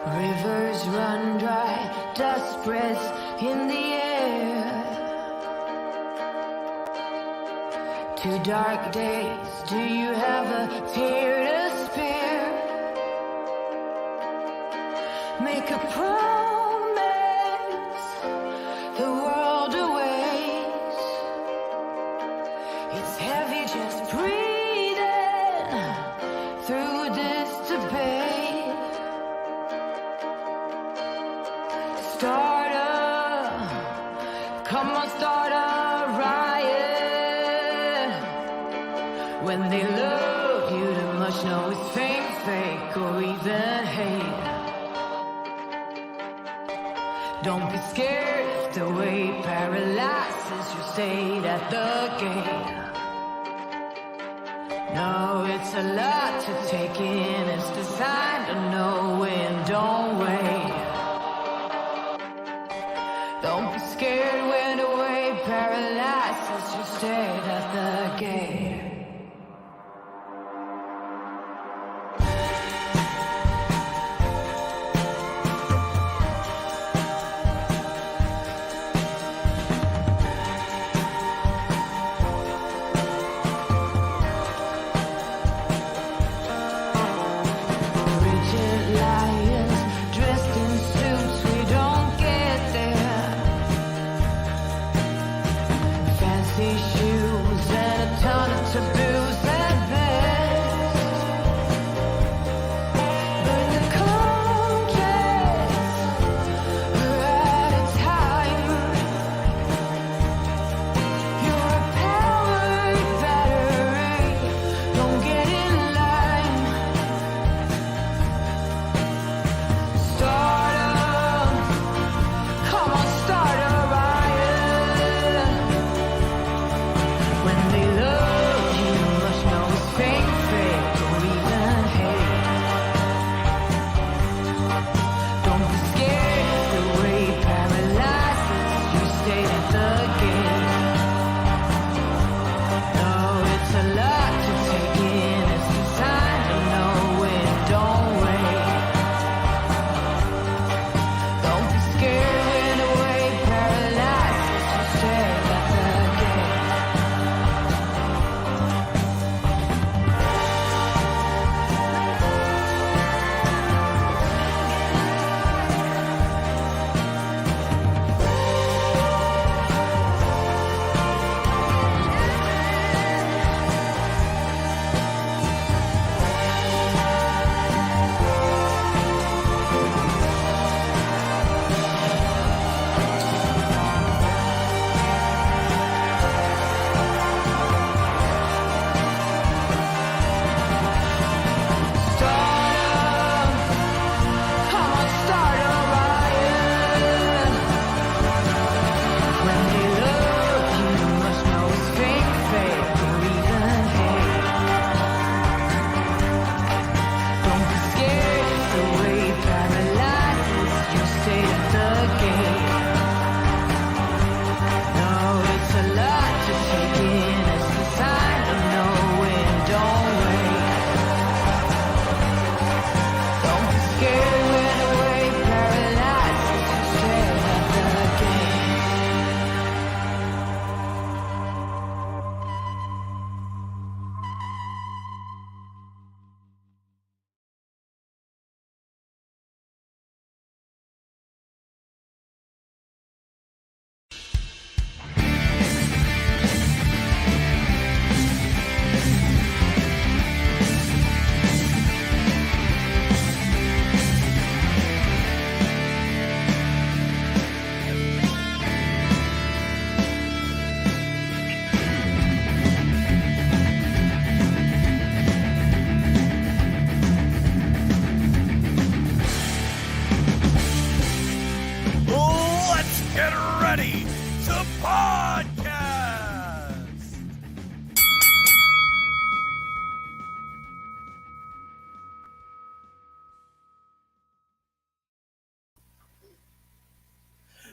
Rivers run dry, dust spreads in the air. 2 dark days, do you have a tear to spare? Make a promise, the world awaits. It's heavy just breathing through this debate. Start a riot. When they love you too much, no, it's fake, or even hate. Don't be scared if the way paralyzes your state at the gate. No, it's a lot to take in, it's designed to know when, don't wait. Don't be scared when the way paralyzes your state at the gate.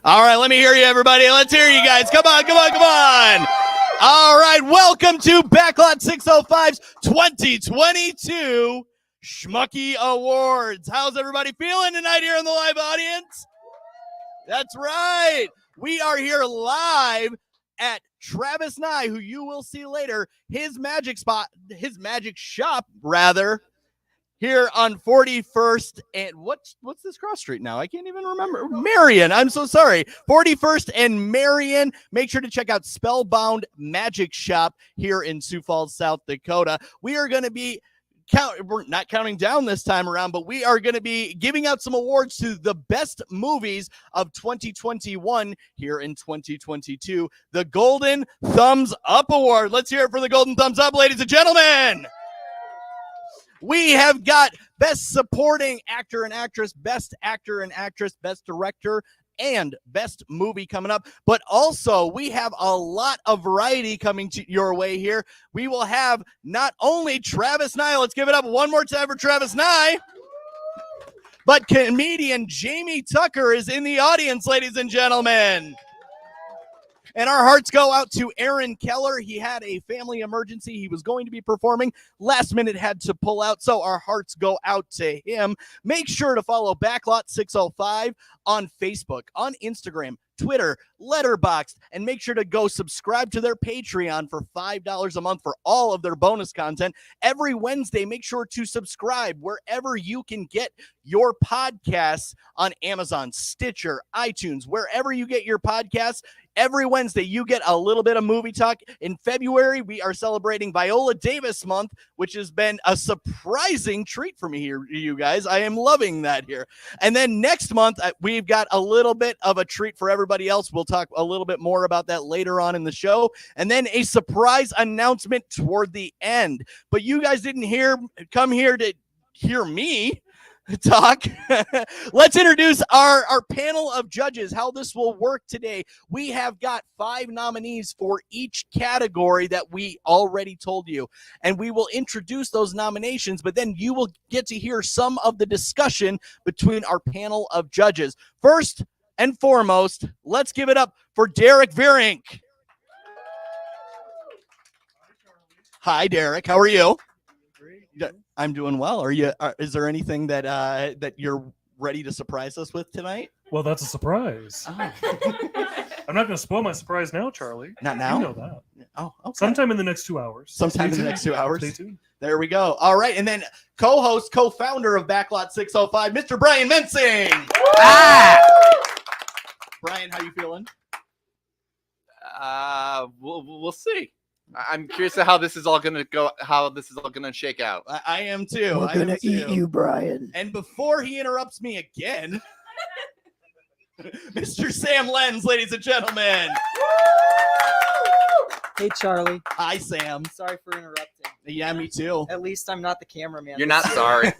All right, let me hear you, everybody. Let's hear you guys. Come on, come on, come on. All right, welcome to Backlot 605's 2022 Schmuckies Awards. How's everybody feeling tonight here in the live audience? That's right. We are here live at Travis Nye, who you will see later, his magic shop, here on 41st and what's this cross street now? I can't even remember. Marion. I'm so sorry. 41st and Marion. Make sure to check out Spellbound Magic Shop here in Sioux Falls, South Dakota. We are going to be we're not counting down this time around, but we are going to be giving out some awards to the best movies of 2021 here in 2022. The Golden Thumbs Up Award. Let's hear it for the Golden Thumbs Up, ladies and gentlemen. We have got Best Supporting Actor and Actress, Best Actor and Actress, Best Director, and Best Movie coming up. But also, we have a lot of variety coming to your way here. We will have not only Travis Nye, let's give it up one more time for Travis Nye, but comedian Jamie Tucker is in the audience, ladies and gentlemen. And our hearts go out to Aaron Keller. He had a family emergency. He was going to be performing. Last minute had to pull out, so our hearts go out to him. Make sure to follow Backlot 605 on Facebook, on Instagram, Twitter, Letterboxd, and make sure to go subscribe to their Patreon for $5 a month for all of their bonus content. Every Wednesday, make sure to subscribe wherever you can get your podcasts on Amazon, Stitcher, iTunes, wherever you get your podcasts. Every Wednesday, you get a little bit of movie talk. In February, we are celebrating Viola Davis month, which has been a surprising treat for me here, you guys. I am loving that here. And then next month, we've got a little bit of a treat for everybody else. We'll talk a little bit more about that later on in the show. And then a surprise announcement toward the end. But you guys didn't come here to hear me talk. Let's introduce our panel of judges, how this will work today. We have got 5 nominees for each category that we already told you, and we will introduce those nominations, but then you will get to hear some of the discussion between our panel of judges. First and foremost, let's give it up for Derrick Veurink. Hi, Derrick. How are you? I'm doing well. Is there anything that you're ready to surprise us with tonight? Well, that's a surprise. Oh. I'm not going to spoil my surprise now, Charlie. Not now? You know that. Oh, okay. Sometime in the next 2 hours. Sometime in the next 2 hours. Stay tuned. There we go. All right, and then co-founder of Backlot 605, Mr. Brian Mensing. Brian, how you feeling? We'll see. I'm curious to how this is all going to go, how this is all going to shake out. I am too. We're going to eat you, Brian. And before he interrupts me again, Mr. Sam Lenz, ladies and gentlemen. Hey, Charlie. Hi, Sam. Sorry for interrupting. Yeah, me too. At least I'm not the cameraman. You're not sorry.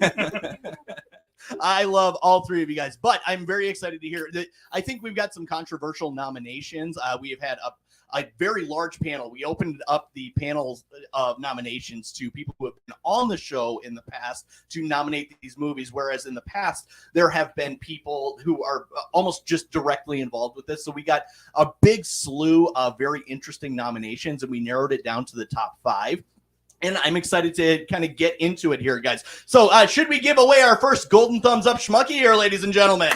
I love all 3 of you guys, but I'm very excited to hear that. I think we've got some controversial nominations. We have had a very large panel. We opened up the panels of nominations to people who have been on the show in the past to nominate these movies, whereas in the past, there have been people who are almost just directly involved with this. So we got a big slew of very interesting nominations, and we narrowed it down to the top 5. And I'm excited to kind of get into it here, guys. So should we give away our first Golden Thumbs Up Schmucky here, ladies and gentlemen?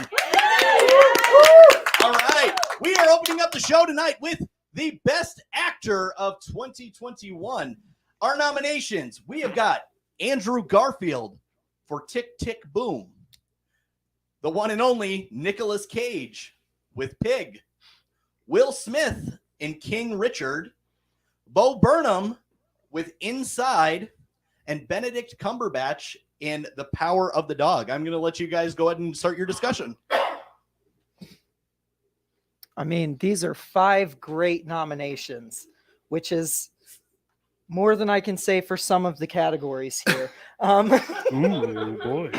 All right. We are opening up the show tonight with the Best Actor of 2021. Our nominations, we have got Andrew Garfield for Tick, Tick, Boom. The one and only Nicolas Cage with Pig. Will Smith in King Richard. Bo Burnham with Inside. And Benedict Cumberbatch in The Power of the Dog. I'm going to let you guys go ahead and start your discussion. I mean, these are 5 great nominations, which is more than I can say for some of the categories here. Ooh, boy.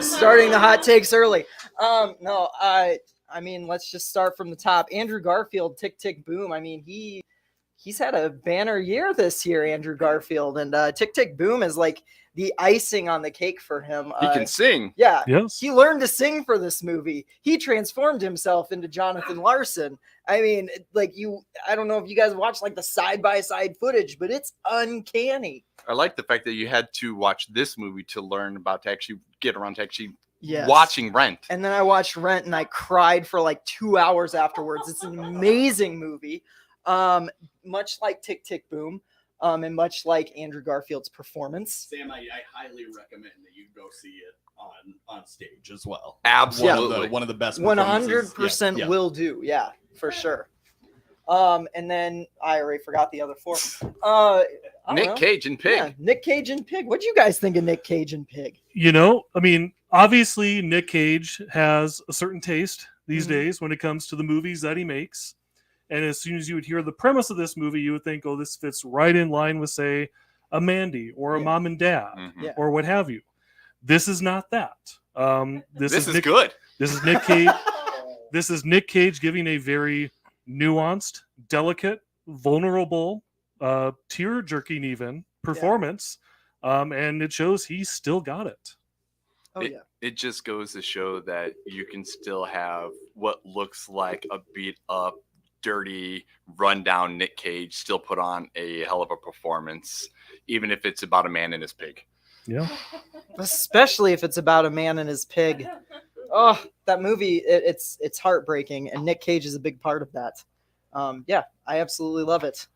Starting the hot takes early. I mean, let's just start from the top. Andrew Garfield, Tick, Tick, Boom. I mean, he he's had a banner year this year, Andrew Garfield, and Tick Tick Boom is like the icing on the cake for him. He can sing. Yeah, Yes. he learned to sing for this movie. He transformed himself into Jonathan Larson. I mean, like I don't know if you guys watched like the side-by-side footage, but it's uncanny. I like the fact that you had to watch this movie to learn about to actually get around to actually Yes. watching Rent. And then I watched Rent and I cried for like 2 hours afterwards. It's an amazing movie. Much like Tick Tick Boom, and much like Andrew Garfield's performance. Sam, I highly recommend that you go see it on stage as well. Absolutely. One of the best. 100% Yeah. will do. Yeah, for sure. And then I already forgot the other four. I don't Nick know. Cage and Pig. Yeah, Nick Cage and Pig. What do you guys think of Nick Cage and Pig? You know, I mean, obviously Nick Cage has a certain taste these days when it comes to the movies that he makes. And as soon as you would hear the premise of this movie, you would think, oh, this fits right in line with, say, a Mandy or a Mom and Dad Mhm. Yeah. or what have you. This is not that. This is Nick, good. This is Nick Cage. This is Nick Cage giving a very nuanced, delicate, vulnerable, tear-jerking even performance. And it shows he's still got it. Oh, yeah. It just goes to show that you can still have what looks like a beat up, dirty, rundown Nick Cage still put on a hell of a performance, even if it's about a man and his pig. Yeah. Especially if it's about a man and his pig. Oh, that movie, it's heartbreaking, and Nick Cage is a big part of that. Yeah, I absolutely love it.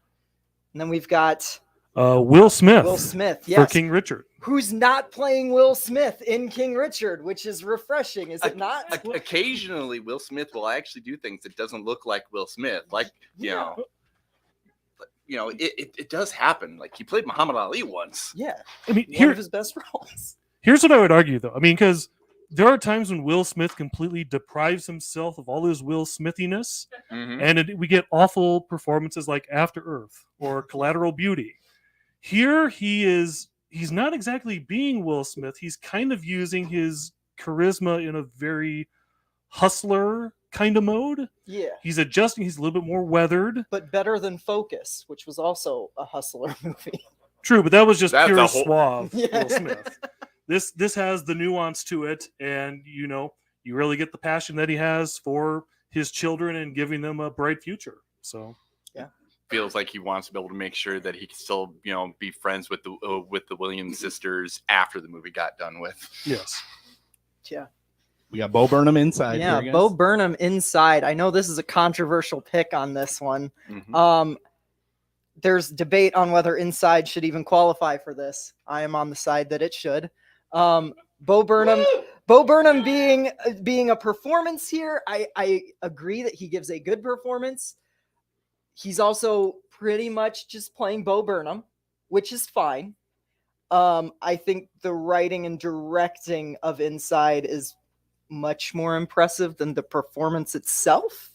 And then we've got Will Smith. Will Smith, for yes, King Richard. who's not playing Will Smith in King Richard, which is refreshing, is it not? Occasionally, Will Smith will actually do things that doesn't look like Will Smith. Like, you know, it does happen. Like he played Muhammad Ali once. Yeah, I mean, one of his best roles. here's what I would argue, though. I mean, because there are times when Will Smith completely deprives himself of all his Will Smithiness, Mhm. and we get awful performances like After Earth or Collateral Beauty. Here, he's not exactly being Will Smith. He's kind of using his charisma in a very hustler kind of mode. Yeah, He's adjusting. He's a little bit more weathered. but better than Focus, which was also a hustler movie. True, but that was just That's pure a whole- suave Yeah. Will Smith. This has the nuance to it, and you really get the passion that he has for his children and giving them a bright future. So Feels like he wants to be able to make sure that he can still, be friends with the Williams sisters after the movie got done with. yes, Yeah. We got Bo Burnham inside. Yeah, here, Bo guys. Burnham inside. I know this is a controversial pick on this one. Mhm. There's debate on whether Inside should even qualify for this. I am on the side that it should. Bo Burnham being a performance here, I agree that he gives a good performance. He's also pretty much just playing Bo Burnham, which is fine. I think the writing and directing of Inside is much more impressive than the performance itself.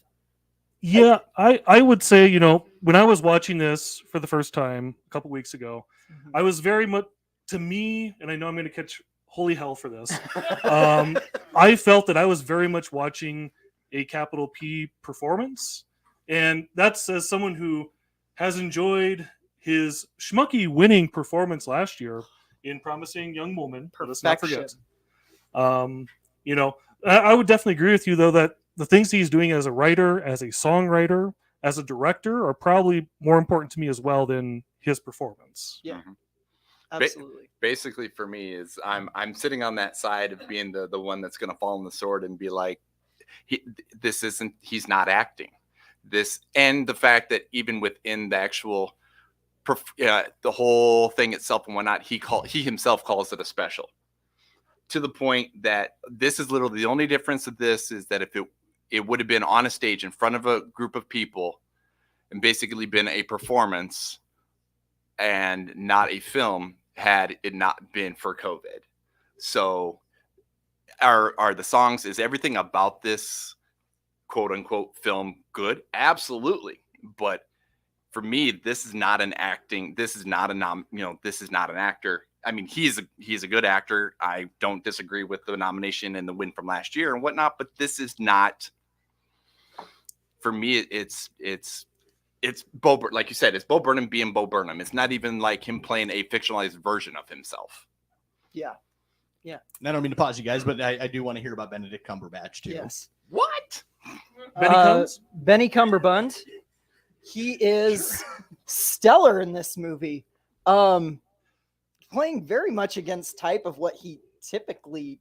yeah. I would say when I was watching this for the first time a couple weeks ago, I was very much, to me, and I know I'm going to catch holy hell for this. I felt that I was very much watching a capital P performance, and that's as someone who has enjoyed his Schmucky winning performance last year in Promising Young Woman. Let's not forget. I would definitely agree with you, though, that the things he's doing as a writer, as a songwriter, as a director are probably more important to me as well than his performance. Yeah, Mhm. absolutely. Basically, for me, is I'm sitting on that side of being the one that's going to fall on the sword and be like, he's not acting. This, and the fact that even within the actual the whole thing itself and whatnot, he himself calls it a special, to the point that this is literally the only difference of this is that if it would have been on a stage in front of a group of people and basically been a performance and not a film, had it not been for COVID. So are the songs, is everything about this quote unquote film good? Absolutely. But for me, this is not an acting. This is not this is not an actor. I mean, he's a good actor. I don't disagree with the nomination and the win from last year and whatnot, but this is not, for me, it's it's like you said, it's Bo Burnham being Bo Burnham. It's not even like him playing a fictionalized version of himself. Yeah. And I don't mean to pause you guys, but I do want to hear about Benedict Cumberbatch too. Yes. What? Benny Cumberbund. He is stellar in this movie. Playing very much against type of what he typically.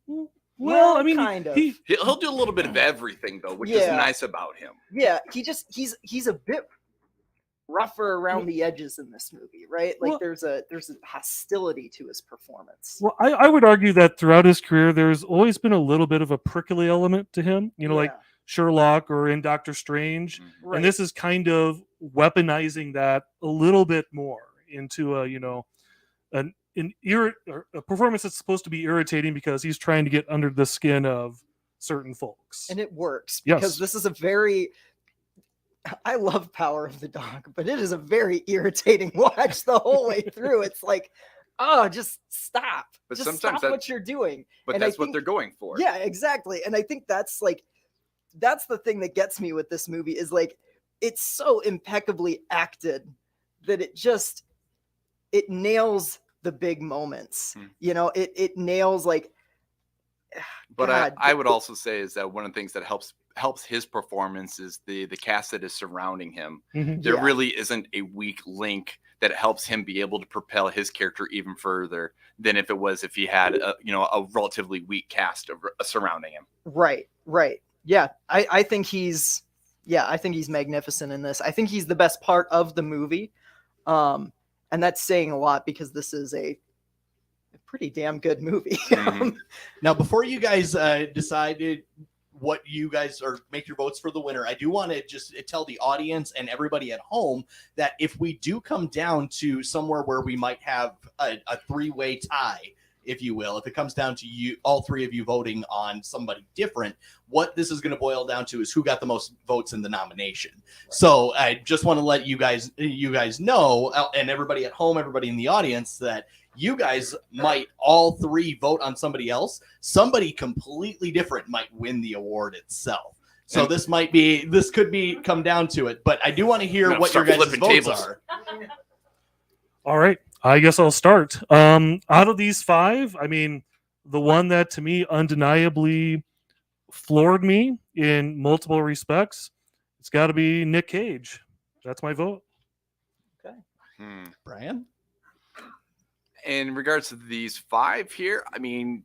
Well, I mean, kind of. He'll do a little bit of everything though, which is nice about him. Yeah, he's a bit rougher around the edges in this movie, right? Like there's a hostility to his performance. Well, I would argue that throughout his career, there's always been a little bit of a prickly element to him. Like Sherlock or in Doctor Strange, and this is kind of weaponizing that a little bit more into a performance that's supposed to be irritating because he's trying to get under the skin of certain folks, and it works because this is a very. I love Power of the Dog, but it is a very irritating watch the whole way through. It's like, oh, just stop. But just sometimes stop what you're doing. But and that's what they're going for. Yeah, exactly. And I think that's the thing that gets me with this movie is like, it's so impeccably acted that it nails the big moments. It nails like. But I would also say is that one of the things that helps his performance is the cast that is surrounding him. There really isn't a weak link that helps him be able to propel his character even further than if he had a relatively weak cast surrounding him. Right. Yeah, I think he's magnificent in this. I think he's the best part of the movie, and that's saying a lot because this is a pretty damn good movie. Now, before you guys decided what you guys are make your votes for the winner, I do want to just tell the audience and everybody at home that if we do come down to somewhere where we might have a three-way tie, if you will, if it comes down to you, all three of you voting on somebody different, what this is going to boil down to is who got the most votes in the nomination. Right. So I just want to let you guys know, and everybody at home, everybody in the audience, that you guys might all three vote on somebody else. Somebody completely different might win the award itself. So this could come down to it, but I do want to hear what your guys' votes are. All right. I guess I'll start. Out of these five, I mean, the one that to me undeniably floored me in multiple respects, it's got to be Nick Cage. That's my vote. Okay. Brian? In regards to these five here, I mean,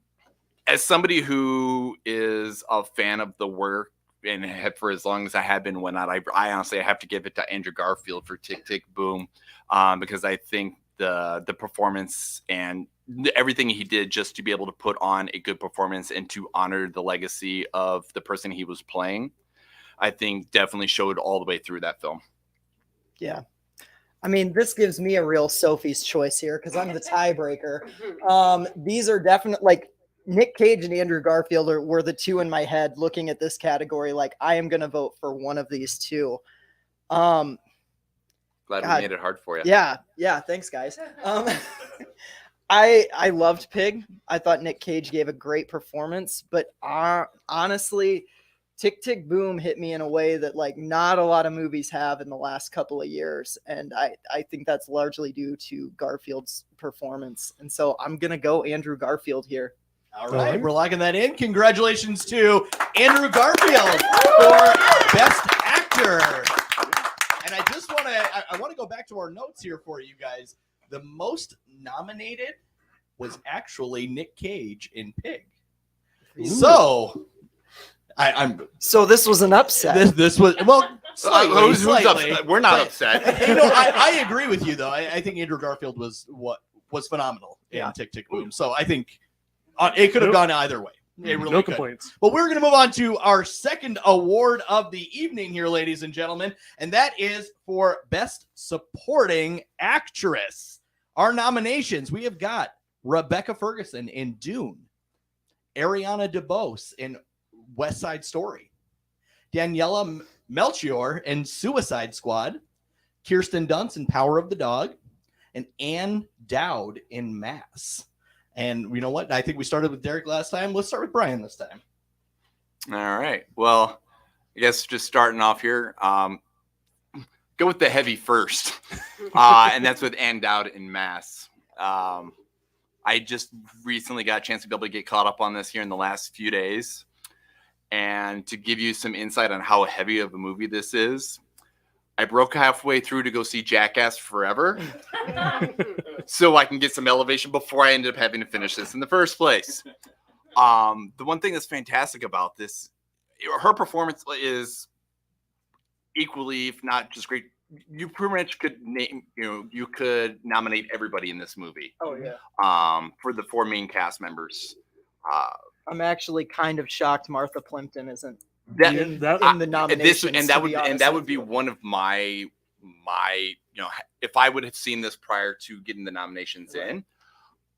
as somebody who is a fan of the work and have for as long as I have been whatnot, I honestly have to give it to Andrew Garfield for Tick, Tick, Boom, because I think the performance and everything he did just to be able to put on a good performance and to honor the legacy of the person he was playing, I think definitely showed all the way through that film. Yeah. I mean, this gives me a real Sophie's choice here because I'm the tiebreaker. These are definitely like Nick Cage and Andrew Garfield were the two in my head looking at this category. Like, I am going to vote for one of these two. Glad we made it hard for you. Yeah. Thanks, guys. I loved Pig. I thought Nick Cage gave a great performance, but honestly, Tick, Tick, Boom hit me in a way that like not a lot of movies have in the last couple of years. And I think that's largely due to Garfield's performance. And so I'm going to go Andrew Garfield here. All right, we're locking that in. Congratulations to Andrew Garfield for Best Actor. And I just want to go back to our notes here for you guys. The most nominated was actually Nick Cage in Pig. Ooh. So So this was an upset. This was slightly. Upset? We're not upset. I agree with you though. I think Andrew Garfield was phenomenal in Tick, Tick, Boom. So I think it could have gone either way. It really could. Complaints. But we're going to move on to our second award of the evening here, ladies and gentlemen, and that is for Best Supporting Actress. Our nominations, we have got Rebecca Ferguson in Dune, Ariana DeBose in West Side Story, Daniela Melchior in Suicide Squad, Kirsten Dunst in Power of the Dog, and Ann Dowd in Mass. And you know what? I think we started with Derrick last time. Let's start with Brian this time. All right. Well, I guess just starting off here, go with the heavy first, and that's with And Dowd in Mass. I just recently got a chance to be able to get caught up on this here in the last few days. And to give you some insight on how heavy of a movie this is, I broke halfway through to go see Jackass Forever so I can get some elevation before I ended up having to finish this in the first place. The one thing that's fantastic about this, her performance is equally, if not just great. You pretty much could name, you could nominate everybody in this movie. Oh yeah. For the 4 main cast members. I'm actually kind of shocked Martha Plimpton isn't in the nominations. That would be one of my if I would have seen this prior to getting the nominations in,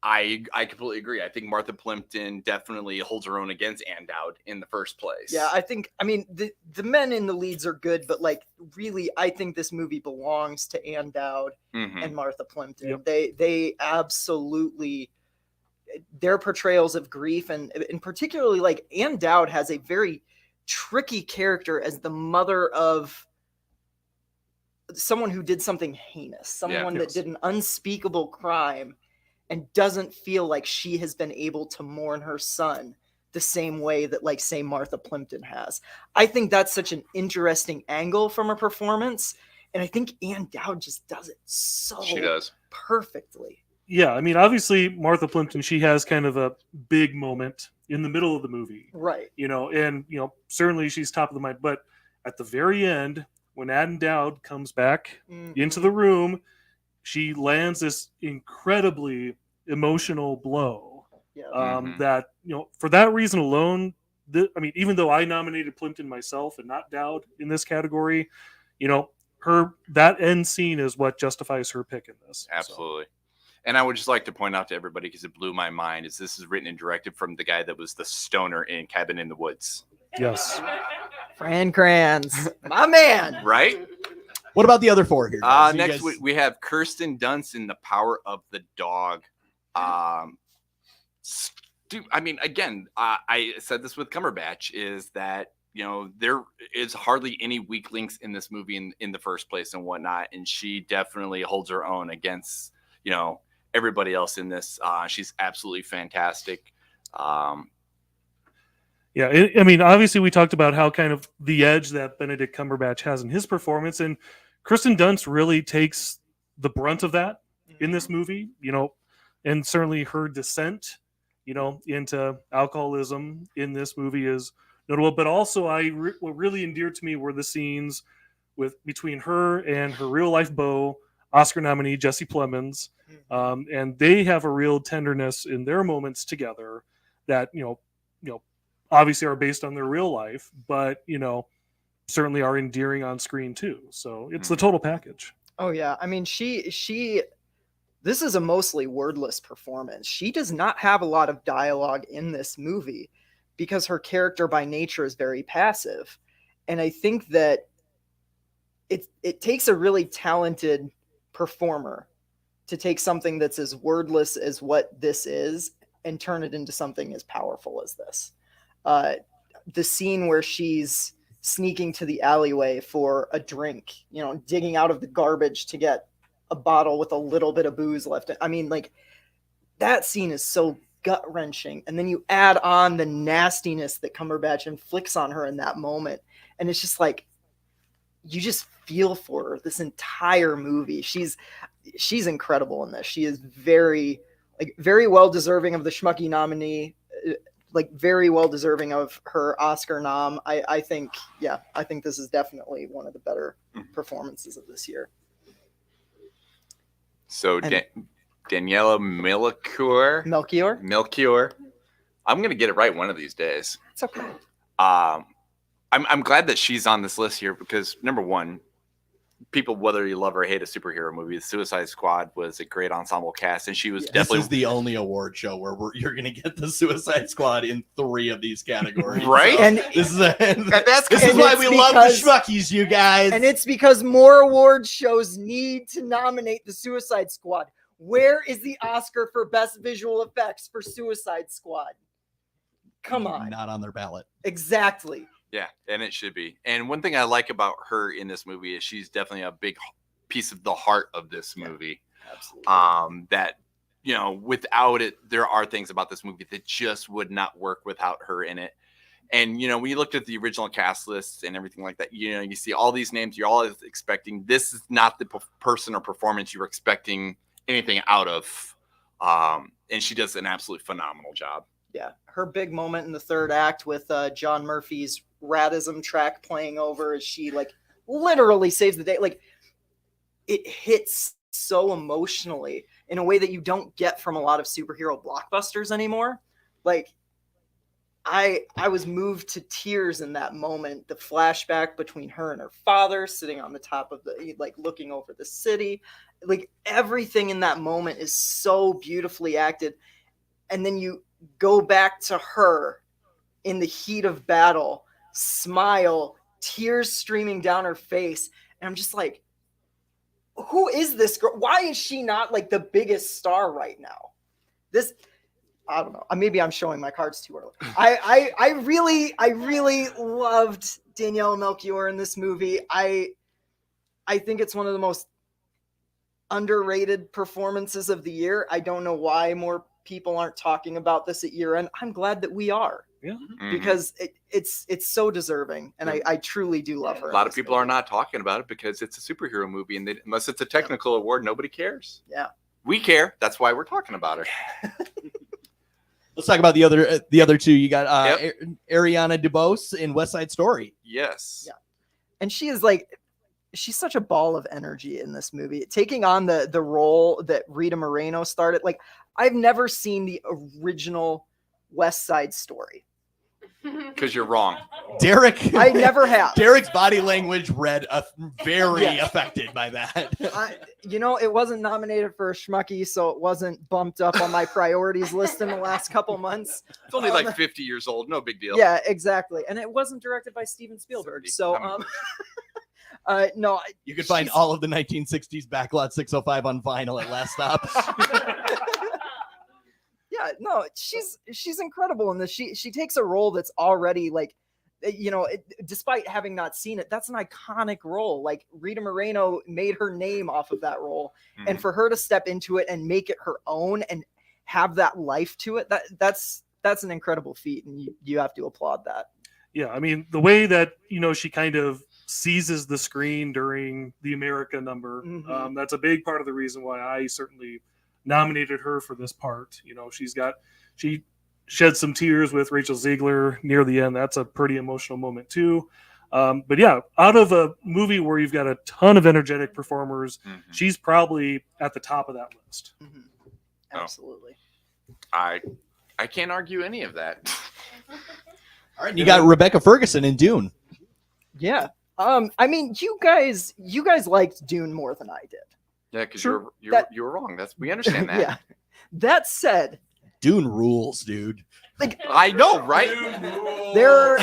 I completely agree. I think Martha Plimpton definitely holds her own against And Dowd in the first place. Yeah, I mean the men in the leads are good, but like really I think this movie belongs to And Dowd and Martha Plimpton. Yep. They absolutely, their portrayals of grief and particularly like And Dowd has a very tricky character as the mother of someone who did something heinous, someone that did an unspeakable crime and doesn't feel like she has been able to mourn her son the same way that, like, say, Martha Plimpton has. I think that's such an interesting angle from a performance, and I think And Dowd just does it so perfectly. Yeah, I mean, obviously, Martha Plimpton, she has kind of a big moment in the middle of the movie. Right. And, certainly she's top of the mind. But at the very end, when And Dowd comes back into the room, she lands this incredibly emotional blow. Yeah. That, for that reason alone, even though I nominated Plimpton myself and not Dowd in this category, that end scene is what justifies her pick in this. Absolutely. So. And I would just like to point out to everybody, because it blew my mind, is this is written and directed from the guy that was the stoner in Cabin in the Woods. Yes. Fran Kranz, my man. Right? What about the other 4 here? Next, we have Kirsten Dunst in The Power of the Dog. I said this with Cumberbatch, is that, there is hardly any weak links in this movie in the first place and whatnot. And she definitely holds her own against, everybody else in this. She's absolutely fantastic. Yeah, I mean, obviously we talked about how kind of the edge that Benedict Cumberbatch has in his performance, and Kirsten Dunst really takes the brunt of that in this movie, and certainly her descent, into alcoholism in this movie is notable. But also, what really endeared to me were the scenes between her and her real life beau, Oscar nominee Jesse Plemons, and they have a real tenderness in their moments together that obviously are based on their real life, but certainly are endearing on screen too. So it's the total package. Oh yeah, I mean this is a mostly wordless performance. She does not have a lot of dialogue in this movie because her character by nature is very passive, and I think that it takes a really talented performer to take something that's as wordless as what this is and turn it into something as powerful as this. The scene where she's sneaking to the alleyway for a drink, digging out of the garbage to get a bottle with a little bit of booze left. I mean, like, that scene is so gut-wrenching. And then you add on the nastiness that Cumberbatch inflicts on her in that moment. And it's just like, you just feel for her this entire movie. She's incredible in this. She is very well deserving of the Schmucky nominee, very well deserving of her Oscar nom. I think this is definitely one of the better performances of this year. So Daniela Melchior. I'm going to get it right one of these days. It's okay. I'm glad that she's on this list here because, number one, people, whether you love or hate a superhero movie, the Suicide Squad was a great ensemble cast, and she was definitely... This is the only award show where you're going to get the Suicide Squad in 3 of these categories. Right? So and this is why we love the Schmuckies, you guys. And it's because more award shows need to nominate the Suicide Squad. Where is the Oscar for Best Visual Effects for Suicide Squad? Come on. Not on their ballot. Exactly. Yeah, and it should be. And one thing I like about her in this movie is she's definitely a big piece of the heart of this movie. Absolutely. That, without it, there are things about this movie that just would not work without her in it. And, when you looked at the original cast list and everything like that, you see all these names, you're always expecting, this is not the person or performance you were expecting anything out of. And she does an absolutely phenomenal job. Yeah, her big moment in the third act with John Murphy's Radism track playing over as she literally saves the day. It hits so emotionally in a way that you don't get from a lot of superhero blockbusters anymore. I was moved to tears in that moment. The flashback between her and her father sitting on the top of the looking over the city. Everything in that moment is so beautifully acted. And then you go back to her in the heat of battle, smile, tears streaming down her face. And I'm just like, who is this girl? Why is she not the biggest star right now? I don't know. Maybe I'm showing my cards too early. I really loved Danielle Melchior in this movie. I think it's one of the most underrated performances of the year. I don't know why more people aren't talking about this at year end. I'm glad that we are. Yeah. Because it's so deserving, and I truly do love her. A lot of people are not talking about it because it's a superhero movie, and unless it's a technical award, nobody cares. Yeah, we care. That's why we're talking about her. Let's talk about the other two. You got Ariana DeBose in West Side Story. Yes. Yeah, and she is she's such a ball of energy in this movie, taking on the role that Rita Moreno started. I've never seen the original West Side Story. Because you're wrong. Derrick. I never have. Derrick's body language read very affected by that. It wasn't nominated for a Schmucky, so it wasn't bumped up on my priorities list in the last couple months. It's only 50 years old. No big deal. Yeah, exactly. And it wasn't directed by Steven Spielberg. So, no. You could find all of the 1960s Backlot 605 on vinyl at Last Stop. Yeah, no, she's incredible in this. She takes a role that's already despite having not seen it, that's an iconic role. Rita Moreno made her name off of that role, and for her to step into it and make it her own and have that life to it, that's an incredible feat, and you have to applaud that. Yeah, I mean, the way that she kind of seizes the screen during the America number, that's a big part of the reason why I certainly nominated her for this part. She shed some tears with Rachel Ziegler near the end. That's a pretty emotional moment too. But yeah, out of a movie where you've got a ton of energetic performers, she's probably at the top of that list. Absolutely. I can't argue any of that. All right, you got Rebecca Ferguson in Dune. Yeah. I mean, you guys liked Dune more than I did. Yeah, because you were wrong. We understand that. Yeah. That said, Dune rules, dude. I know, right? There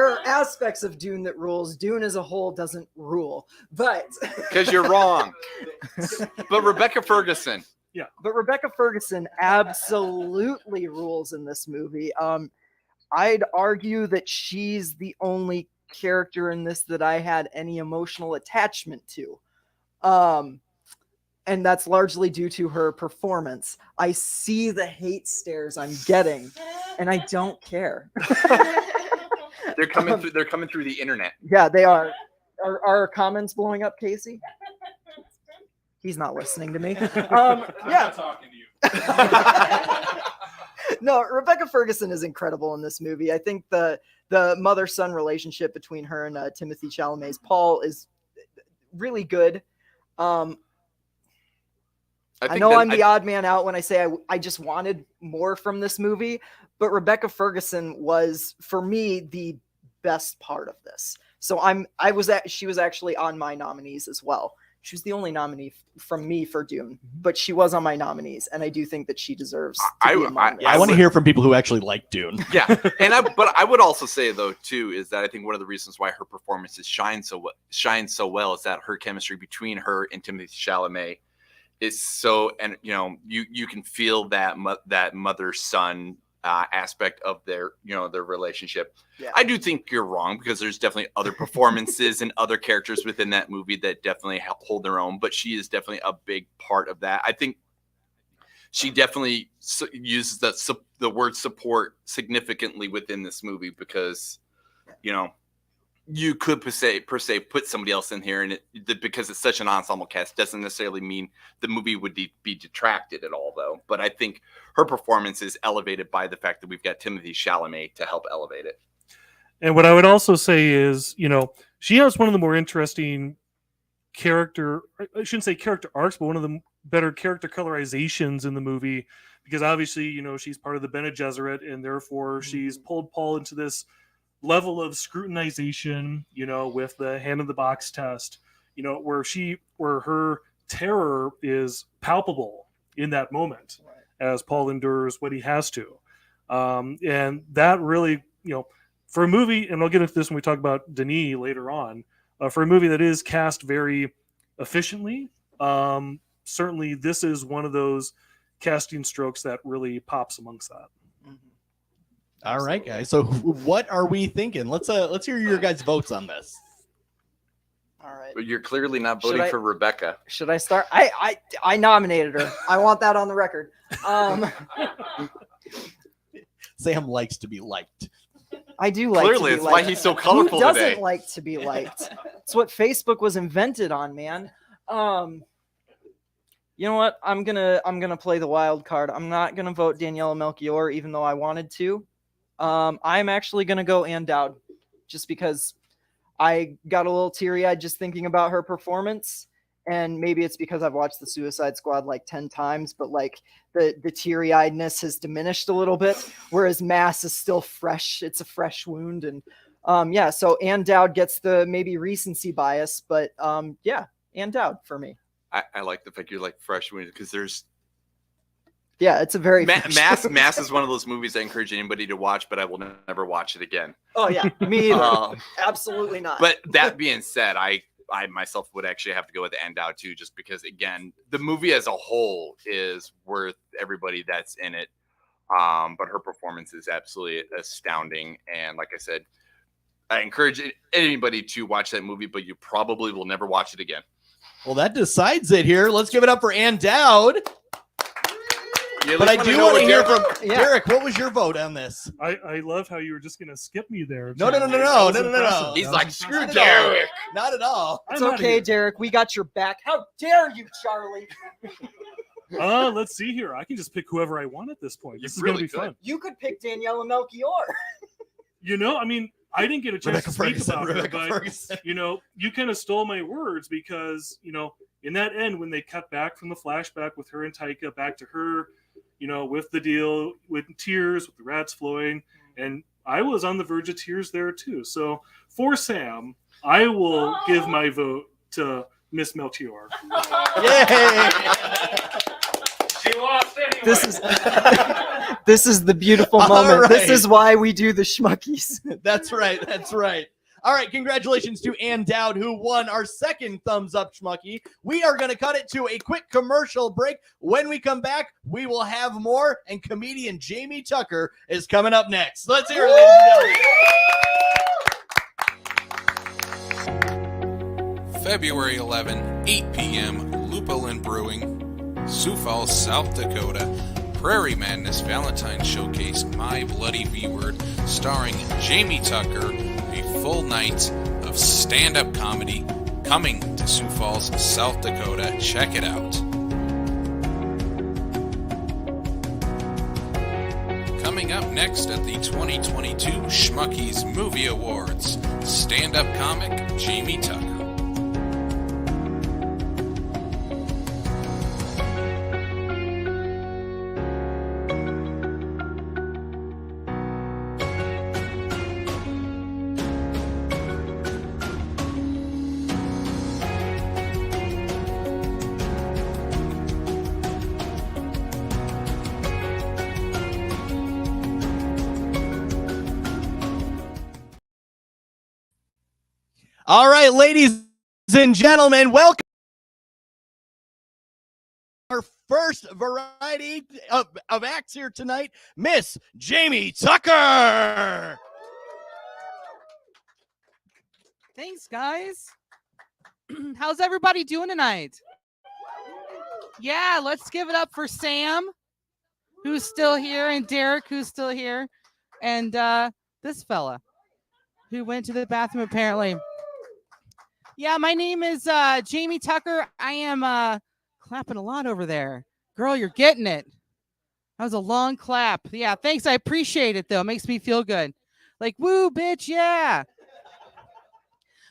are aspects of Dune that rules. Dune as a whole doesn't rule, but because you're wrong. But Rebecca Ferguson. Yeah. But Rebecca Ferguson absolutely rules in this movie. I'd argue that she's the only character in this that I had any emotional attachment to. And that's largely due to her performance. I see the hate stares I'm getting, and I don't care. They're coming through. They're coming through the internet. Yeah, they are. Are our comments blowing up, Casey? He's not listening to me. I'm not talking to you. No, Rebecca Ferguson is incredible in this movie. I think the mother-son relationship between her and Timothy Chalamet's Paul is really good. I know I'm the odd man out when I say I just wanted more from this movie, but Rebecca Ferguson was, for me, the best part of this. So she was actually on my nominees as well. She was the only nominee from me for Dune, but she was on my nominees, and I do think that she deserves to be among them. I want to hear from people who actually like Dune. Yeah, but I would also say though too is that I think one of the reasons why her performances shine so well is that her chemistry between her and Timothée Chalamet is so, and you can feel that mother-son aspect of their relationship. Yeah. I do think you're wrong, because there's definitely other performances and other characters within that movie that definitely hold their own, but she is definitely a big part of that. I think she definitely uses the word support significantly within this movie, because you could per se put somebody else in here, and because it's such an ensemble cast doesn't necessarily mean the movie would be detracted at all, though. But I think her performance is elevated by the fact that we've got Timothée Chalamet to help elevate it. And what I would also say is, she has one of the more interesting character arcs, but one of the better character colorizations in the movie, because obviously, she's part of the Bene Gesserit, and therefore she's pulled Paul into this level of scrutinization, with the hand in the box test, where her terror is palpable in that moment, as Paul endures what he has to. And that really, for a movie, and I'll get into this when we talk about Denis later on, for a movie that is cast very efficiently, certainly this is one of those casting strokes that really pops amongst that. All right, guys. So what are we thinking? Let's hear your guys' votes on this. All right. But you're clearly not voting for Rebecca. Should I start? I nominated her. I want that on the record. Sam likes to be liked. I do like Clearly, to be it's liked. why he's so colorful Who doesn't today. like to be liked? It's what Facebook was invented on, man. You know what? I'm gonna play the wild card. I'm not gonna vote Daniela Melchior, even though I wanted to. I'm actually gonna go Ann Dowd, just because I got a little teary-eyed just thinking about her performance. And maybe it's because I've watched the Suicide Squad like 10 times, but like the teary-eyedness has diminished a little bit, whereas Mass is still fresh. It's a fresh wound. And so Ann Dowd gets the maybe recency bias, but Ann Dowd for me. I like the fact you're like fresh wound, because there's it's a very Mass is one of those movies I encourage anybody to watch, but I will never watch it again. Oh yeah, me either. Absolutely not. But that being said, I myself would actually have to go with Ann Dowd too, just because, again, the movie as a whole is worth everybody that's in it. But her performance is absolutely astounding. And like I said, I encourage anybody to watch that movie, but you probably will never watch it again. Well, that decides it here. Let's give it up for Ann Dowd. But I do want to hear from Derrick. What was your vote on this? I love how you were just going to skip me there. No. He's like, screw Derrick. Not at all. It's okay, Derrick. We got your back. How dare you, Charlie? Let's see here. I can just pick whoever I want at this point. This is going to be fun. You could pick Daniela Melchior. I didn't get a chance to speak about her, but Ferguson. You kind of stole my words, because in that end, when they cut back from the flashback with her and Taika back to her, with the deal with tears, with the rats flowing, and I was on the verge of tears there too. So for Sam, I will give my vote to Miss Melchior. Yay! She lost anyway. This is the beautiful moment. Right. This is why we do the Schmuckies. That's right. All right, congratulations to Ann Dowd, who won our second Thumbs Up Schmucky. We are going to cut it to a quick commercial break. When we come back, we will have more, and comedian Jamie Tucker is coming up next. Let's hear it, ladies and gentlemen. February 11, 8 p.m., Lupulin Brewing, Sioux Falls, South Dakota. Prairie Madness Valentine Showcase My Bloody V-Word, starring Jamie Tucker, a full night of stand-up comedy coming to Sioux Falls, South Dakota. Check it out. Coming up next at the 2022 Schmuckies Movie Awards, stand-up comic Jamie Tucker. All right, ladies and gentlemen, welcome to our first variety of acts here tonight, Miss Jamie Tucker. Thanks, guys. How's everybody doing tonight? Yeah, let's give it up for Sam, who's still here, and Derrick, who's still here, and this fella who went to the bathroom apparently. Yeah, my name is Jamie Tucker. I am clapping a lot over there. Girl, you're getting it. That was a long clap. Yeah, thanks. I appreciate it, though. It makes me feel good. Like, woo, bitch, yeah.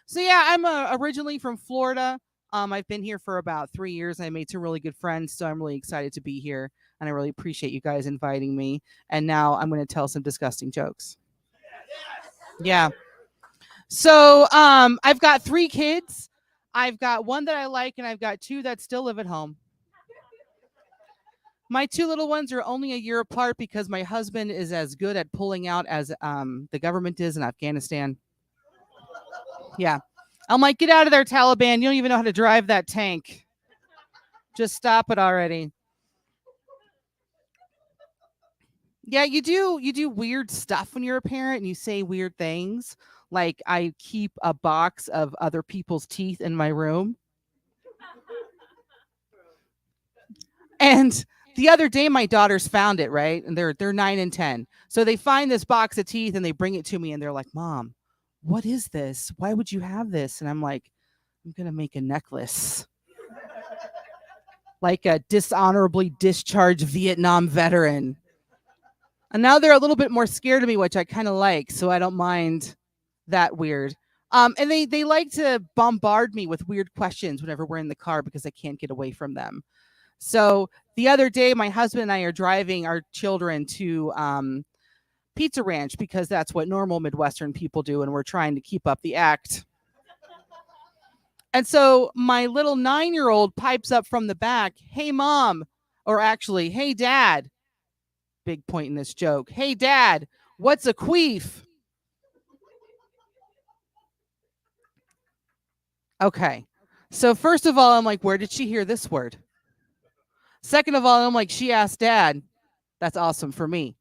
So, yeah, I'm originally from Florida. I've been here for about 3 years. And I made some really good friends, so I'm really excited to be here. And I really appreciate you guys inviting me. And now I'm going to tell some disgusting jokes. Yeah. So I've got 3 kids. I've got 1 that I like, and I've got 2 that still live at home. My 2 little ones are only a year apart because my husband is as good at pulling out as the government is in Afghanistan. Yeah. I'm like, get out of there, Taliban. You don't even know how to drive that tank. Just stop it already. Yeah, you do weird stuff when you're a parent and you say weird things. Like I keep a box of other people's teeth in my room. And the other day my daughters found it, right? And they're 9 and 10. So they find this box of teeth and they bring it to me and they're like, "Mom, what is this? Why would you have this?" And I'm like, "I'm going to make a necklace." Like a dishonorably discharged Vietnam veteran. And now they're a little bit more scared of me, which I kind of like. So I don't mind that weird. And they like to bombard me with weird questions whenever we're in the car because I can't get away from them. So the other day, my husband and I are driving our children to Pizza Ranch because that's what normal Midwestern people do. And we're trying to keep up the act. And so my little 9-year-old pipes up from the back, "Hey, Mom," or actually, "Hey, Dad." Big point in this joke. "Hey, Dad, what's a queef?" Okay. So first of all, I'm like, where did she hear this word? Second of all, I'm like, she asked Dad. That's awesome for me.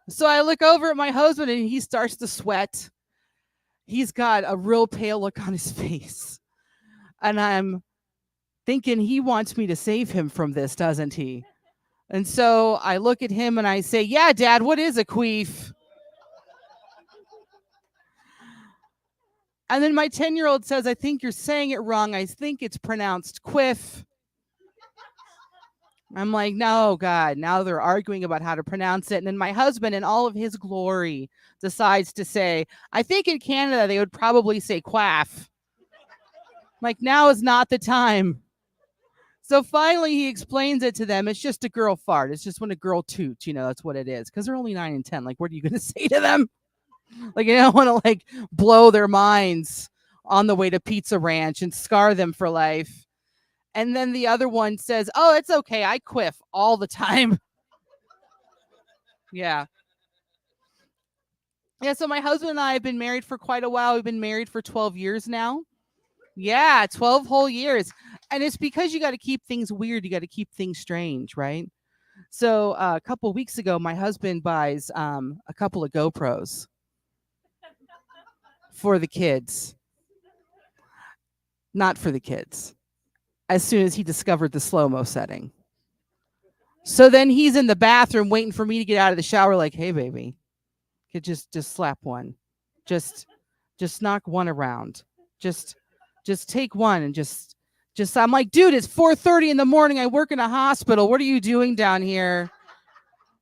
So I look over at my husband and he starts to sweat. He's got a real pale look on his face. And I'm thinking he wants me to save him from this, doesn't he? And so I look at him and I say, "Yeah, Dad, what is a queef?" And then my 10-year-old says, "I think you're saying it wrong. I think it's pronounced quiff." I'm like, "No, God." Now they're arguing about how to pronounce it. And then my husband, in all of his glory, decides to say, "I think in Canada they would probably say quaff." Like, now is not the time. So finally he explains it to them. It's just a girl fart. It's just when a girl toots, that's what it is. Because they're only 9 and 10. Like, what are you going to say to them? Like, you don't want to blow their minds on the way to Pizza Ranch and scar them for life. And then the other one says, "Oh, it's okay. I quiff all the time." Yeah. Yeah, so my husband and I have been married for quite a while. We've been married for 12 years now. Yeah, 12 whole years. And it's because you got to keep things weird. You got to keep things strange, right? So a couple weeks ago, my husband buys a couple of GoPros for the kids. Not for the kids. As soon as he discovered the slow-mo setting. So then he's in the bathroom waiting for me to get out of the shower like, "Hey, baby, could just slap one. Just knock one around. Just take one and just I'm like, "Dude, it's 4:30 in the morning. I work in a hospital. What are you doing down here?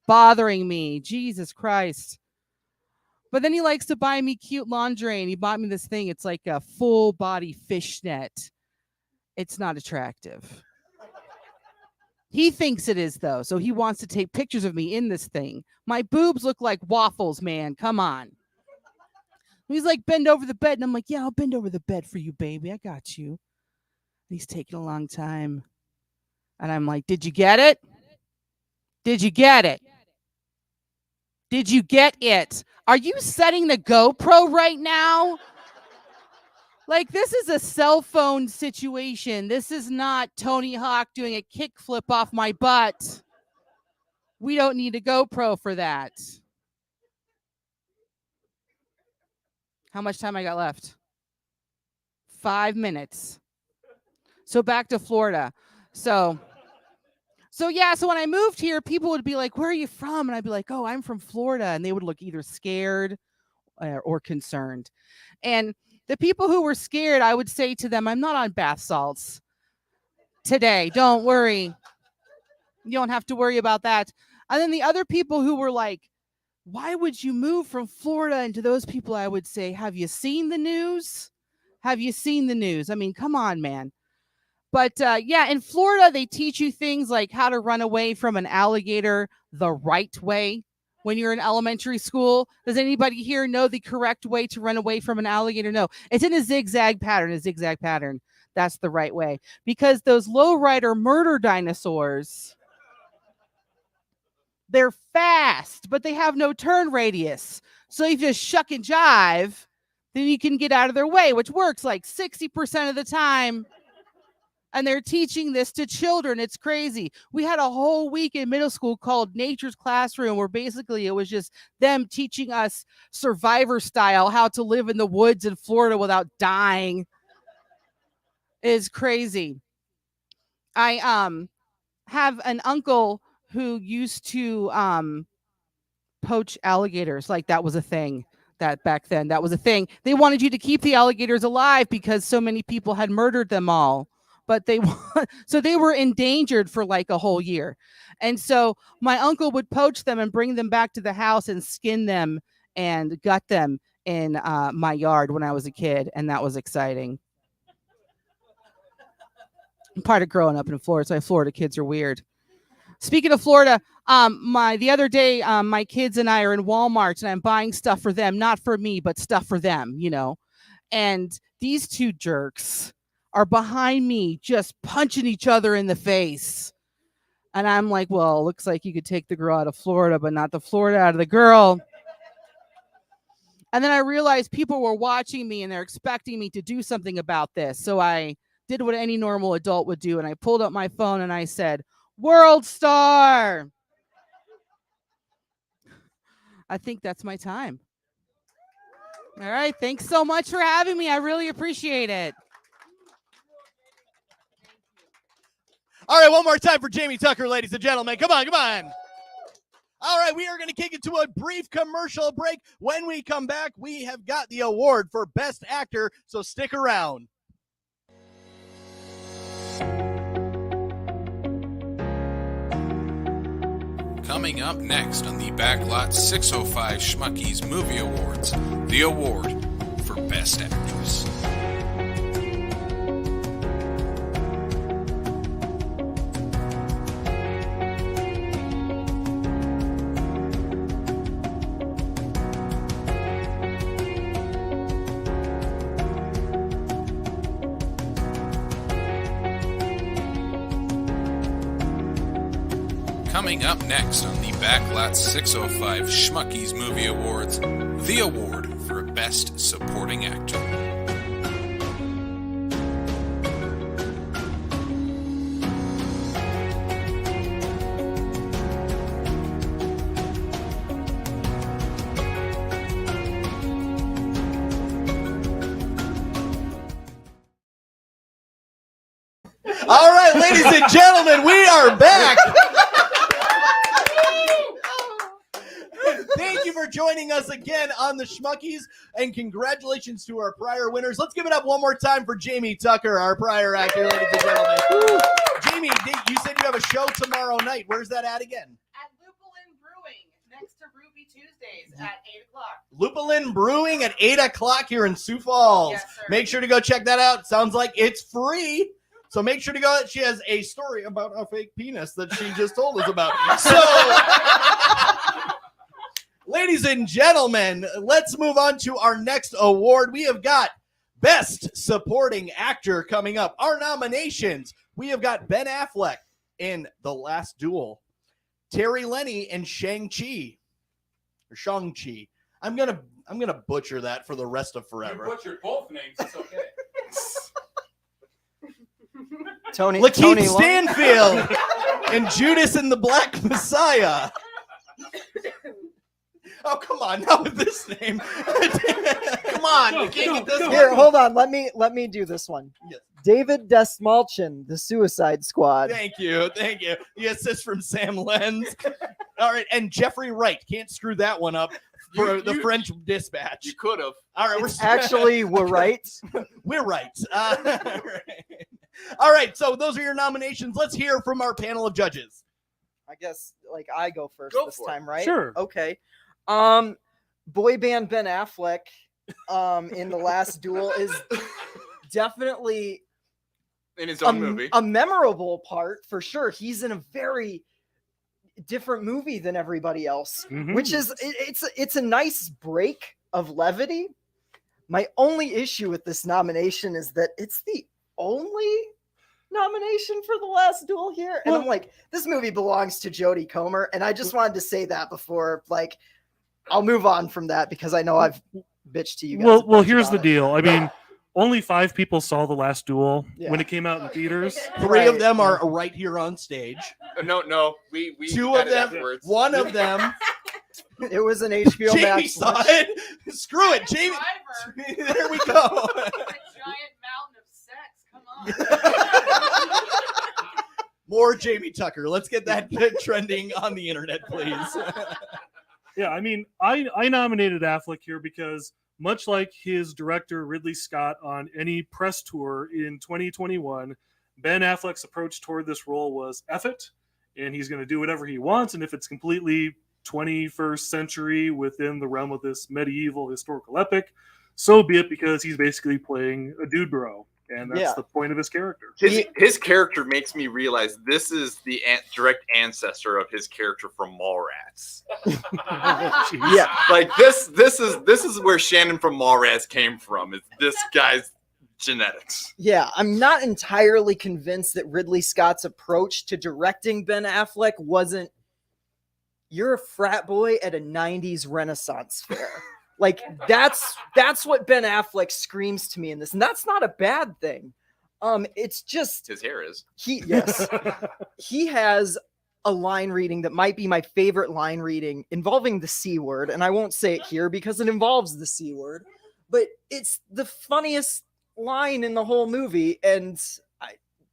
Bothering me. Jesus Christ." But then he likes to buy me cute lingerie, and he bought me this thing. It's like a full body fishnet. It's not attractive. He thinks it is, though. So he wants to take pictures of me in this thing. My boobs look like waffles, man. Come on. He's like, "Bend over the bed." And I'm like, "Yeah, I'll bend over the bed for you, baby. I got you." And he's taking a long time. And I'm like, "Did you get it? Did you get it? Did you get it? Are you setting the GoPro right now? Like, this is a cell phone situation. This is not Tony Hawk doing a kickflip off my butt. We don't need a GoPro for that. How much time I got left? 5 minutes. So back to Florida. So when I moved here, people would be like, "Where are you from?" And I'd be like, "Oh, I'm from Florida." And they would look either scared or concerned. And the people who were scared, I would say to them, "I'm not on bath salts today. Don't worry. You don't have to worry about that." And then the other people who were like, "Why would you move from Florida?" And to those people, I would say, "Have you seen the news? Have you seen the news? I mean, come on, man." But yeah, in Florida, they teach you things like how to run away from an alligator the right way when you're in elementary school. Does anybody here know the correct way to run away from an alligator? No, it's in a zigzag pattern. That's the right way. Because those lowrider murder dinosaurs, they're fast, but they have no turn radius. So if you just shuck and jive, then you can get out of their way, which works like 60% of the time. And they're teaching this to children. It's crazy. We had a whole week in middle school called Nature's Classroom, where basically it was just them teaching us survivor style how to live in the woods in Florida without dying. It's crazy. I have an uncle who used to poach alligators. Like, that was a thing. That back then, that was a thing. They wanted you to keep the alligators alive because so many people had murdered them all. But they were endangered for like a whole year. And so my uncle would poach them and bring them back to the house and skin them and gut them in my yard when I was a kid. And that was exciting. I'm part of growing up in Florida, so Florida kids are weird. Speaking of Florida, the other day, my kids and I are in Walmart and I'm buying stuff for them, not for me, but stuff for them, you know. And these two jerks are behind me just punching each other in the face. And I'm like, well, looks like you could take the girl out of Florida, but not the Florida out of the girl. And then I realized people were watching me and they're expecting me to do something about this. So I did what any normal adult would do. And I pulled up my phone and I said, "World Star." I think that's my time. All right. Thanks so much for having me. I really appreciate it. All right, one more time for Jamie Tucker, ladies and gentlemen. Come on. All right, we are going to kick into a brief commercial break. When we come back, we have got the award for Best Actor, so stick around. Coming up next on the Backlot 605 Schmuckies Movie Awards, the award for Best Actress. Coming up next on the Backlot 605 Schmuckies Movie Awards, the award for Best Supporting Actor. All right, ladies and gentlemen, we are back. Thank you for joining us again on the Schmuckies, and congratulations to our prior winners. Let's give it up one more time for Jamie Tucker, our prior actor, ladies and gentlemen. Jamie, you said you have a show tomorrow night. Where's that at again? At Lupulin Brewing, next to Ruby Tuesdays at 8 o'clock. Lupulin Brewing at 8 o'clock here in Sioux Falls. Yes, sir. Make sure to go check that out. Sounds like it's free. So make sure to go. She has a story about a fake penis that she just told us about. So, ladies and gentlemen, let's move on to our next award. We have got Best Supporting Actor coming up. Our nominations, we have got Ben Affleck in The Last Duel, Terry Lenny in Shang-Chi. Or Shang-Chi. I'm gonna butcher that for the rest of forever. You butchered both names. It's okay. Tony Lakeith Long. Stanfield and Judas and the Black Messiah. Oh, come on, not with this name. Come on, you can't get this Here, one. hold on. Let me do this one. Yes. David Desmalchin, The Suicide Squad. Thank you. The assist from Sam Lenz. All right, and Jeffrey Wright. Can't screw that one up for the French Dispatch. You could have. All right, Actually, we're right. we're right. All right, so those are your nominations. Let's hear from our panel of judges. I guess like I go first Go this for it. time, right? Sure. Okay. Boy band Ben Affleck in The Last Duel is definitely In his own movie. a memorable part for sure. He's in a very different movie than everybody else, Mhm. which is it's a nice break of levity. My only issue with this nomination is that it's the only nomination for The Last Duel here, and I'm like, this movie belongs to Jodie Comer, and I just wanted to say that before, like, I'll move on from that because I know I've bitched to you guys. Well, here's the deal. I mean, only 5 people saw The Last Duel Yeah. when it came out in theaters. 3 of Right. them are right here on stage. No, we 2 got of it them, afterwards. 1 of them. It was an HBO Jamie Max. saw it. Screw it, Jamie. There we go. giant mountain of sex. Come on. More Jamie Tucker. Let's get that trending on the internet, please. Yeah, I mean, I nominated Affleck here because much like his director Ridley Scott on any press tour in 2021, Ben Affleck's approach toward this role was F it, and he's going to do whatever he wants. And if it's completely 21st century within the realm of this medieval historical epic, so be it, because he's basically playing a dude bro. And that's Yeah. the point of his character. His character makes me realize this is the direct ancestor of his character from Mallrats. Yeah. Like this is where Shannon from Mallrats came from. Is this guy's genetics? Yeah, I'm not entirely convinced that Ridley Scott's approach to directing Ben Affleck wasn't, you're a frat boy at a 90s Renaissance fair. Like that's what Ben Affleck screams to me in this, and that's not a bad thing. It's just His hair is. he has a line reading that might be my favorite line reading involving the C word, and I won't say it here because it involves the C word, but it's the funniest line in the whole movie, and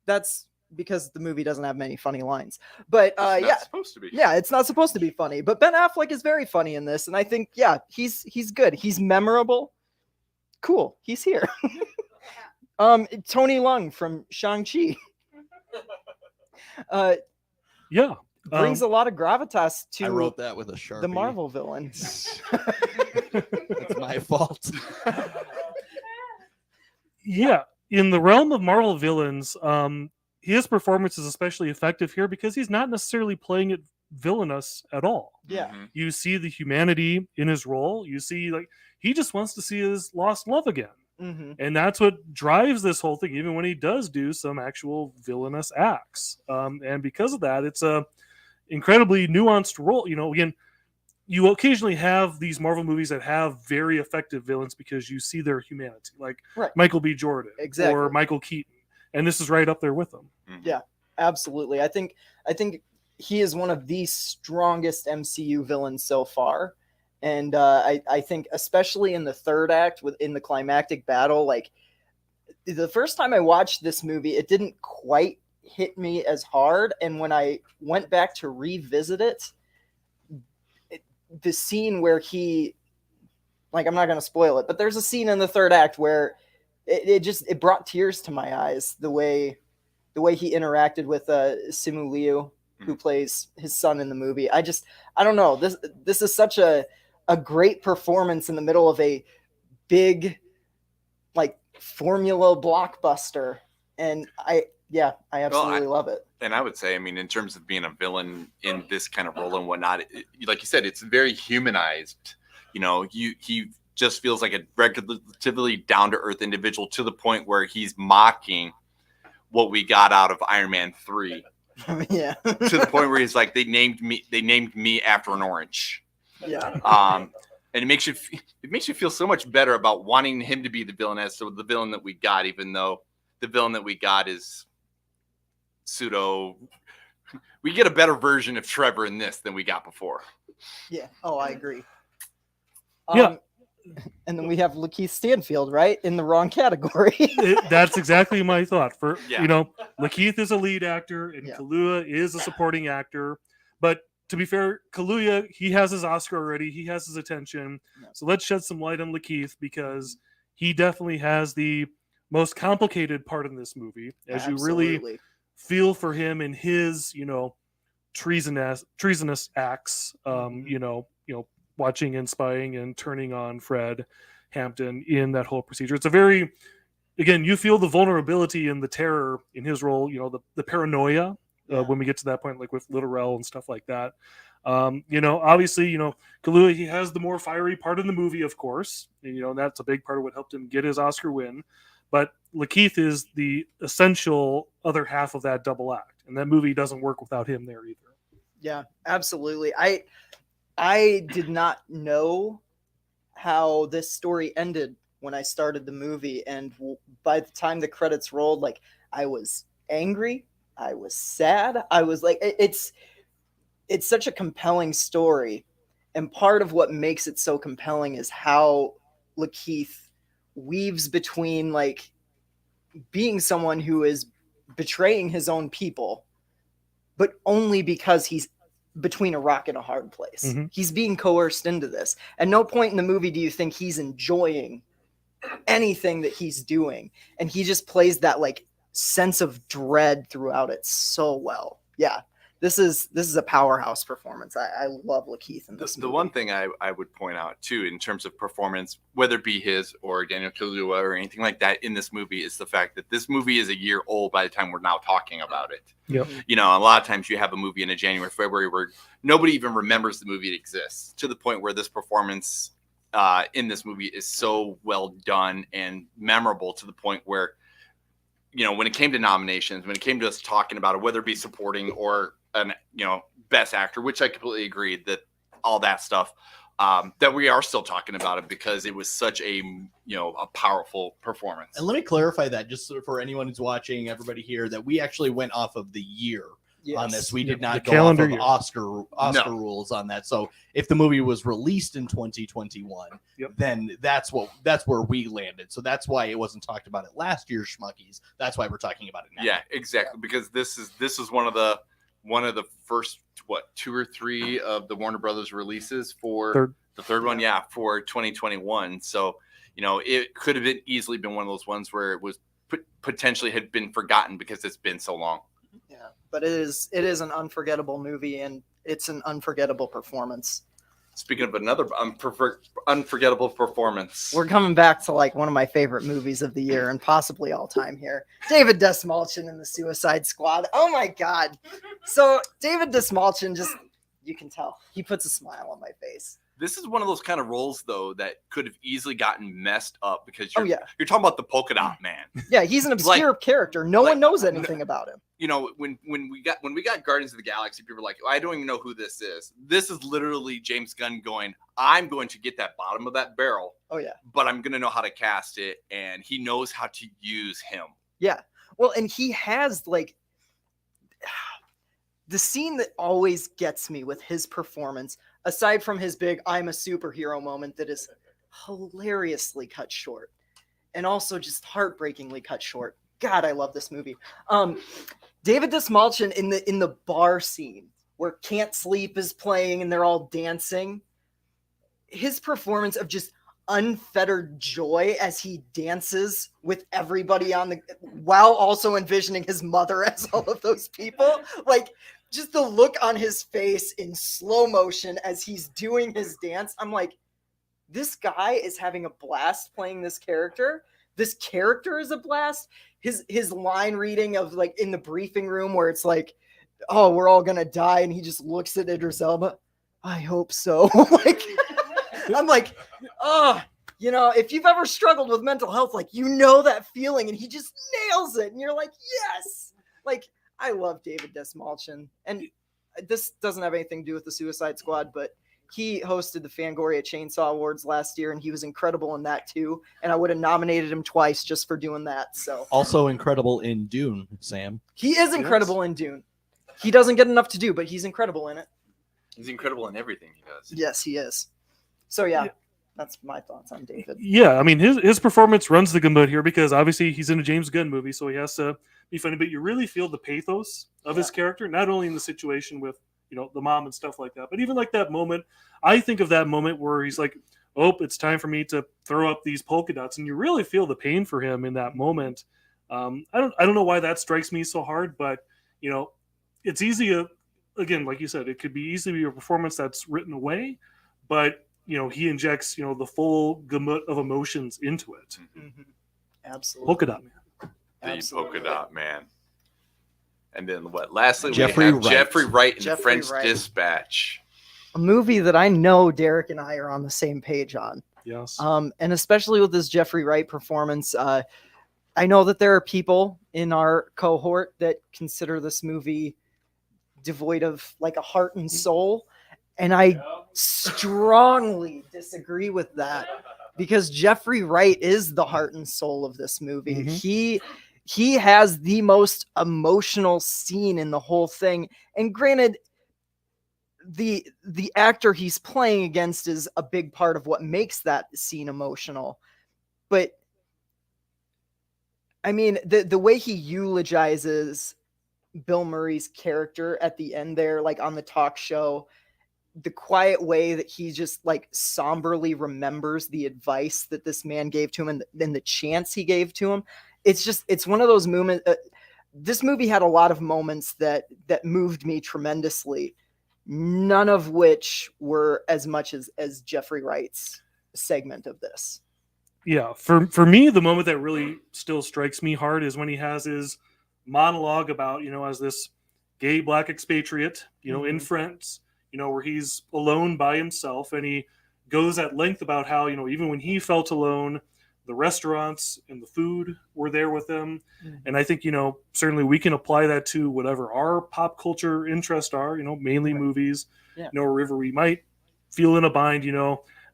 that's because the movie doesn't have many funny lines. But It's not supposed to be. yeah, it's not supposed to be funny, but Ben Affleck is very funny in this, and I think he's good. He's memorable. Cool, he's here. Tony Leung from Shang-Chi Yeah. brings a lot of gravitas I to wrote that with a Sharpie. the Marvel villains. It's my fault. Yeah, in the realm of Marvel villains, his performance is especially effective here because he's not necessarily playing it villainous at all. Yeah. Mhm. You see the humanity in his role. You see, like, he just wants to see his lost love again. Mm-hmm. And that's what drives this whole thing, even when he does do some actual villainous acts. And because of that, it's a incredibly nuanced role. You know, again, you occasionally have these Marvel movies that have very effective villains because you see their humanity, like Right. Michael B. Jordan Exactly. or Michael Keaton. And this is right up there with them. Absolutely. I think he is one of the strongest MCU villains so far. And I think especially in the third act, within the climactic battle, like the first time I watched this movie, it didn't quite hit me as hard. And when I went back to revisit it, the scene where he, like, I'm not going to spoil it, but there's a scene in the third act where it brought tears to my eyes, the way he interacted with Simu Liu, who plays his son in the movie. I don't know. This is such a great performance in the middle of a big, like, formula blockbuster. And I absolutely love it. And I would say, I mean, in terms of being a villain in this kind of role and whatnot, like you said, it's very humanized. You know, he just feels like a relatively down-to-earth individual to the point where he's mocking what we got out of Iron Man 3. Yeah. To the point where he's like, they named me after an orange. Yeah. And it makes you feel so much better about wanting him to be the villain as to the villain that we got, even though the villain that we got is pseudo. We get a better version of Trevor in this than we got before. Yeah. Oh, I agree. Yeah. And then we have Lakeith Stanfield, right, in the wrong category. That's exactly my thought. For Yeah. you know, Lakeith is a lead actor and Yeah. Kaluuya is a supporting actor. But to be fair, Kaluuya, he has his Oscar already. He has his attention. Yeah. So let's shed some light on Lakeith because he definitely has the most complicated part in this movie. As you really Absolutely. feel for him and his, treasonous acts. Watching and spying and turning on Fred Hampton in that whole procedure. It's a very, again, you feel the vulnerability and the terror in his role. The paranoia when we get to that point, like with Little Rel and stuff like that. Obviously, Kaluuya, he has the more fiery part of the movie, of course. And that's a big part of what helped him get his Oscar win. But Lakeith is the essential other half of that double act, and that movie doesn't work without him there either. Yeah, absolutely. I did not know how this story ended when I started the movie, and by the time the credits rolled, like, I was angry, I was sad, I was like, it's such a compelling story, and part of what makes it so compelling is how Lakeith weaves between, like, being someone who is betraying his own people, but only because he's between a rock and a hard place. Mm-hmm. He's being coerced into this. At no point in the movie do you think he's enjoying anything that he's doing. And he just plays that, like, sense of dread throughout it so well. Yeah. This is a powerhouse performance. I love Lakeith in this movie. The one thing I would point out too, in terms of performance, whether it be his or Daniel Kaluuya or anything like that in this movie, is the fact that this movie is a year old by the time we're now talking about it. Yep. A lot of times you have a movie in a January, February where nobody even remembers the movie exists, to the point where this performance in this movie is so well done and memorable, to the point where, when it came to nominations, when it came to us talking about it, whether it be supporting or best actor, which I completely agree that all that stuff, that we are still talking about it because it was such a powerful performance. And let me clarify that just for anyone who's watching, everybody here, that we actually went off of the year on this. We did not go off of year. Oscar rules on that. So if the movie was released in 2021, then that's where we landed. So that's why it wasn't talked about at last year's Schmuckies. That's why we're talking about it now. Yeah, exactly. Because this is one of the first 2 or 3 of the Warner Brothers releases for the third one, for 2021. So it could have easily been one of those ones where it was potentially had been forgotten because it's been so long. Yeah, but it is an unforgettable movie, and it's an unforgettable performance. Speaking of another unforgettable performance, We're coming back to, like, one of my favorite movies of the year and possibly all time here. David Dastmalchian in The Suicide Squad. Oh my God. So David Dastmalchian, just, you can tell he puts a smile on my face. this is one of those kind of roles, though, that could have easily gotten messed up because you're talking about the polka dot man. Yeah, he's an obscure character. No one knows anything about him. When we got Guardians of the Galaxy, people were like, I don't even know who this is. This is literally James Gunn going, I'm going to get that bottom of that barrel. Oh yeah. But I'm going to know how to cast it, and he knows how to use him. Yeah. Well, and he has, like, the scene that always gets me with his performance, aside from his big I'm a superhero moment that is hilariously cut short and also just heartbreakingly cut short. God, I love this movie. David Dastmalchian in the bar scene where Can't Sleep is playing and they're all dancing. His performance of just unfettered joy as he dances with everybody while also envisioning his mother as all of those people. Like, just the look on his face in slow motion as he's doing his dance. I'm like, this guy is having a blast playing this character. This character is a blast. His line reading of, like, in the briefing room where it's like, oh, we're all gonna die, and he just looks at Idris Elba. I hope so. Like, I'm like, oh, if you've ever struggled with mental health, like, that feeling, and he just nails it, and you're like, yes. Like, I love David Dastmalchian, and this doesn't have anything to do with the Suicide Squad, but he hosted the Fangoria Chainsaw Awards last year, and he was incredible in that too. And I would have nominated him twice just for doing that. So Also incredible in Dune, Sam. he is incredible in Dune. He doesn't get enough to do, but he's incredible in it. He's incredible in everything he does. Yes, he is. So yeah, that's my thoughts on David. Yeah, I mean his performance runs the gamut here because obviously he's in a James Gunn movie, so he has to be funny. But you really feel the pathos of his character, not only in the situation with the mom and stuff like that, but even like that moment. I think of that moment where he's like, "Oh, it's time for me to throw up these polka dots," and you really feel the pain for him in that moment. I don't know why that strikes me so hard, but it's easy. Again, like you said, it could be easily a performance that's written away, but he injects the full gamut of emotions into it. Mm-hmm. Absolutely. Polka dot man. Polka dot man. And then what? Lastly, Jeffrey we have Wright. Jeffrey Wright in Jeffrey French Wright. Dispatch. A movie that I know Derek and I are on the same page on. Yes. And especially with this Jeffrey Wright performance, I know that there are people in our cohort that consider this movie devoid of like a heart and soul. And I strongly disagree with that because Jeffrey Wright is the heart and soul of this movie. Mhm. He has the most emotional scene in the whole thing. And granted, the actor he's playing against is a big part of what makes that scene emotional. But I mean, the way he eulogizes Bill Murray's character at the end there, like on the talk show, the quiet way that he just like somberly remembers the advice that this man gave to him and the chance he gave to him. It's one of those moments. This movie had a lot of moments that moved me tremendously, none of which were as much as Jeffrey Wright's segment of this. Yeah, for me, the moment that really still strikes me hard is when he has his monologue about, as this gay black expatriate, in France, where he's alone by himself, and he goes at length about how, even when he felt alone, the restaurants and the food were there with him. And I think, certainly we can apply that to whatever our pop culture interests are, mainly movies, wherever we might feel in a bind,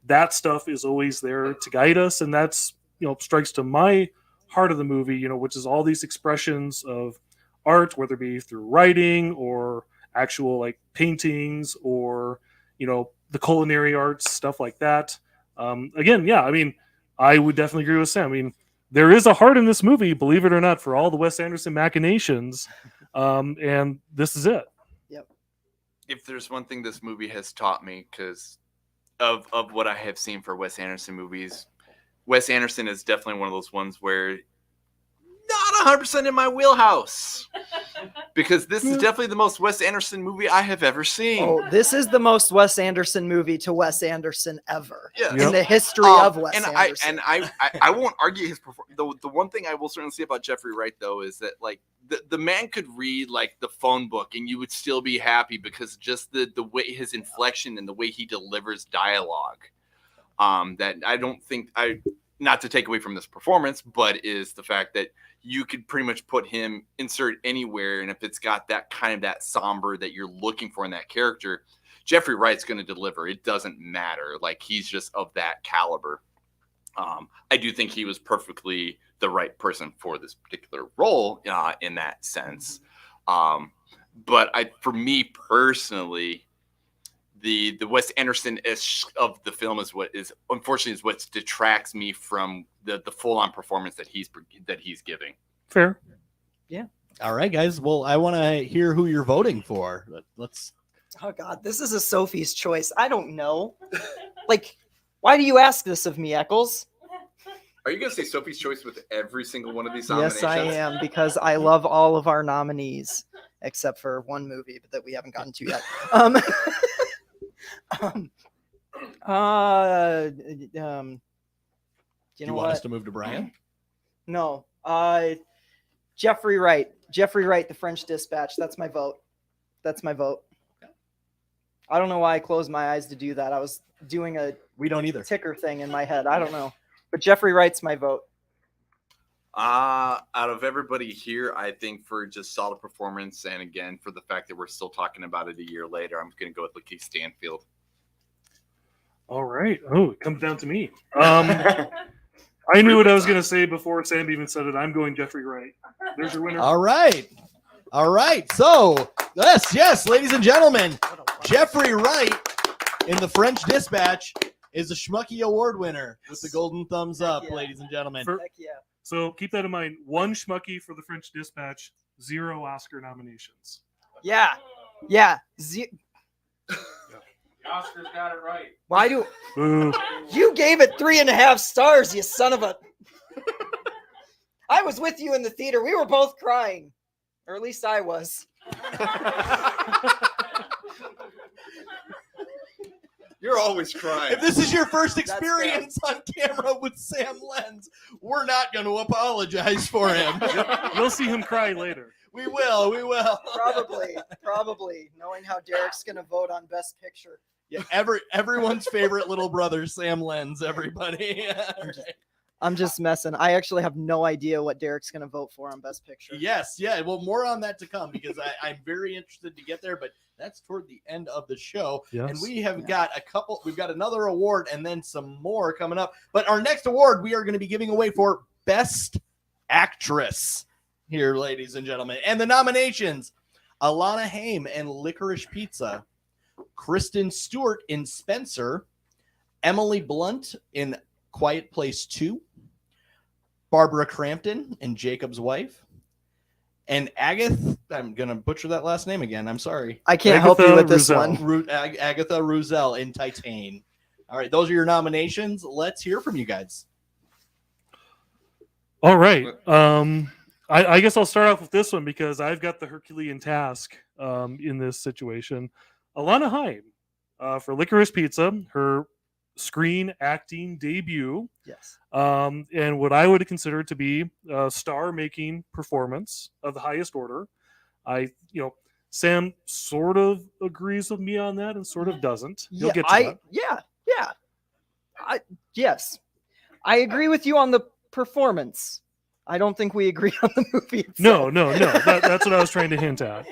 that stuff is always there to guide us. And that's, strikes to my heart of the movie, which is all these expressions of art, whether it be through writing or actual like paintings or, the culinary arts, stuff like that. Again, yeah, I mean, I would definitely agree with Sam. I mean, there is a heart in this movie, believe it or not, for all the Wes Anderson machinations. And this is it. Yep. If there's one thing this movie has taught me, because of what I have seen for Wes Anderson movies, Wes Anderson is definitely one of those ones where not 100% in my wheelhouse, because this is definitely the most Wes Anderson movie I have ever seen. Oh, this is the most Wes Anderson movie to Wes Anderson ever in the history of Wes Anderson. I won't argue his performance. The one thing I will certainly say about Jeffrey Wright, though, is that like the man could read like the phone book and you would still be happy, because just the way his inflection and the way he delivers dialogue, that I don't think not to take away from this performance, but is the fact that you could pretty much put him, insert anywhere, and if it's got that kind of that somber that you're looking for in that character, Jeffrey Wright's going to deliver. It doesn't matter. Like, he's just of that caliber. I do think he was perfectly the right person for this particular role in that sense. But for me personally, the Wes Anderson-ish of the film is what detracts me from the full-on performance that he's giving. Fair. Yeah. All right, guys. Well, I want to hear who you're voting for. Let's. Oh God, this is a Sophie's choice. I don't know. Like, why do you ask this of me, Eccles? Are you going to say Sophie's Choice with every single one of these nominations? Yes, I am, because I love all of our nominees except for one movie that we haven't gotten to yet. Do you want us to move to Brian? No. Jeffrey Wright. Jeffrey Wright, The French Dispatch. That's my vote. I don't know why I closed my eyes to do that. I was doing a We don't either. ticker thing in my head. I don't know. But Jeffrey Wright's my vote. Out of everybody here, I think for just solid performance, and again, for the fact that we're still talking about it a year later, I'm going to go with Lakeith Stanfield. All right. Oh, it comes down to me. I knew what I was going to say before Sam even said it. I'm going Jeffrey Wright. There's your winner. All right. So, yes, ladies and gentlemen, Jeffrey Wright in The French Dispatch is a Schmucky Award winner with the golden thumbs up, ladies and gentlemen. Heck yeah. So keep that in mind. 1 Schmucky for The French Dispatch, 0 Oscar nominations. Yeah. The Oscars got it right. Why do Boo. you gave it 3.5 stars, you son of a... I was with you in the theater. We were both crying. Or at least I was. You're always crying. If this is your first experience on camera with Sam Lenz, we're not going to apologize for him. You'll see him cry later. We will. Probably, knowing how Derrick's going to vote on Best Picture. Yeah, everyone's favorite little brother, Sam Lenz, everybody. I'm just messing. I actually have no idea what Derrick's going to vote for on Best Picture. Yes, yeah. Well, more on that to come because I'm very interested to get there, but that's toward the end of the show. Yes. And we have got we've got another award and then some more coming up. But our next award we are going to be giving away for Best Actress here, ladies and gentlemen. And the nominations: Alana Haim in Licorice Pizza, Kristen Stewart in Spencer, Emily Blunt in Quiet Place 2, Barbara Crampton in Jacob's Wife, and Agatha, I'm going to butcher that last name again. I'm sorry. I can't help you with this Ruzel. one. Agatha Ruzel in Titane. All right, those are your nominations. Let's hear from you guys. All right. I guess I'll start off with this one because I've got the Herculean task in this situation. Alana Haim for Licorice Pizza, her screen acting debut. Yes. And what I would consider to be a star-making performance of the highest order. Sam sort of agrees with me on that and sort of doesn't. You'll get to that. Yes. I agree with you on the performance. I don't think we agree on the movie itself. No. That's what I was trying to hint at.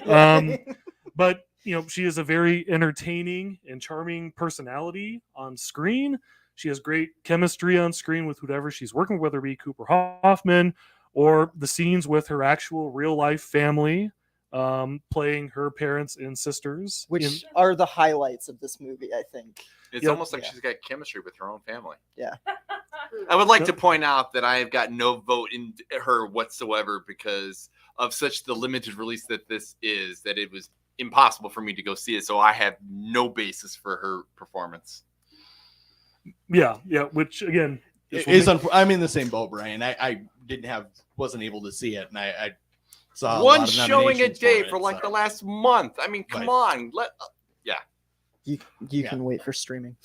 But she is a very entertaining and charming personality on screen. She has great chemistry on screen with whoever she's working with, whether it be Cooper Hoffman or the scenes with her actual real life family, playing her parents and sisters. Which are the highlights of this movie, I think. It's almost like she's got chemistry with her own family. Yeah. I would like to point out that I have got no vote in her whatsoever because of such the limited release that this is, that it was impossible for me to go see it. So I have no basis for her performance. Yeah. Which again I'm in the same boat, Brian. I wasn't able to see it, and I saw one a lot of showing a nominations day it, for like the last month. I mean, come on, You can wait for streaming.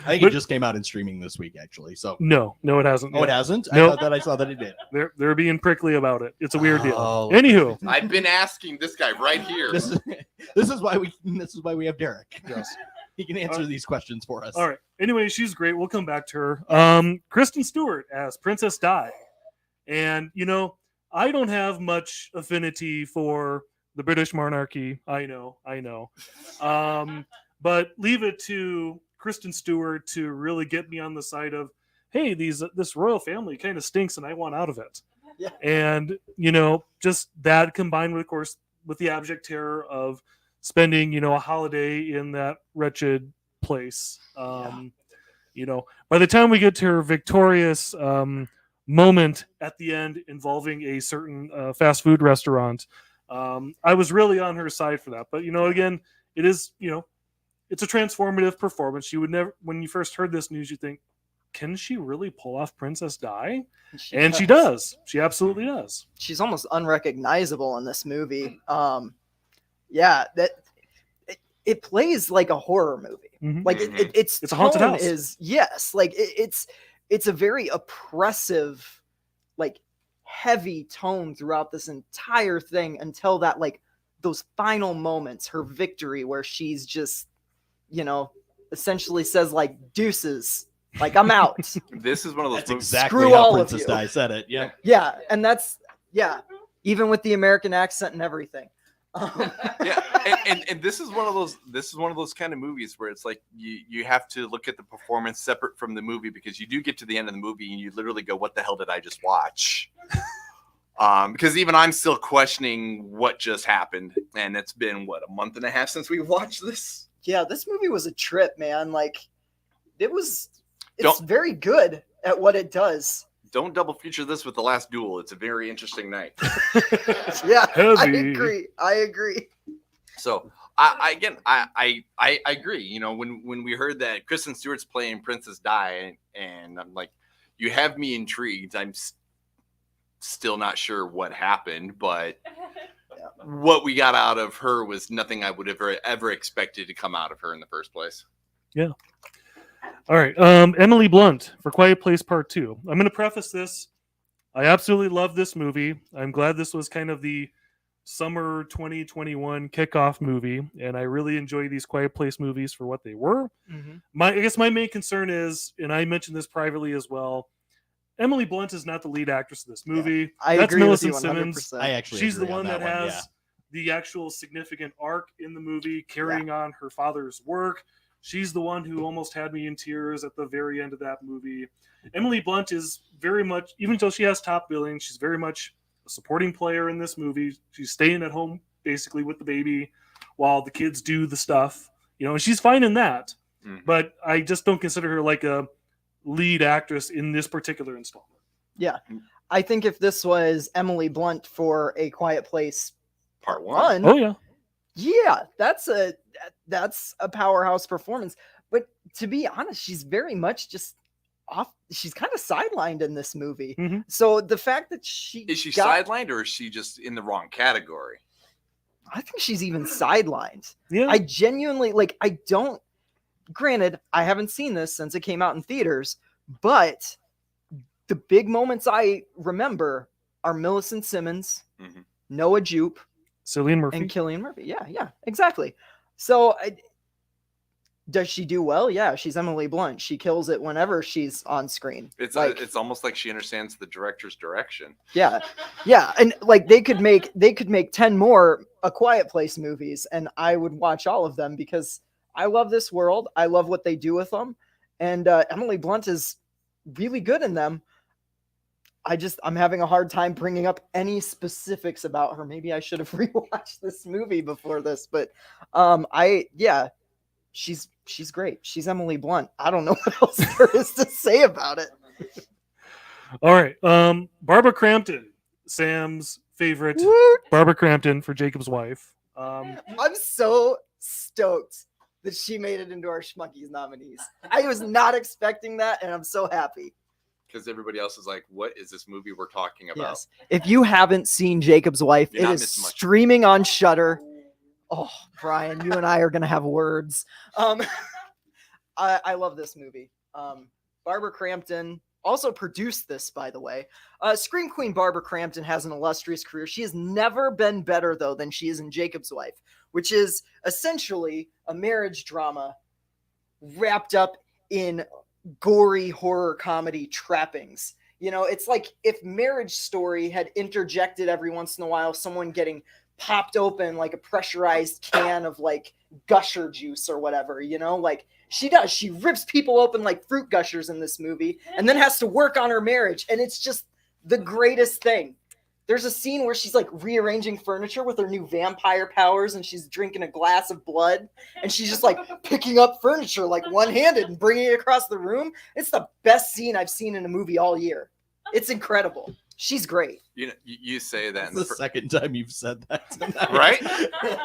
I think it just came out in streaming this week, actually. So no, it hasn't. Oh, it hasn't? Nope. I thought that I saw that it did. They're being prickly about it. It's a weird deal. Oh, Anywho, I've been asking this guy right here. This is why we have Derrick. Yes. He can answer these questions for us. All right. Anyway, she's great. We'll come back to her. Kristen Stewart as Princess Di. And, I don't have much affinity for the British monarchy. I know. But leave it to Kristen Stewart to really get me on the side of, hey, this royal family kind of stinks and I want out of it. Yeah. And, just that combined with, of course, with the abject terror of spending, a holiday in that wretched place. By the time we get to her victorious moment at the end involving a certain fast food restaurant, I was really on her side for that. But, again, it is, it's a transformative performance. You would never, when you first heard this news, you think, can she really pull off Princess Di? She does. She absolutely does. She's almost unrecognizable in this movie. It plays like a horror movie. Mm-hmm. Like it's a haunted house. It's a very oppressive, like heavy tone throughout this entire thing until that those final moments, her victory, where she's just essentially says deuces, I'm out. This is one of those That's movies. exactly Screw how all of Princess you. Di said it. Yeah. Yeah, and that's even with the American accent and everything. Yeah, and this is one of those kind of movies where it's like you have to look at the performance separate from the movie, because you do get to the end of the movie and you literally go, what the hell did I just watch? Because even I'm still questioning what just happened, and it's been a month and a half since we watched this. Yeah, this movie was a trip, man. Like it's very good at what it does. Don't double feature this with The Last Duel. It's a very interesting night. Yeah, Heavy. I agree. So I agree. You know, when we heard that Kristen Stewart's playing Princess Di, and I'm like, you have me intrigued. I'm still not sure what happened, but what we got out of her was nothing I would have ever expected to come out of her in the first place. Yeah. All right. Emily Blunt for Quiet Place Part 2. I'm going to preface this. I absolutely love this movie. I'm glad this was kind of the summer 2021 kickoff movie, and I really enjoy these Quiet Place movies for what they were. I guess my main concern is, and I mentioned this privately as well, Emily Blunt is not the lead actress of this movie. I That's agree with you Millicent 100%. Simmons. She's the one that has the actual significant arc in the movie, carrying on her father's work. She's the one who almost had me in tears at the very end of that movie. Emily Blunt is very much, even though she has top billing, she's very much a supporting player in this movie. She's staying at home basically with the baby while the kids do the stuff, and she's fine in that. But I just don't consider her like a lead actress in this particular installment. Yeah. I think if this was Emily Blunt for A Quiet Place Part 1. Oh yeah. Yeah, that's a powerhouse performance. But to be honest, she's very much just off. She's kind of sidelined in this movie. So the fact that is she sidelined, or is she just in the wrong category? I think she's even sidelined. Yeah. I genuinely granted, I haven't seen this since it came out in theaters, but the big moments I remember are Millicent Simmons, Noah Jupe, Cillian Murphy. and Cillian Murphy. Yeah, exactly. So does she do well? Yeah, she's Emily Blunt. She kills it whenever she's on screen. It's almost like she understands the director's direction. Yeah, and like they could make 10 more A Quiet Place movies, and I would watch all of them because I love this world. I love what they do with them, and Emily Blunt is really good in them. I'm having a hard time bringing up any specifics about her. Maybe I should have rewatched this movie before this, but she's great. She's Emily Blunt. I don't know what else there is to say about it. All right. Barbara Crampton, Sam's favorite. Woot! Barbara Crampton for Jacob's wife. I'm so stoked that she made it into our Schmuckies nominees. I was not expecting that, and I'm so happy. Because everybody else is like, what is this movie we're talking about? Yes. If you haven't seen Jacob's Wife, You're it not is missing much. streaming on Shudder. Oh, Brian, you and I are going to have words. I love this movie. Barbara Crampton also produced this, by the way. Scream Queen Barbara Crampton has an illustrious career. She has never been better, though, than she is in Jacob's Wife, which is essentially a marriage drama wrapped up in gory horror comedy trappings. It's like if Marriage Story had interjected every once in a while someone getting popped open like a pressurized can of like gusher juice or whatever, like she does. She rips people open like fruit gushers in this movie and then has to work on her marriage, and it's just the greatest thing. There's a scene where she's like rearranging furniture with her new vampire powers, and she's drinking a glass of blood, and she's just like picking up furniture like one-handed and bringing it across the room. It's the best scene I've seen in a movie all year. It's incredible. She's great. You say that. That's the second time you've said that tonight. Right?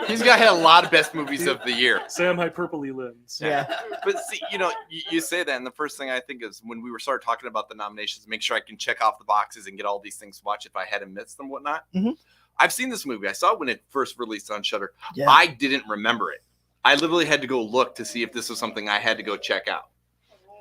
He's got a lot of best movies of the year. Sam Hyperbole Lenz. Yeah. But see, you say that, and the first thing I think is when we started talking about the nominations, make sure I can check off the boxes and get all these things to watch if I hadn't missed them, whatnot. I've seen this movie. I saw it when it first released on Shudder. Yeah. I didn't remember it. I literally had to go look to see if this was something I had to go check out.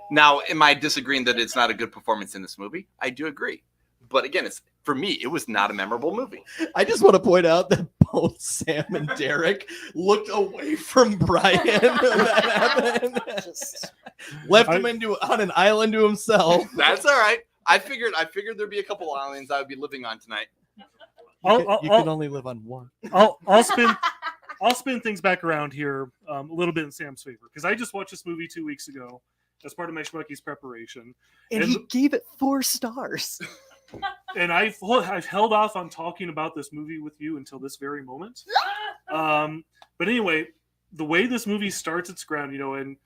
Now, am I disagreeing that it's not a good performance in this movie? I do agree. But again, for me, it was not a memorable movie. I just want to point out that both Sam and Derrick looked away from Brian when that happened. Left him on an island to himself. That's all right. I figured there'd be a couple islands I would be living on tonight. You can only live on one. I'll spin things back around here a little bit in Sam's favor because I just watched this movie 2 weeks ago as part of my Schmuckies preparation, And he gave it 4 stars. and I've held off on talking about this movie with you until this very moment. But anyway, the way this movie starts its ground, and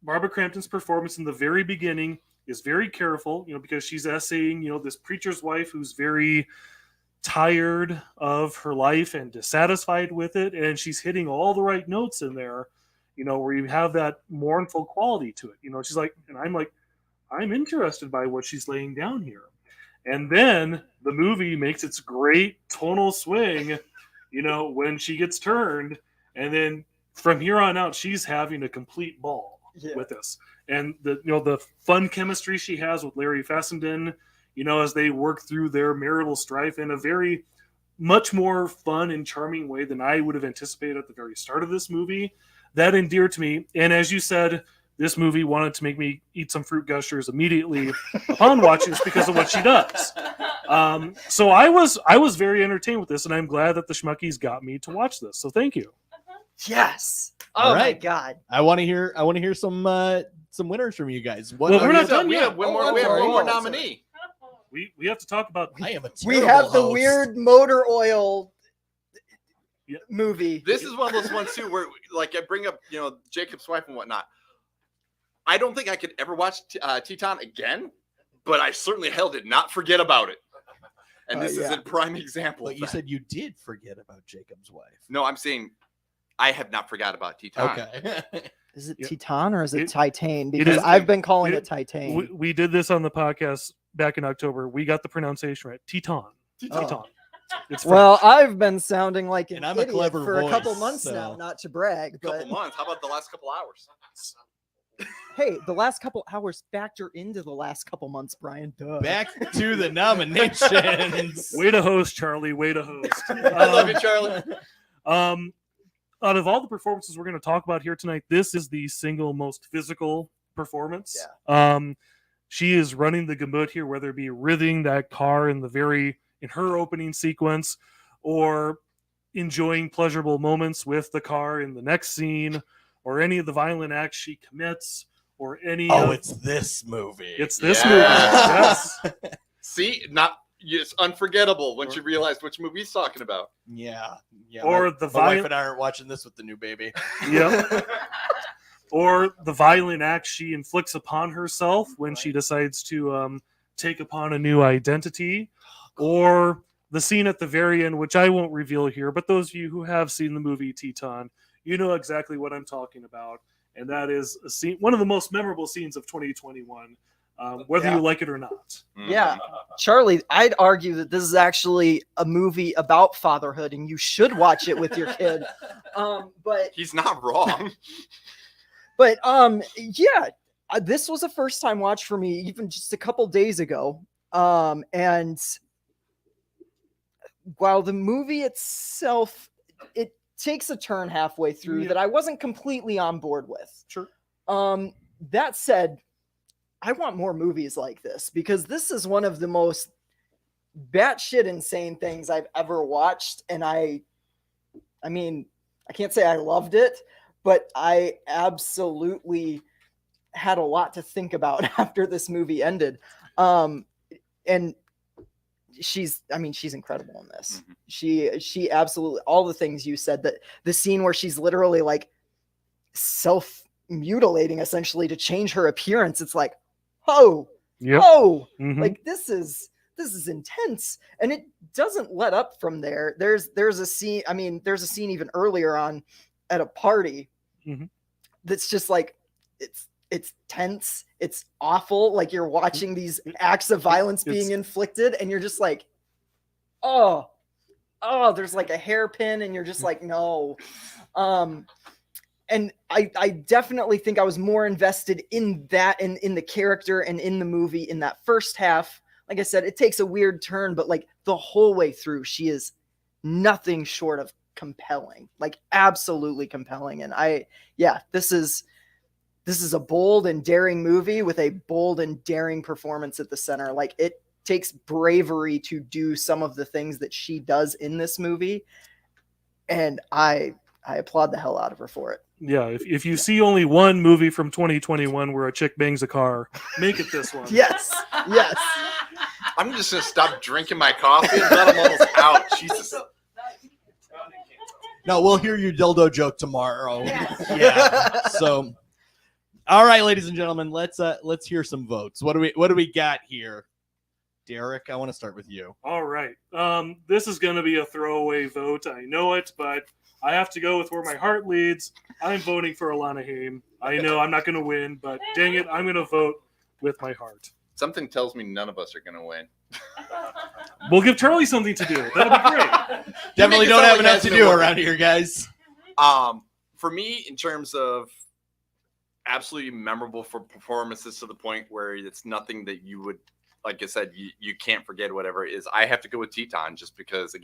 Barbara Crampton's performance in the very beginning is very careful, because she's essaying, this preacher's wife who's very tired of her life and dissatisfied with it, and she's hitting all the right notes in there, where you have that mournful quality to it. She's like, and I'm like, I'm interested by what she's laying down here. And then the movie makes its great tonal swing, when she gets turned, and then from here on out, she's having a complete ball with this. And the fun chemistry she has with Larry Fessenden, as they work through their marital strife in a very much more fun and charming way than I would have anticipated at the very start of this movie, that endeared to me. And as you said, this movie wanted to make me eat some fruit gushers immediately upon watching this because of what she does. So I was very entertained with this, and I'm glad that the Schmuckies got me to watch this. So thank you. Yes. All Oh my right. God. I want to hear some winners from you guys. Well, we're not done We yet. have one more nominee. We have to talk about. I am a We terrible have the host. weird motor oil movie. This is one of those ones too where I bring up Jacob's wife and whatnot. I don't think I could ever watch Teton again, but I certainly did not forget about it. And this is a prime example. But you said you did forget about Jacob's wife. No, I'm saying I have not forgot about Teton. Okay. Is it Teton or is it It- Titan? it Because is- I've been calling it- it Titan. We did this on the podcast back in October. We got the pronunciation right. Teton. Teton. It's Well, French. I've been sounding like an And I'm a idiot clever for a couple voice, months so- now, not to brag, A couple but months. How about the last couple hours? hey, the last couple hours factor into the last couple months, Brian. Duh. Back to the nominations. Way to host, Charlie. Way to host. I love you, Charlie. Out of all the performances we're going to talk about here tonight, this is the single most physical performance. She is running the gamut here, whether it be ridding that car in her opening sequence, or enjoying pleasurable moments with the car in the next scene, or any of the violent acts she commits, or any. It's this movie. It's this Yes. movie. Yes. See, it's unforgettable once you realize which movie he's talking about. Yeah. Or my wife and I aren't watching this with the new baby. Yep. Or the violent acts she inflicts upon herself when she decides to take upon a new identity, or the scene at the very end, which I won't reveal here, but those of you who have seen the movie Teton, you know exactly what I'm talking about, and that is a scene, one of the most memorable scenes of 2021, whether you like it or not. Yeah, Charlie, I'd argue that this is actually a movie about fatherhood, and you should watch it with your kid. But He's not wrong. this was a first time watch for me, even just a couple days ago. And while the movie itself, it takes a turn halfway through that I wasn't completely on board with. Sure. That said, I want more movies like this, because this is one of the most batshit insane things I've ever watched. And I mean, I can't say I loved it, but I absolutely had a lot to think about after this movie ended. And she's incredible in this. She absolutely, all the things you said, that the scene where she's literally like self-mutilating essentially to change her appearance. It's like, like this is intense, and it doesn't let up from there. There's a scene. I mean, there's a scene even earlier on at a party that's just like, it's tense. It's awful. Like, you're watching these acts of violence being inflicted, and you're just like, oh, there's like a hairpin, and you're just like, no. And I definitely think I was more invested in that and in the character and in the movie in that first half. Like I said, it takes a weird turn, but like the whole way through, she is nothing short of compelling, like absolutely compelling. And this is a bold and daring movie with a bold and daring performance at the center. Like, takes bravery to do some of the things that she does in this movie, and I applaud the hell out of her for it. Yeah, if you see only one movie from 2021 where a chick bangs a car, make it this one. Yes. I'm just gonna stop drinking my coffee and let I'm almost out. Jesus. No, we'll hear your dildo joke tomorrow. Yeah. So, all right, ladies and gentlemen, let's hear some votes. What do we got here? Derrick, I want to start with you. All right. This is going to be a throwaway vote. I know it, but I have to go with where my heart leads. I'm voting for Alana Haim. I know I'm not going to win, but dang it, I'm going to vote with my heart. Something tells me none of us are gonna win. We'll give Charlie something to do. That'll be great. Definitely don't have enough to do around here, guys. For me, in terms of absolutely memorable for performances to the point where it's nothing that you would, like I said, you can't forget. Whatever it is, I have to go with Teton just because.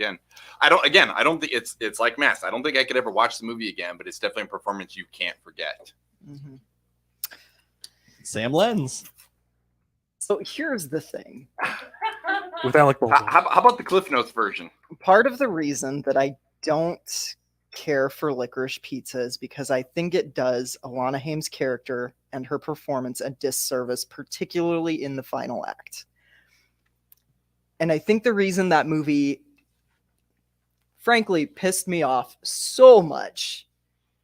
I don't think it's like Mass. I don't think I could ever watch the movie again, but it's definitely a performance you can't forget. Mm-hmm. Sam Lenz. So here's the thing. With Alec Baldwin. How about the Cliff Notes version? Part of the reason that I don't care for Licorice Pizza is because I think it does Alana Haim's character and her performance a disservice, particularly in the final act. And I think the reason that movie, frankly, pissed me off so much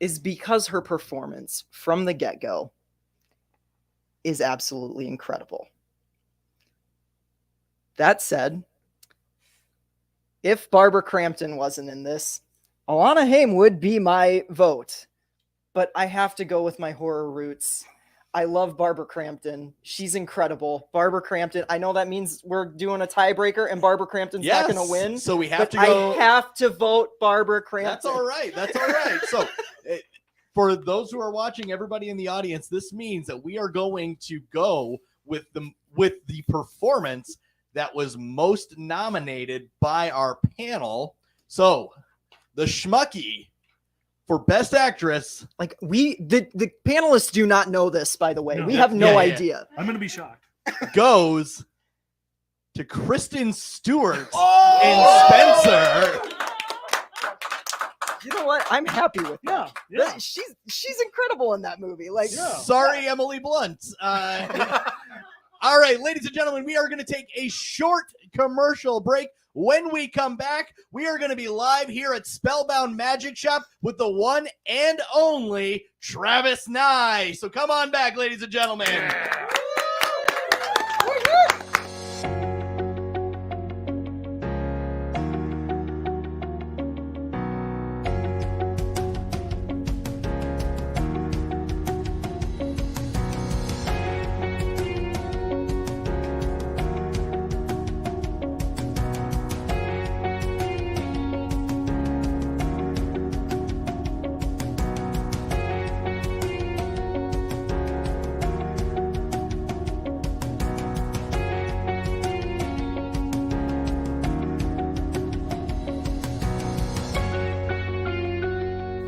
is because her performance from the get-go is absolutely incredible. That said, if Barbara Crampton wasn't in this, Alana Haim would be my vote. But I have to go with my horror roots. I love Barbara Crampton. She's incredible. Barbara Crampton, I know that means we're doing a tiebreaker and Barbara Crampton's not going to win. So we have to go. I have to vote Barbara Crampton. That's all right. So for those who are watching, everybody in the audience, this means that we are going to go with the performance that was most nominated by our panel. So the Schmucky for Best Actress. Like the panelists do not know this, by the way. We have no idea. I'm going to be shocked. Goes to Kristen Stewart and Spencer. You know what? I'm happy with that. Yeah. She's incredible in that movie. Like, sorry, Emily Blunt. All right, ladies and gentlemen, we are going to take a short commercial break. When we come back, we are going to be live here at Spellbound Magic Shop with the one and only Travis Nye. So come on back, ladies and gentlemen. Yeah.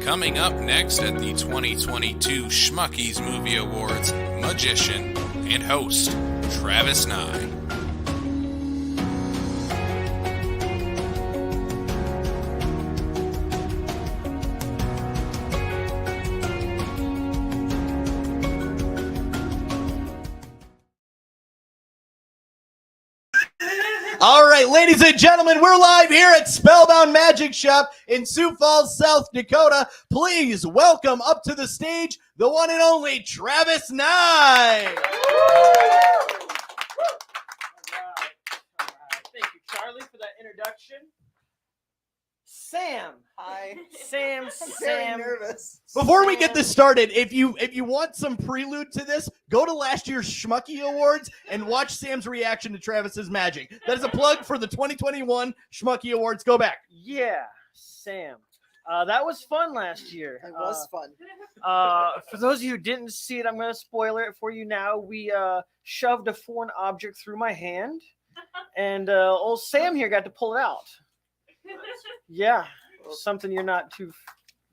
Coming up next at the 2022 Schmuckies Movie Awards, magician and host Travis Nye. All right, ladies and gentlemen, we're live here at Spellbound Magic Shop in Sioux Falls, South Dakota. Please welcome up to the stage the one and only Travis Nye. Thank you, Charlie, for that introduction. Sam. Hi. Sam. Very nervous. Before we get this started, if you want some prelude to this, go to last year's Schmucky Awards and watch Sam's reaction to Travis's magic. That is a plug for the 2021 Schmucky Awards. Go back. Yeah, Sam. That was fun last year. It was fun. For those of you who didn't see it, I'm going to spoiler it for you now. We shoved a foreign object through my hand, and old Sam here got to pull it out. Yeah, something you're not too...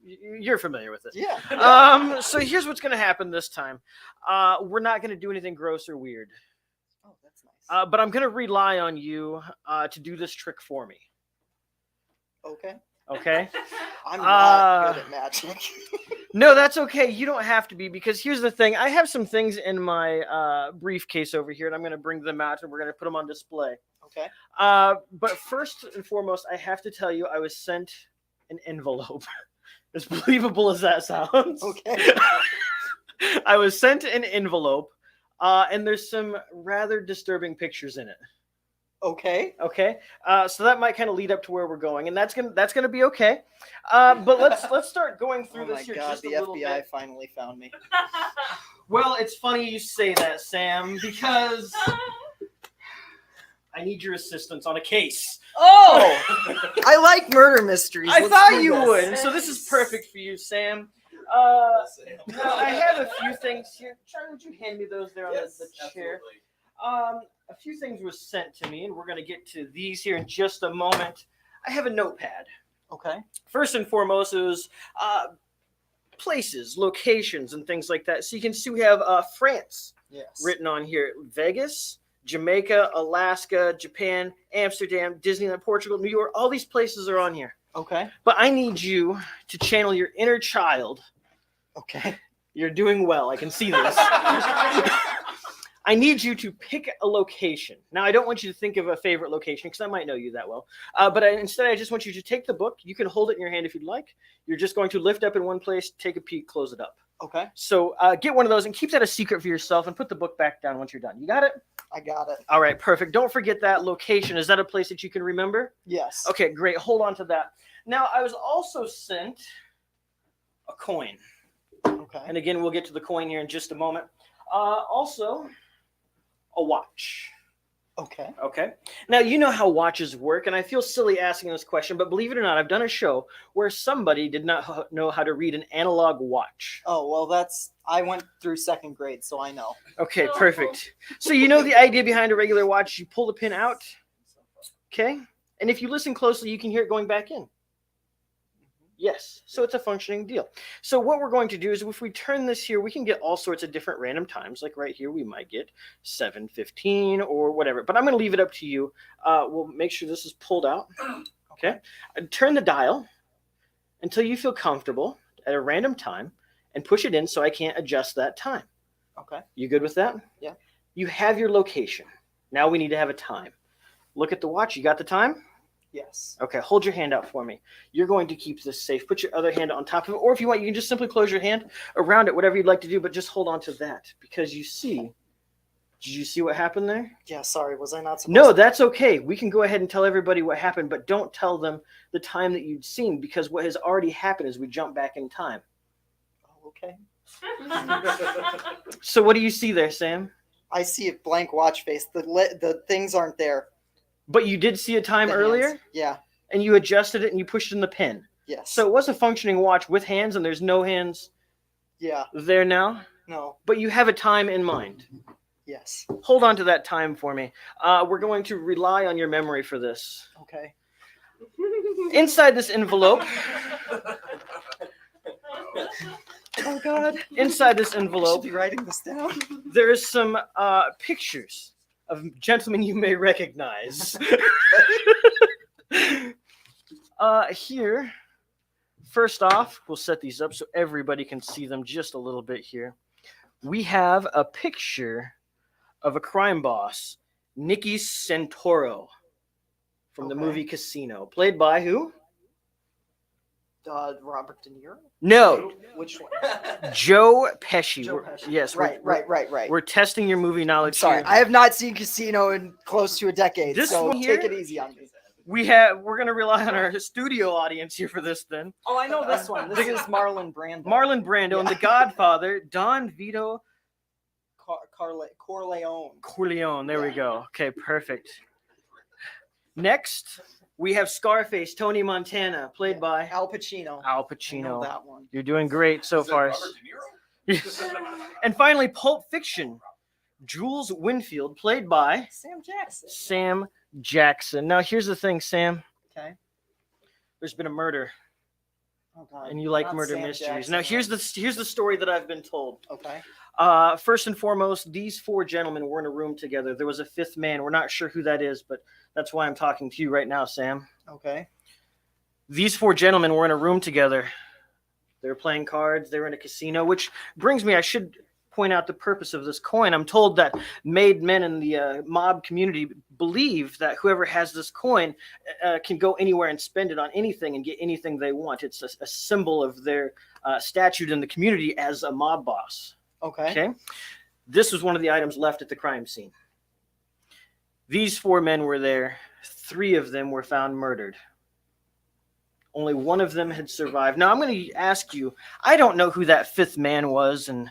You're familiar with it. Yeah. So here's what's going to happen this time. We're not going to do anything gross or weird. Oh, that's nice. But I'm going to rely on you to do this trick for me. Okay. Okay? I'm not good at magic. No, that's okay. You don't have to be, because here's the thing. I have some things in my briefcase over here, and I'm going to bring them out, and we're going to put them on display. Okay. But first and foremost, I have to tell you, I was sent an envelope. As believable as that sounds. Okay. I was sent an envelope, and there's some rather disturbing pictures in it. Okay. Okay. So that might kind of lead up to where we're going, and that's gonna be okay. But let's start going through this here just a little bit. The FBI finally found me. Well, it's funny you say that, Sam, because I need your assistance on a case. Oh, I like murder mysteries. I Let's thought do you this. would, and so this is perfect for you, Sam. Now I have a few things here. Charlie, would you hand me those there on the chair? A few things were sent to me, and we're going to get to these here in just a moment. I have a notepad. Okay. First and foremost, it was places, locations, and things like that. So you can see we have France written on here. Vegas, Jamaica, Alaska, Japan, Amsterdam, Disneyland, Portugal, New York. All these places are on here. Okay. But I need you to channel your inner child. Okay. You're doing well. I can see this. I need you to pick a location. Now, I don't want you to think of a favorite location because I might know you that well. But instead, I just want you to take the book. You can hold it in your hand if you'd like. You're just going to lift up in one place, take a peek, close it up. Okay. So get one of those and keep that a secret for yourself and put the book back down once you're done. You got it? I got it. All right, perfect. Don't forget that location. Is that a place that you can remember? Yes. Okay, great. Hold on to that. Now, I was also sent a coin. Okay. And again, we'll get to the coin here in just a moment. Also, a watch. Okay. Okay. Now, you know how watches work, and I feel silly asking this question, but believe it or not, I've done a show where somebody did not know how to read an analog watch. Oh, well, I went through second grade, so I know. Okay, perfect. So you know the idea behind a regular watch, you pull the pin out, okay? And if you listen closely, you can hear it going back in. Yes, so it's a functioning deal. So what we're going to do is if we turn this here, we can get all sorts of different random times. Like right here, we might get 7:15 or whatever. But I'm going to leave it up to you. We'll make sure this is pulled out. Okay. Turn the dial until you feel comfortable at a random time and push it in so I can't adjust that time. Okay. You good with that? Yeah. You have your location. Now we need to have a time. Look at the watch. You got the time? Yes. Okay, hold your hand out for me. You're going to keep this safe. Put your other hand on top of it. Or if you want, you can just simply close your hand around it, whatever you'd like to do, but just hold on to that. Because you see, did you see what happened there? Yeah, sorry. Was I not supposed No, to? that's okay. We can go ahead and tell everybody what happened, but don't tell them the time that you'd seen, because what has already happened is we jump back in time. Oh, okay. So what do you see there, Sam? I see a blank watch face. The things aren't there. But you did see a time The earlier? hands. Yeah. And you adjusted it and you pushed in the pin. Yes. So it was a functioning watch with hands, and there's no hands Yeah. there now? No. But you have a time in mind. Yes. Hold on to that time for me. We're going to rely on your memory for this. Okay. Inside this envelope, Oh God. inside this I should envelope, be writing this down. there is some pictures of gentlemen you may recognize. Here, first off, we'll set these up so everybody can see them just a little bit here. We have a picture of a crime boss, Nicky Santoro, from the Okay. movie Casino, played by who? Robert De Niro. No, Which one? Joe Pesci. Joe We're- Pesci. Yes, Right. We're testing your movie knowledge. Sorry, here. I have not seen Casino in close to a decade, This so one here? take it easy on me. We're gonna rely on our studio audience here for this. Then Oh, I know this one. This is Marlon Brando. Marlon Brando and Yeah. The Godfather, Don Vito Corleone. Corleone. There we Yeah. go. Okay, perfect. Next, we have Scarface, Tony Montana, played by Al Pacino. Al I know Pacino. that one. You're doing great so far. And finally, Pulp Fiction, Jules Winfield, played by Sam Jackson. Sam Jackson. Now, here's the thing, Sam. Okay. There's been a murder. Oh, God. and you like Not murder Sam mysteries. Jackson, Now right? here's the story that I've been told. Okay. First and foremost, these 4 gentlemen were in a room together. There was a 5th man. We're not sure who that is, but that's why I'm talking to you right now, Sam. Okay. These 4 gentlemen were in a room together. They were playing cards. They were in a casino, which brings me, I should point out the purpose of this coin. I'm told that made men in the mob community believe that whoever has this coin can go anywhere and spend it on anything and get anything they want. It's a symbol of their statute in the community as a mob boss. Okay. This was one of the items left at the crime scene. These 4 men were there. 3 of them were found murdered. Only 1 of them had survived. Now, I'm going to ask you, I don't know who that 5th man was, and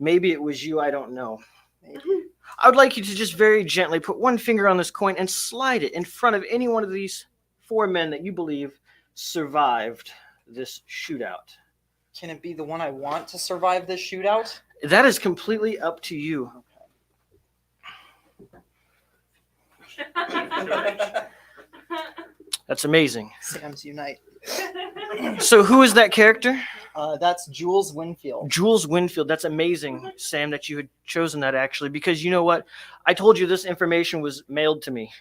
maybe it was you, I don't know. I would like you to just very gently put 1 finger on this coin and slide it in front of any one of these 4 men that you believe survived this shootout. Can it be the one I want to survive this shootout? That is completely up to you. That's amazing. Sam's Unite. So who is that character? That's Jules Winfield. Jules Winfield. That's amazing, Sam, that you had chosen that actually, because you know what? I told you this information was mailed to me,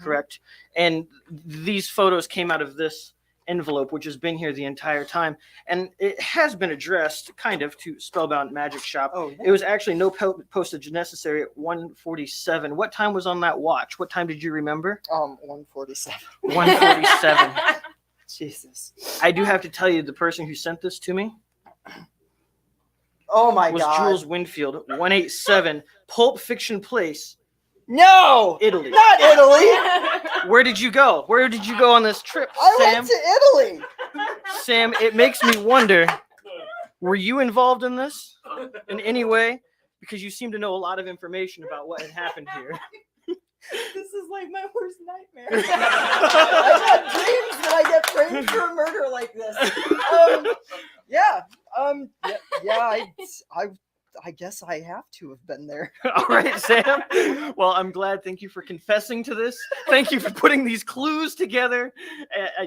correct? And these photos came out of this envelope, which has been here the entire time. And it has been addressed kind of to Spellbound Magic Shop. Oh, yeah. It was actually no postage necessary at 1:47. What time was on that watch? What time did you remember? 147. 1:47. Jesus. I do have to tell you, the person who sent this to me Oh my was God. Jules Winfield, 187 Pulp Fiction Place, No. Italy. Not Italy. Where did you go? Where did you go on this trip, I Sam? went to Italy. Sam, it makes me wonder, were you involved in this in any way? Because you seem to know a lot of information about what had happened here. This is like my worst nightmare. I've had dreams that I get framed for a murder like this. I guess I have to have been there. All right, Sam. Well, I'm glad. Thank you for confessing to this. Thank you for putting these clues together.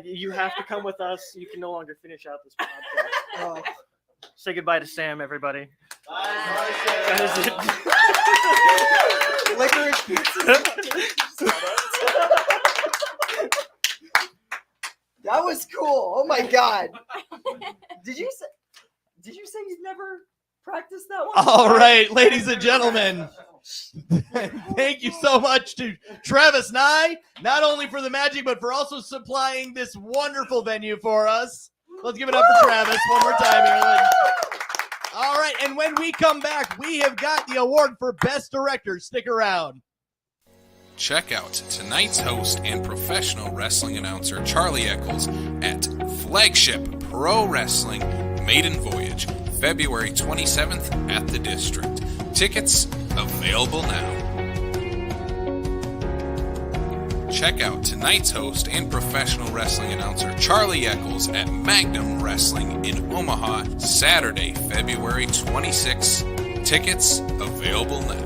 You have to come with us. You can no longer finish out this podcast. Oh. Say goodbye to Sam, everybody. Bye, That is it. Licorice pizza. That was cool. Oh my God. Did you say you've never practiced that one? All right, ladies and gentlemen. Thank you so much to Travis Nye, not only for the magic, but for also supplying this wonderful venue for us. Let's give it up for Travis one more time here. All right, and when we come back, we have got the award for Best Director. Stick around. Check out tonight's host and professional wrestling announcer Charlie Eccles at Flagship Pro Wrestling Maiden Voyage, February 27th at the District. Tickets available now. Check out tonight's host and professional wrestling announcer Charlie Eccles at Magnum Wrestling in Omaha, Saturday, February 26th. Tickets available now.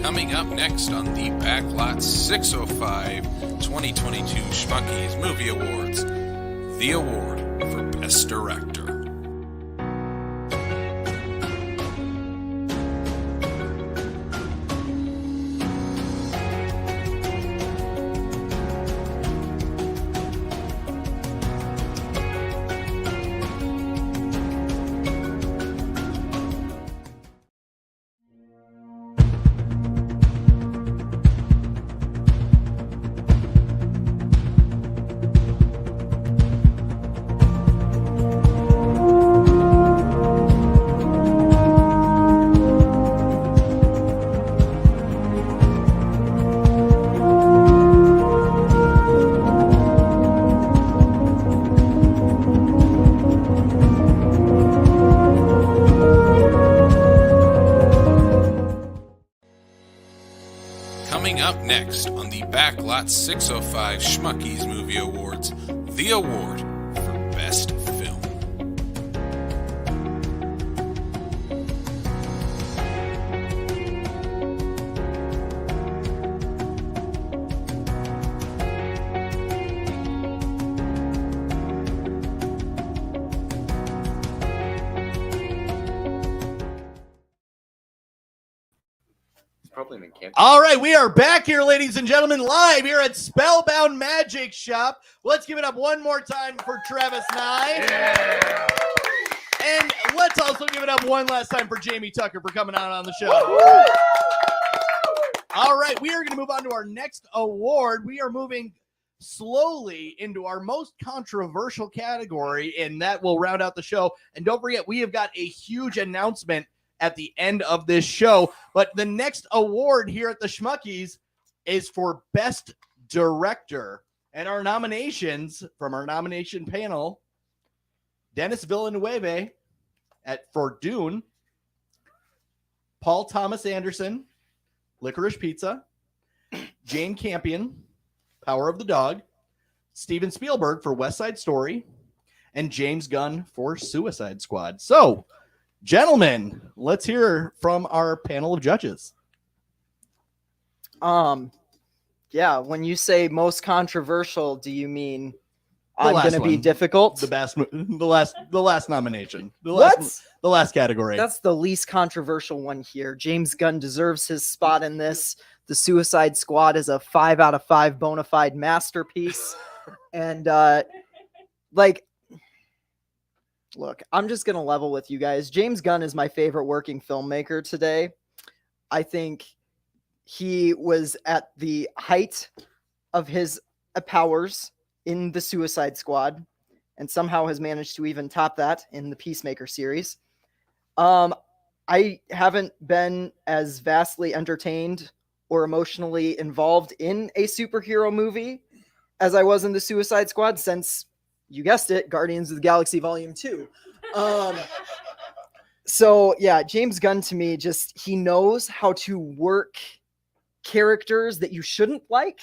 Coming up next on the Backlot 605 2022 Schmuckies Movie Awards, the award for Best Director. Coming up next on the Backlot 605 Schmuckies Movie Awards, the award for Best Film. probably in camp. All right, we are back here, ladies and gentlemen, live here at Spellbound Magic Shop. Let's give it up one more time for Travis Nye. Yeah. And let's also give it up one last time for Jamie Tucker for coming out on the show. All right, we are going to move on to our next award. We are moving slowly into our most controversial category, and that will round out the show. And don't forget, we have got a huge announcement at the end of this show. But the next award here at the Schmuckies is for Best Director. And our nominations from our nomination panel: Dennis Villeneuve for Dune, Paul Thomas Anderson, Licorice Pizza, Jane Campion, Power of the Dog, Steven Spielberg for West Side Story, and James Gunn for Suicide Squad. So, gentlemen, let's hear from our panel of judges. Yeah, when you say most controversial, do you mean The I'm last going to be one. difficult? The last nomination. The last category. That's the least controversial one here. James Gunn deserves his spot in this. The Suicide Squad is a 5 out of 5 bona fide masterpiece. And look, I'm just going to level with you guys. James Gunn is my favorite working filmmaker today. I think he was at the height of his powers in the Suicide Squad and somehow has managed to even top that in the Peacemaker series. I haven't been as vastly entertained or emotionally involved in a superhero movie as I was in the Suicide Squad since, you guessed it, Guardians of the Galaxy Volume 2. So yeah, James Gunn to me, he knows how to work characters that you shouldn't like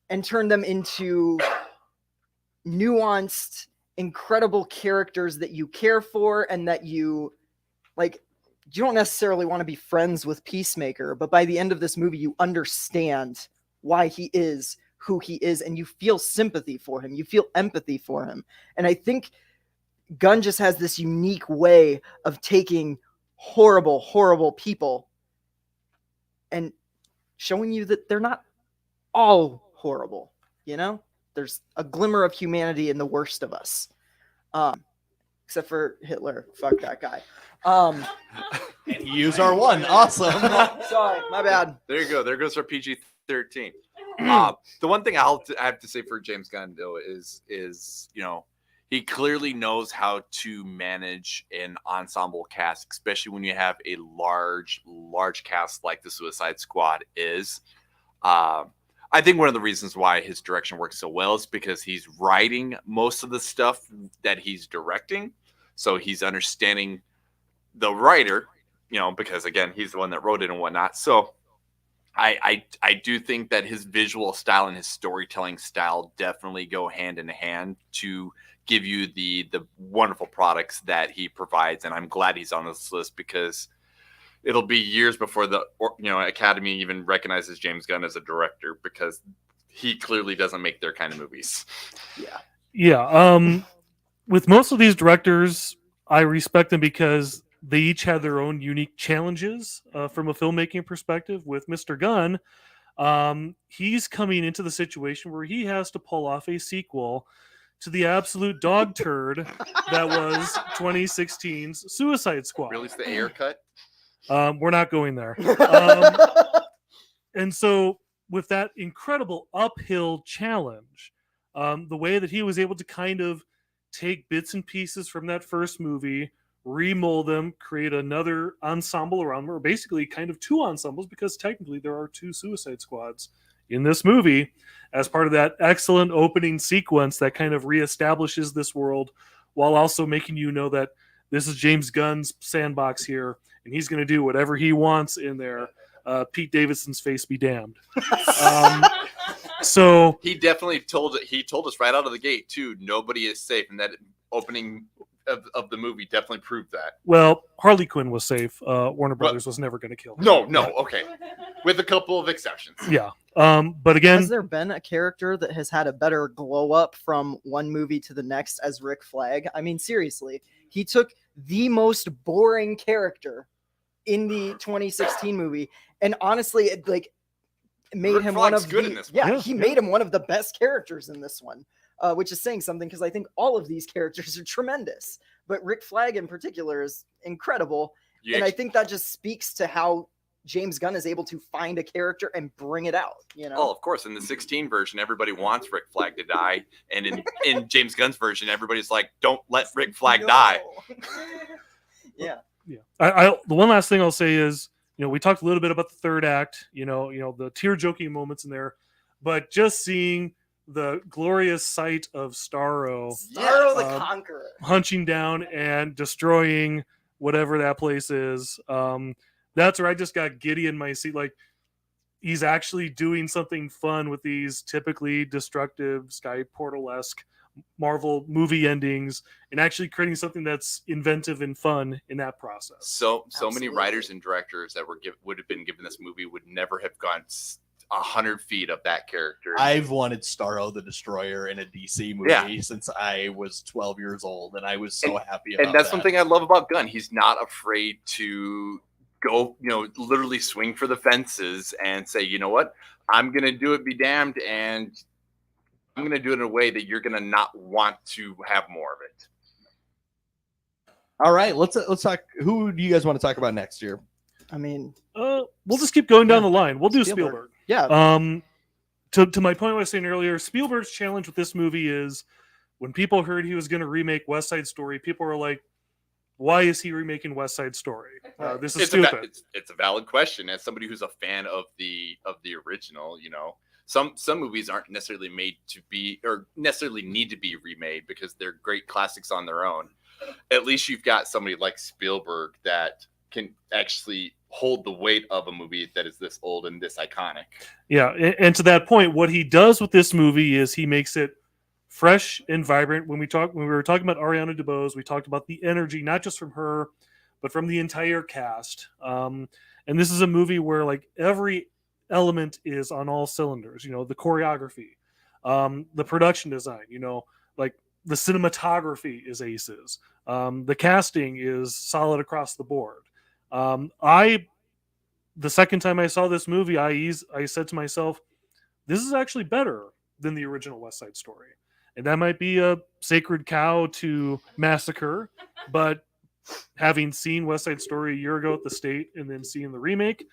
and turn them into nuanced, incredible characters that you care for and that you like. You don't necessarily want to be friends with Peacemaker, but by the end of this movie, you understand why he is who he is, and you feel sympathy for him. You feel empathy for him. And I think Gunn just has this unique way of taking horrible, horrible people and showing you that they're not all horrible. You know, there's a glimmer of humanity in the worst of us. Except for Hitler. Fuck that guy. Use our one. Awesome. Sorry, my bad. There you go. There goes our PG-13. The one thing I have to say for James Gunn though is he clearly knows how to manage an ensemble cast, especially when you have a large cast like the Suicide Squad is. I think one of the reasons why his direction works so well is because he's writing most of the stuff that he's directing. So he's understanding the writer, because again, he's the one that wrote it and whatnot. So I do think that his visual style and his storytelling style definitely go hand in hand to give you the wonderful products that he provides. And I'm glad he's on this list because it'll be years before the Academy even recognizes James Gunn as a director because he clearly doesn't make their kind of movies. Yeah. With most of these directors, I respect them because they each have their own unique challenges from a filmmaking perspective. With Mr. Gunn, he's coming into the situation where he has to pull off a sequel to the absolute dog turd that was 2016's Suicide Squad. Release the air cut. We're not going there. And so with that incredible uphill challenge, the way that he was able to kind of take bits and pieces from that first movie, remold them, create another ensemble around them, or basically kind of two ensembles, because technically there are two Suicide Squads in this movie, as part of that excellent opening sequence that kind of reestablishes this world while also making you know that this is James Gunn's sandbox here, and he's going to do whatever he wants in there. Pete Davidson's face be damned. So he definitely told us right out of the gate too. Nobody is safe, and that opening of the movie definitely proved that. Well, Harley Quinn was safe. Warner Brothers was never going to kill her. No, okay, with a couple of exceptions. Yeah, but again, has there been a character that has had a better glow up from one movie to the next as Rick Flag? I mean, seriously, he took the most boring character in the 2016 movie, and honestly, it like made Rick him Flagg's one of good the in this one. he made him one of the best characters in this one, which is saying something because I think all of these characters are tremendous, but Rick Flag in particular is incredible, and I think that just speaks to how James Gunn is able to find a character and bring it out. You know, Oh, of course. In the 16 version, everybody wants Rick Flag to die, and in James Gunn's version, everybody's like, "Don't let Rick Flag die." Yeah. The one last thing I'll say is, we talked a little bit about the third act, the tear-joking moments in there, but just seeing the glorious sight of Starro the Conqueror hunching down and destroying whatever that place is. That's where I just got giddy in my seat. Like, he's actually doing something fun with these typically destructive Sky Portal-esque Marvel movie endings and actually creating something that's inventive and fun in that process. So many writers and directors that would have been given this movie would never have gone 100 feet of that character. I've wanted Starro the Destroyer in a DC movie since I was 12 years old, and I was so happy about that. And that's something I love about Gunn. He's not afraid to go, literally swing for the fences and say, you know what, I'm going to do it, be damned, and I'm going to do it in a way that you're going to not want to have more of it. All right, let's talk. Who do you guys want to talk about next year? I mean, we'll just keep going down the line. We'll do Spielberg. Yeah. To my point I was saying earlier, Spielberg's challenge with this movie is when people heard he was going to remake West Side Story, people were like, why is he remaking West Side Story? This is stupid. It's a valid question. As somebody who's a fan of the original, some movies aren't necessarily made to be or necessarily need to be remade because they're great classics on their own. At least you've got somebody like Spielberg that can actually hold the weight of a movie that is this old and this iconic. Yeah, and to that point, what he does with this movie is he makes it fresh and vibrant. When we were talking about Ariana DeBose, we talked about the energy, not just from her, but from the entire cast. And this is a movie where like every element is on all cylinders. The choreography, the production design. Like the cinematography is aces. The casting is solid across the board. The second time I saw this movie, I said to myself, this is actually better than the original West Side Story. And that might be a sacred cow to massacre, but having seen West Side Story a year ago at the State and then seeing the remake,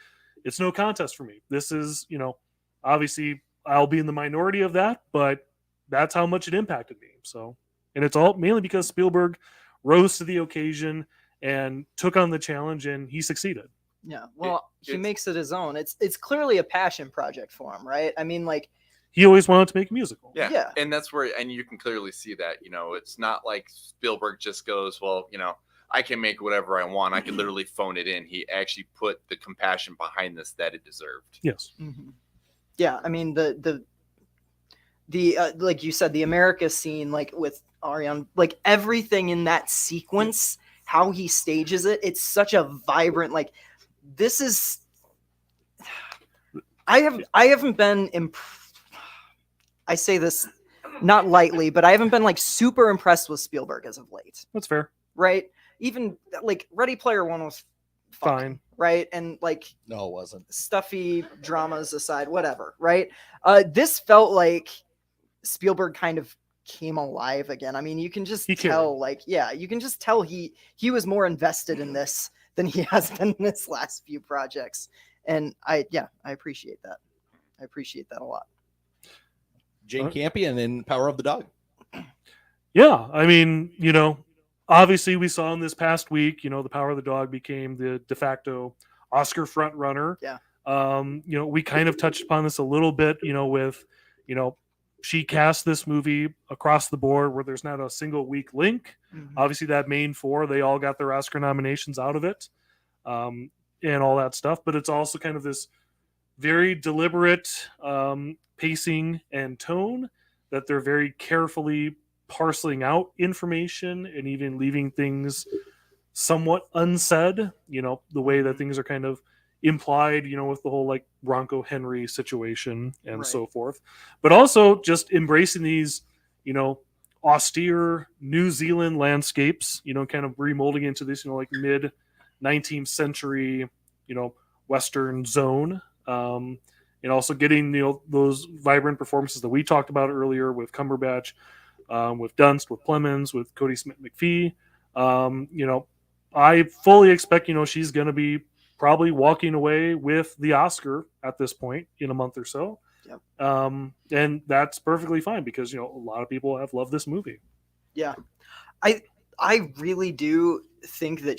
it's no contest for me. This is, obviously I'll be in the minority of that, but that's how much it impacted me. So, and it's all mainly because Spielberg rose to the occasion and took on the challenge, and he succeeded. Yeah, well, he makes it his own. It's clearly a passion project for him, right? I mean, like, he always wanted to make a musical. Yeah. And that's where, and you can clearly see that, it's not like Spielberg just goes, well, I can make whatever I want. I can literally phone it in. He actually put the compassion behind this that it deserved. Yes. Mm-hmm. Yeah. I mean, the like you said, the America scene, like with Ariane, like everything in that sequence, how he stages it, it's such a vibrant, like, this is, I haven't been I say this not lightly, but I haven't been like super impressed with Spielberg as of late. That's fair. Right? Even like Ready Player One was fine. Right? And like, no, it wasn't. Stuffy dramas aside, whatever. Right? This felt like Spielberg kind of came alive again. I mean, you can just tell, like, you can just tell he was more invested in this than he has been in his last few projects. And I appreciate that. I appreciate that a lot. Jane Campion in Power of the Dog. Yeah, I mean, obviously we saw in this past week, the Power of the Dog became the de facto Oscar front runner. Yeah. We kind of touched upon this a little bit, with, she cast this movie across the board where there's not a single weak link. Mm-hmm. Obviously that main four, they all got their Oscar nominations out of it, and all that stuff. But it's also kind of this very deliberate pacing and tone that they're very carefully parceling out information and even leaving things somewhat unsaid, the way that things are kind of implied, with the whole like Bronco Henry situation and so forth, but also just embracing these, austere New Zealand landscapes, kind of remolding into this, like mid 19th century, Western zone. And also getting those vibrant performances that we talked about earlier with Cumberbatch, with Dunst, with Plemons, with Cody Smith-McPhee. I fully expect she's going to be probably walking away with the Oscar at this point in a month or so. Yep. And that's perfectly fine because a lot of people have loved this movie. Yeah, I really do think that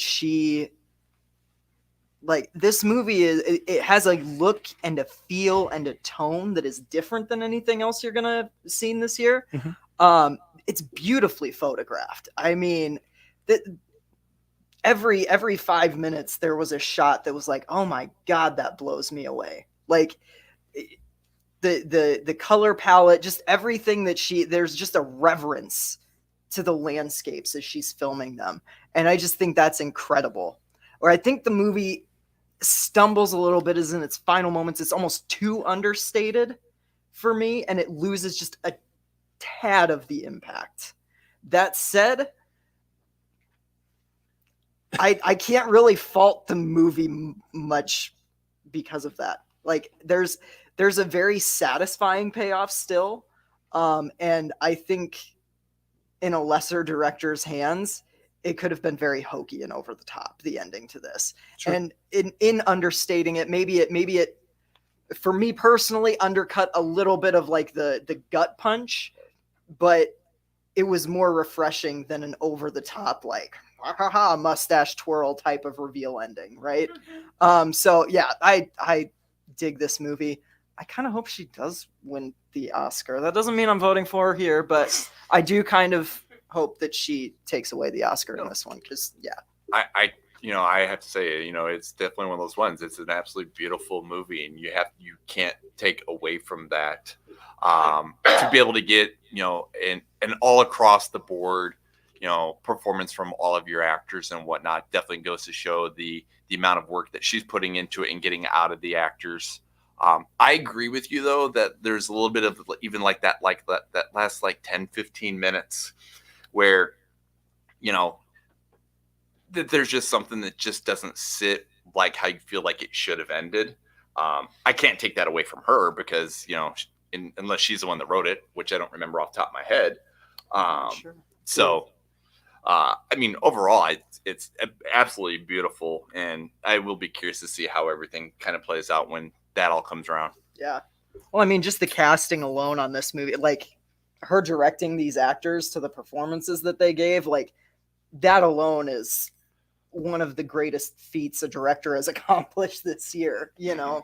this movie it has a look and a feel and a tone that is different than anything else you're gonna see this year. Mm-hmm. It's beautifully photographed. I mean, every 5 minutes there was a shot that was like, oh my god, that blows me away. Like the color palette, just everything that there's just a reverence to the landscapes as she's filming them, and I just think that's incredible. Or I think the movie stumbles a little bit as in its final moments. It's almost too understated for me, and it loses just a tad of the impact. That said, I can't really fault the movie much because of that. Like there's a very satisfying payoff still, and I think in a lesser director's hands, it could have been very hokey and over the top, the ending to this. Sure. And in understating it, maybe it, for me personally, undercut a little bit of like the gut punch, but it was more refreshing than an over the top, like, mustache twirl type of reveal ending. Right. So yeah, I dig this movie. I kind of hope she does win the Oscar. That doesn't mean I'm voting for her here, but I do kind of hope that she takes away the Oscar in this one, because I have to say, it's definitely one of those ones. It's an absolutely beautiful movie, and you can't take away from that. To be able to get an all across the board performance from all of your actors and whatnot definitely goes to show the amount of work that she's putting into it and getting out of the actors. I agree with you though that there's a little bit of even like that last 10-15 minutes where that there's just something that just doesn't sit like how you feel like it should have ended. I can't take that away from her because unless she's the one that wrote it, which I don't remember off the top of my head. sure. So I mean, overall, it's absolutely beautiful, and I will be curious to see how everything kind of plays out when that all comes around. Yeah. Well, I mean, just the casting alone on this movie, like her directing these actors to the performances that they gave, like that alone is one of the greatest feats a director has accomplished this year. Yeah,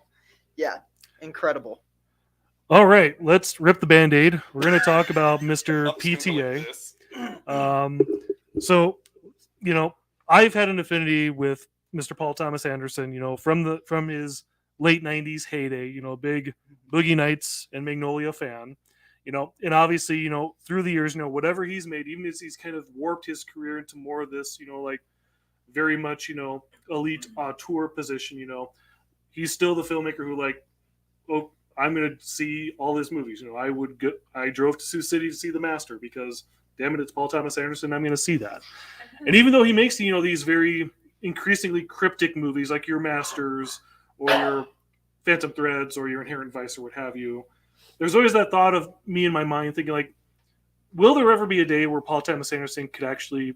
incredible. All right, let's rip the Band-Aid. We're going to talk about Mr. PTA. So, I've had an affinity with Mr. Paul Thomas Anderson, from his late 90s heyday, big Boogie Nights and Magnolia fan, and obviously, through the years, whatever he's made, even as he's kind of warped his career into more of this, very much, elite auteur position, he's still the filmmaker who I'm going to see all his movies. I drove to Sioux City to see The Master because, damn it, it's Paul Thomas Anderson. I'm going to see that. And even though he makes, these very increasingly cryptic movies like your Masters or your Phantom Threads or your Inherent Vice or what have you, there's always that thought of me in my mind thinking will there ever be a day where Paul Thomas Anderson could actually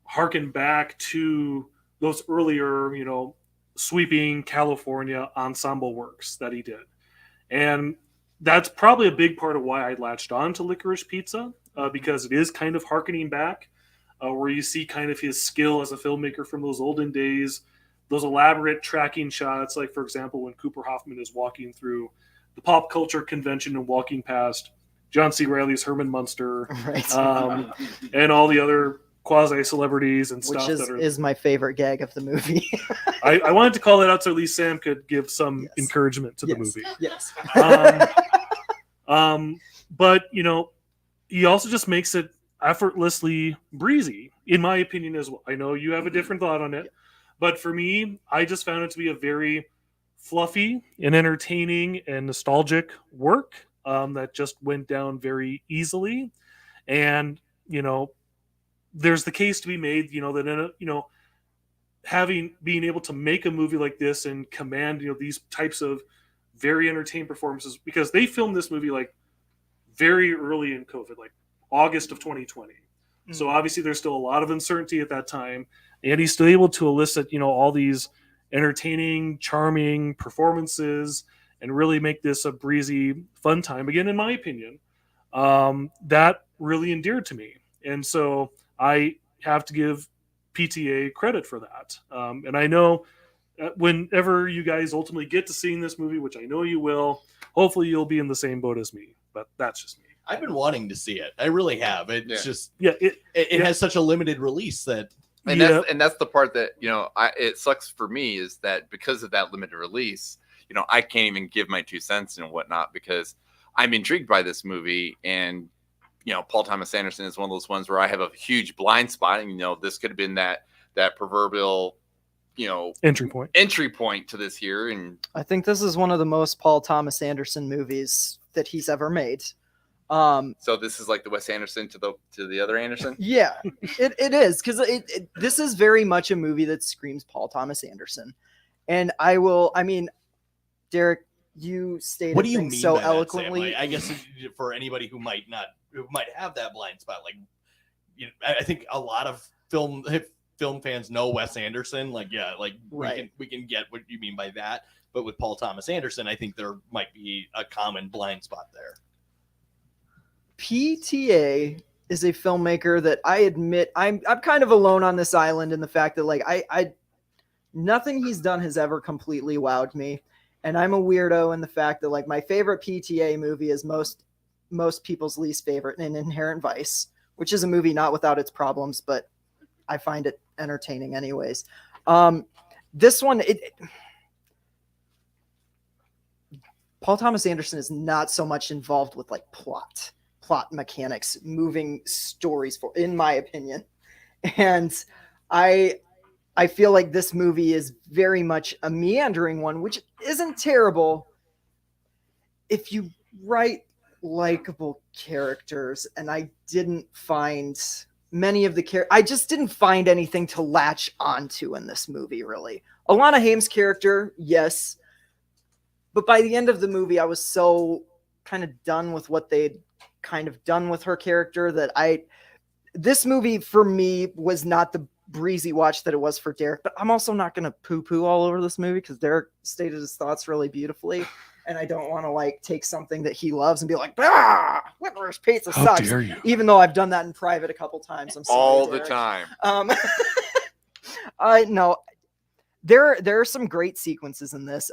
harken back to those earlier, sweeping California ensemble works that he did? And that's probably a big part of why I latched on to Licorice Pizza, because it is kind of harkening back, where you see kind of his skill as a filmmaker from those olden days, those elaborate tracking shots, like, for example, when Cooper Hoffman is walking through the pop culture convention and walking past John C. Reilly's Herman Munster, Right. And all the other quasi-celebrities and stuff. Which is my favorite gag of the movie. I wanted to call that out so at least Sam could give some encouragement to the movie. Yes. But, he also just makes it effortlessly breezy, in my opinion as well. I know you have a different thought on it, but for me, I just found it to be a very fluffy and entertaining and nostalgic work that just went down very easily. And, there's the case to be made, that being able to make a movie like this and command, these types of very entertaining performances, because they filmed this movie like very early in COVID, like August of 2020. So obviously there's still a lot of uncertainty at that time, and he's still able to elicit, all these entertaining, charming performances and really make this a breezy, fun time. Again, in my opinion, that really endeared to me. And so I have to give PTA credit for that. And I know whenever you guys ultimately get to seeing this movie, which I know you will, hopefully you'll be in the same boat as me, but that's just me. I've been wanting to see it. I really have. It's just it yeah. has such a limited release that. And that's the part that it sucks for me, is that because of that limited release, I can't even give my 2 cents and whatnot, because I'm intrigued by this movie, and Paul Thomas Anderson is one of those ones where I have a huge blind spot, and this could have been that proverbial entry point to this here. And I think this is one of the most Paul Thomas Anderson movies that he's ever made. So this is like the Wes Anderson to the other Anderson. Yeah, it is, because this is very much a movie that screams Paul Thomas Anderson. And Derrick, you stated what do you mean so by that, eloquently. Sam? I guess for anybody who might have that blind spot, I think a lot of film fans know Wes Anderson. Right. we can get what you mean by that. But with Paul Thomas Anderson, I think there might be a common blind spot there. PTA is a filmmaker that I admit I'm kind of alone on this island in the fact that I nothing he's done has ever completely wowed me, and I'm a weirdo in the fact that my favorite PTA movie is most people's least favorite, An Inherent Vice, which is a movie not without its problems, but I find it entertaining anyways. This one, Paul Thomas Anderson is not so much involved with plot mechanics, moving stories in my opinion. And I feel like this movie is very much a meandering one, which isn't terrible if you write likable characters. And I didn't find many of the characters. I just didn't find anything to latch onto in this movie, really. Alana Haim's character, yes. But by the end of the movie, I was so kind of done with what they'd kind of done with her character that this movie for me was not the breezy watch that it was for Derrick. But I'm also not going to poo-poo all over this movie, because Derrick stated his thoughts really beautifully, and I don't want to take something that he loves and be like, Whitmer's pizza sucks. How dare you? Even though I've done that in private a couple times. I'm sorry, all Derrick. the time. No, there are some great sequences in this.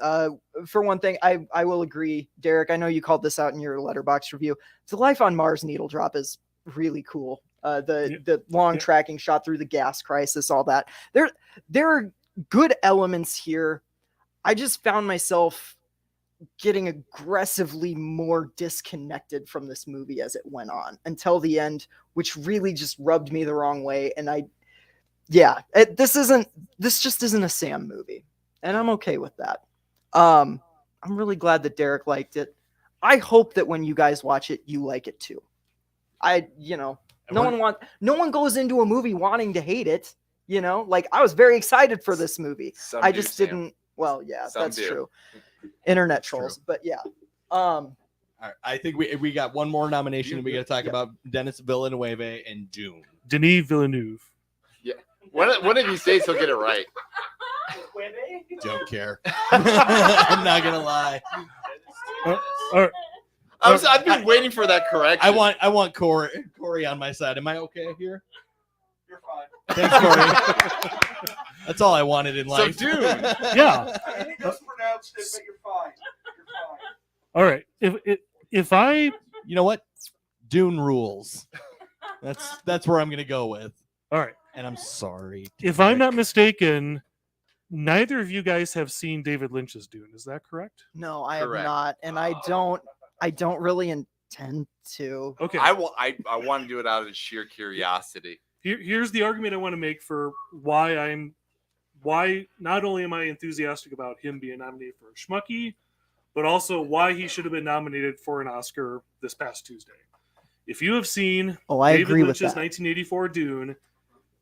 For one thing, I will agree, Derrick, I know you called this out in your Letterboxd review. The Life on Mars needle drop is really cool. The long tracking shot through the gas crisis, all that. There are good elements here. I just found myself getting aggressively more disconnected from this movie as it went on until the end, which really just rubbed me the wrong way. And this just isn't a Sam movie, and I'm okay with that. I'm really glad that Derrick liked it. I hope that when you guys watch it, you like it too. No one goes into a movie wanting to hate it. I was very excited for this movie. I just didn't. Well, yeah, that's true. Internet trolls, but yeah. All right, I think we got one more nomination. We got to talk about Denis Villeneuve and Dune. Denis Villeneuve. Yeah. One of these days he'll get it right. Don't care. I'm not gonna lie. I've been waiting for that correction. I want Corey on my side. Am I okay here? You're fine. Thanks, Corey. That's all I wanted in life. So, Dune. Yeah. He just pronounced it, but you're fine. You're fine. All right. If I, you know what, Dune rules. That's where I'm gonna go with. All right. And I'm sorry, if I'm not mistaken, neither of you guys have seen David Lynch's Dune. Is that correct? No, I Correct. have not, and I don't really intend to. Okay. I want to do it out of sheer curiosity. Here's the argument I want to make for why not only am I enthusiastic about him being nominated for a Schmuckie, but also why he should have been nominated for an Oscar this past Tuesday. If you have seen I David agree with Lynch's that. 1984 Dune,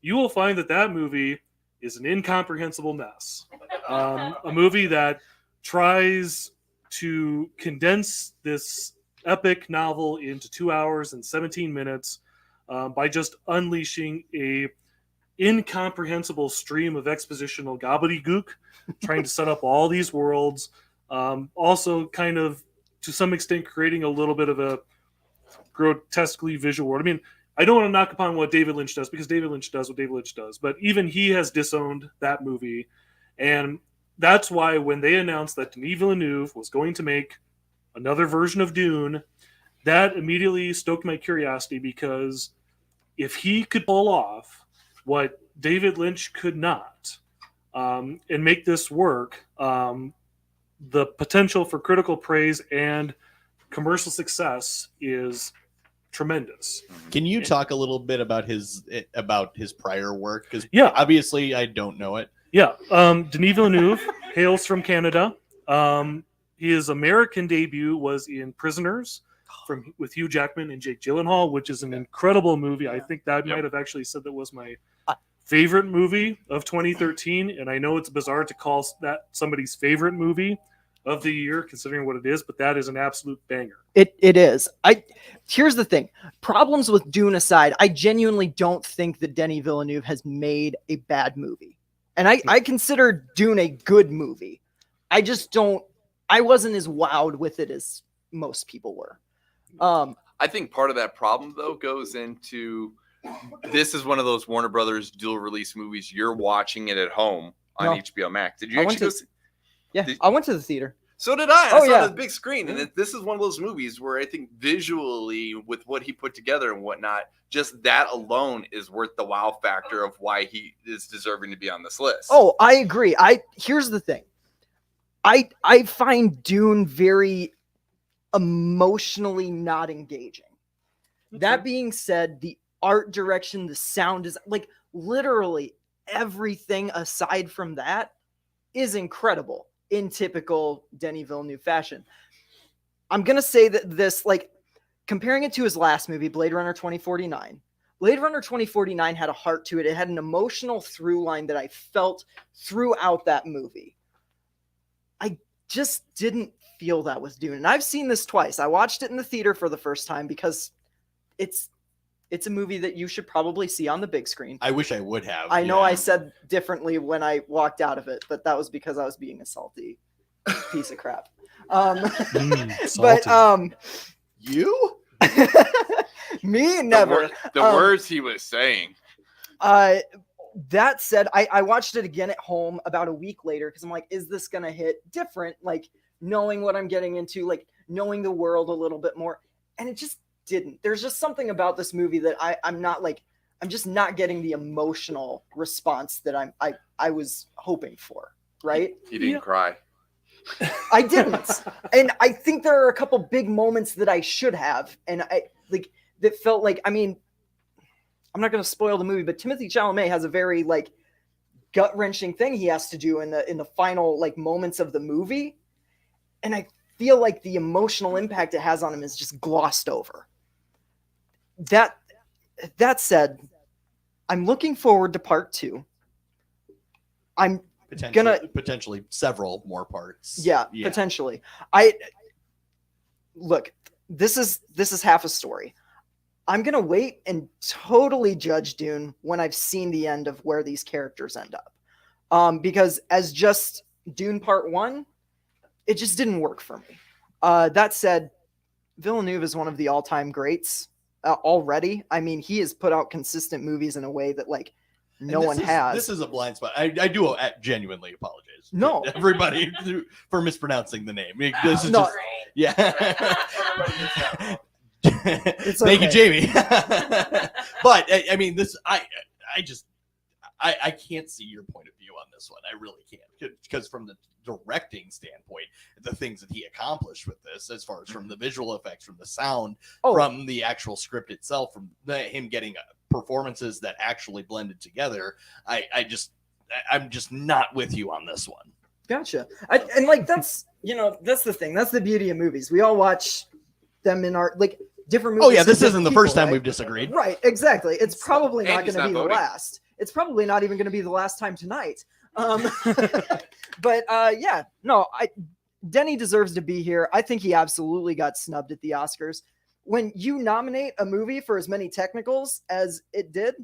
you will find that movie is an incomprehensible mess. A movie that tries to condense this epic novel into 2 hours and 17 minutes by just unleashing a incomprehensible stream of expositional gobbledygook, trying to set up all these worlds. Also, kind of to some extent, creating a little bit of a grotesquely visual world. I mean, I don't want to knock upon what David Lynch does, because David Lynch does what David Lynch does, but even he has disowned that movie. And that's why when they announced that Denis Villeneuve was going to make another version of Dune, that immediately stoked my curiosity, because if he could pull off what David Lynch could not, and make this work, the potential for critical praise and commercial success is tremendous. Can you talk a little bit about his prior work? Because obviously I don't know it. Yeah, Denis Villeneuve hails from Canada. His American debut was in Prisoners with Hugh Jackman and Jake Gyllenhaal, which is an incredible movie. I think that might have actually said that was my favorite movie of 2013, and I know it's bizarre to call that somebody's favorite movie of the year, considering what it is, but that is an absolute banger. It is. Here's the thing. Problems with Dune aside, I genuinely don't think that Denis Villeneuve has made a bad movie. And I consider Dune a good movie. I wasn't as wowed with it as most people were. I think part of that problem, though, goes into this is one of those Warner Brothers dual release movies. You're watching it at home on HBO Max. Did you actually go see? Yeah, I went to the theater. So did I. I saw the big screen. And this is one of those movies where I think visually, with what he put together and whatnot, just that alone is worth the wow factor of why he is deserving to be on this list. Oh, I agree. Here's the thing. I find Dune very emotionally not engaging. That being said, the art direction, the sound is like literally everything aside from that is incredible in typical Denis Villeneuve fashion. I'm going to say that this, like, comparing it to his last movie, Blade Runner 2049, Blade Runner 2049 had a heart to it. It had an emotional through line that I felt throughout that movie. I just didn't feel that with Dune. And I've seen this twice. I watched it in the theater for the first time because it's a movie that you should probably see on the big screen. I wish I would have. I know I said differently when I walked out of it, but that was because I was being a salty piece of crap. But you? Me? Never. The words he was saying. That said, I watched it again at home about a week later because I'm like, is this going to hit different? Like, knowing what I'm getting into, like, knowing the world a little bit more. And it just didn't. There's just something about this movie that I'm just not getting the emotional response that I was hoping for, right? He didn't cry. I didn't. And I think there are a couple big moments that I should have. And that felt like, I mean, I'm not going to spoil the movie, but Timothée Chalamet has a very like gut-wrenching thing he has to do in the final like moments of the movie. And I feel like the emotional impact it has on him is just glossed over. That said, I'm looking forward to part 2. I'm potentially several more parts. Yeah, potentially. Look, this is half a story. I'm gonna wait and totally judge Dune when I've seen the end of where these characters end up. Because as just Dune Part 1, it just didn't work for me. That said, Villeneuve is one of the all-time greats already. I mean, he has put out consistent movies in a way that like no one has. This is a blind spot. I do genuinely apologize. No, to everybody for mispronouncing the name. This is no. Thank you, Jamie. But I mean, I can't see your point of view on this one. I really can't, because from the directing standpoint, the things that he accomplished with this, as far as from the visual effects, from the sound, from the actual script itself, from him getting performances that actually blended together, I'm just not with you on this one. Gotcha. And like that's the thing. That's the beauty of movies. We all watch them in our like different movies. Oh yeah, this isn't the first time we've disagreed. Right, exactly. It's probably not going to be the last. it's probably not even going to be the last time tonight. But yeah, no, Denny deserves to be here. I think he absolutely got snubbed at the Oscars. When you nominate a movie for as many technicals as it did,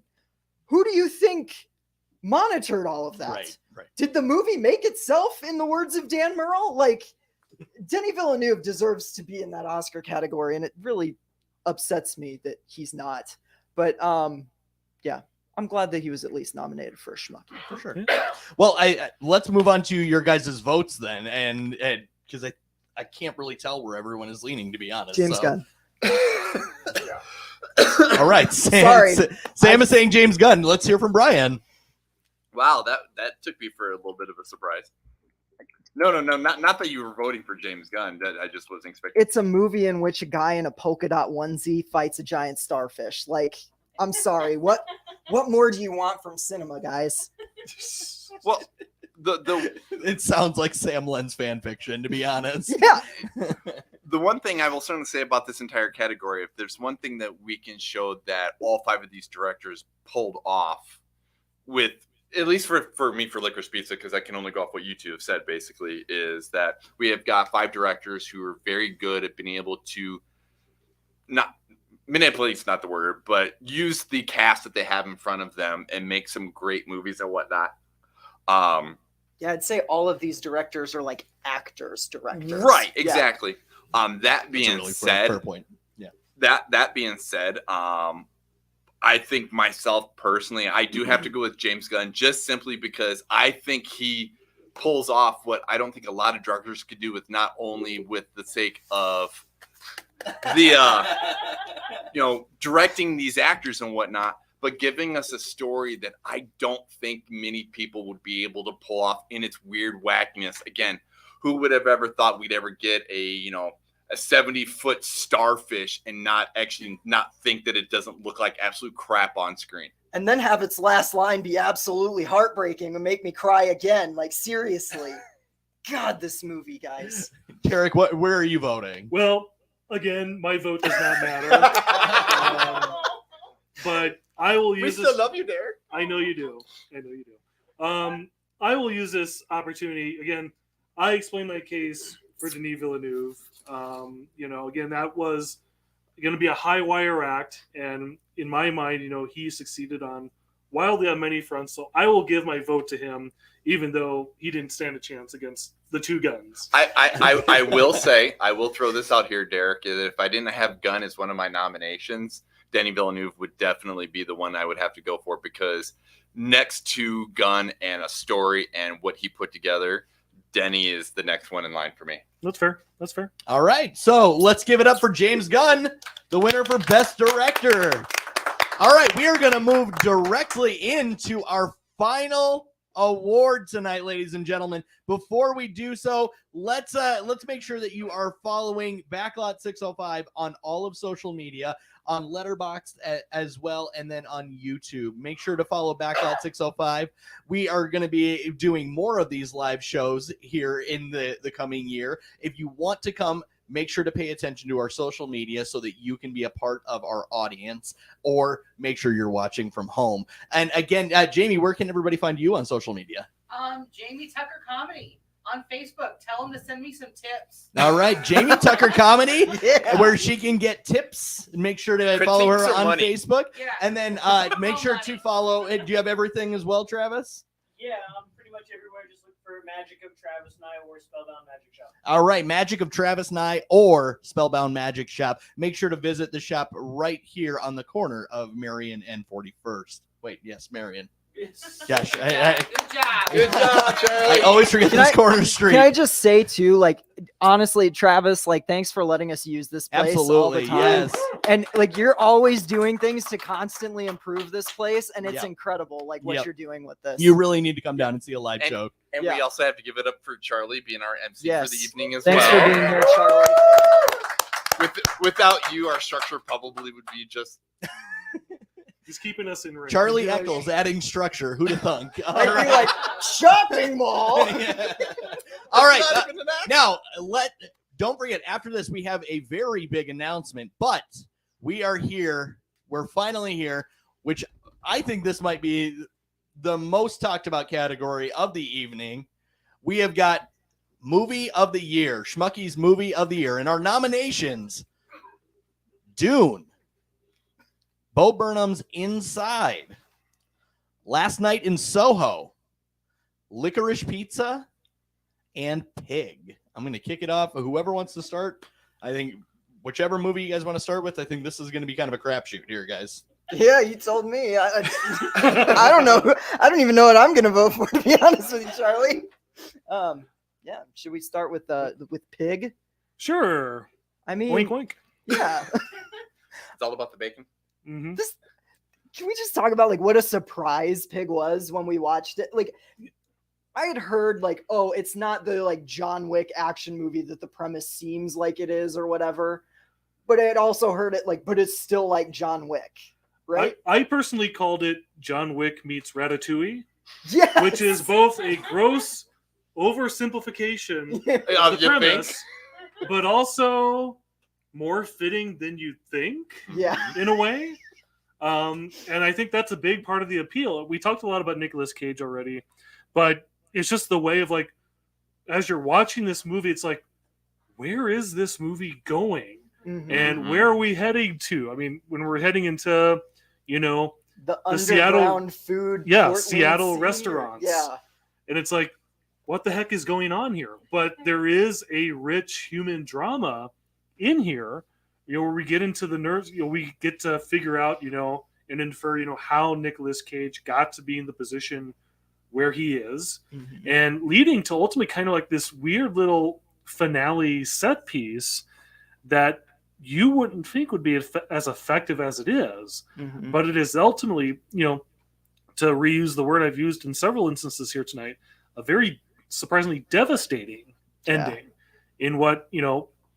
who do you think monitored all of that? Right. Did the movie make itself, in the words of Dan Murrell? Like, Denis Villeneuve deserves to be in that Oscar category, and it really upsets me that he's not. But yeah, I'm glad that he was at least nominated for a Schmucky. For sure. Well, let's move on to your guys' votes then, and because I can't really tell where everyone is leaning, to be honest. James Gunn. All right, Sam. Sorry. Sam is saying James Gunn. Let's hear from Brian. Wow, that took me for a little bit of a surprise. No, not that you were voting for James Gunn. That I just wasn't expecting. It's a movie in which a guy in a polka dot onesie fights a giant starfish. Like, I'm sorry. What more do you want from cinema, guys? Well, It sounds like Sam Lenz fan fiction, to be honest. Yeah. The one thing I will certainly say about this entire category, if there's one thing that we can show that all 5 of these directors pulled off with, at least for me, for Licorice Pizza, because I can only go off what you two have said, basically, is that we have got 5 directors who are very good at being able to not manipulate's not the word, but use the cast that they have in front of them and make some great movies and whatnot. Yeah, I'd say all of these directors are like actors, directors. Right, exactly. Yeah. That being really said, fair point. Yeah. That being said, I think myself personally, I do have to go with James Gunn, just simply because I think he pulls off what I don't think a lot of directors could do, with not only with the sake of the directing these actors and whatnot, but giving us a story that I don't think many people would be able to pull off in its weird wackiness. Again, who would have ever thought we'd ever get a 70-foot starfish and not think that it doesn't look like absolute crap on screen? And then have its last line be absolutely heartbreaking and make me cry again. Like, seriously. God, this movie, guys. Derrick, where are you voting? Well, again, my vote does not matter. But I will use We still love you, Derrick. I know you do. I will use this opportunity. Again, I explained my case for Denis Villeneuve. Again, that was going to be a high wire act. And in my mind, he succeeded wildly on many fronts. So I will give my vote to him, even though he didn't stand a chance against the 2 Guns. I will say, I will throw this out here, Derrick, that if I didn't have Gunn as one of my nominations, Denis Villeneuve would definitely be the one I would have to go for, because next to Gunn and a story and what he put together, Denny is the next one in line for me. That's fair. All right, so let's give it up for James Gunn, the winner for Best Director. All right, we are going to move directly into our final award tonight, ladies and gentlemen. Before we do so, let's make sure that you are following Backlot 605 on all of social media, on Letterboxd as well, and then on YouTube. Make sure to follow Backlot 605. We are going to be doing more of these live shows here in the coming year. If you want to come, make sure to pay attention to our social media so that you can be a part of our audience, or make sure you're watching from home. And again, Jamie, where can everybody find you on social media? Jamie Tucker Comedy on Facebook. Tell them to send me some tips. All right, Jamie Tucker Comedy, where she can get tips. Make sure to follow her on Facebook. Yeah. And then make sure to follow. Do you have everything as well, Travis? Yeah, I'm pretty much everywhere. Just look for Magic of Travis Nye or Spellbound Magic Shop. All right, Magic of Travis Nye or Spellbound Magic Shop. Make sure to visit the shop right here on the corner of Marion and 41st. Wait, yes, Marion. Gosh, Good job. Good job, Charlie. I always forget this corner street. Can I just say too, like, honestly, Travis, like, thanks for letting us use this place all the Absolutely, time. yes. And like, you're always doing things to constantly improve this place, and it's Yep. incredible, like what Yep. you're doing with this. You really need to come down and see a live show. And Yeah. we also have to give it up for Charlie being our MC Yes. for the evening as Thanks well. for being here, Charlie. Without you, our structure probably would be just... He's keeping us in range. Charlie Eccles adding structure. Who'd have thunk? All I'd be right. like, shopping mall. All right. Not even an act. Now, don't forget, after this, we have a very big announcement, but we are here. We're finally here, which I think this might be the most talked about category of the evening. We have got Movie of the Year, Schmuckies Movie of the Year. And our nominations, Dune, Bo Burnham's Inside, Last Night in Soho, Licorice Pizza, and Pig. I'm going to kick it off. Whoever wants to start, I think whichever movie you guys want to start with, I think this is going to be kind of a crapshoot here, guys. Yeah, you told me. I don't know. I don't even know what I'm going to vote for, to be honest with you, Charlie. Yeah, should we start with Pig? Sure. I mean, Wink, wink. Yeah. It's all about the bacon. Mm-hmm. Can we just talk about like what a surprise Pig was when we watched it? Like, I had heard like, oh, it's not the like John Wick action movie that the premise seems like it is or whatever. But I had also heard it like, but it's still like John Wick, right? I personally called it John Wick meets Ratatouille, Yes! which is both a gross oversimplification of the You premise, think? but also more fitting than you'd think. Yeah. In a way. And I think that's a big part of the appeal. We talked a lot about Nicolas Cage already, but it's just the way of like, as you're watching this movie, it's like, where is this movie going? Mm-hmm. And where are we heading to? I mean, when we're heading into, the underground Seattle food. Seattle scene, restaurants. Yeah. And it's like, what the heck is going on here? But there is a rich human drama in here, where we get into the nerves, we get to figure out, and infer, how Nicolas Cage got to be in the position where he is, and leading to ultimately kind of like this weird little finale set piece that you wouldn't think would be as effective as it is, but it is ultimately, to reuse the word I've used in several instances here tonight, a very surprisingly devastating ending in what,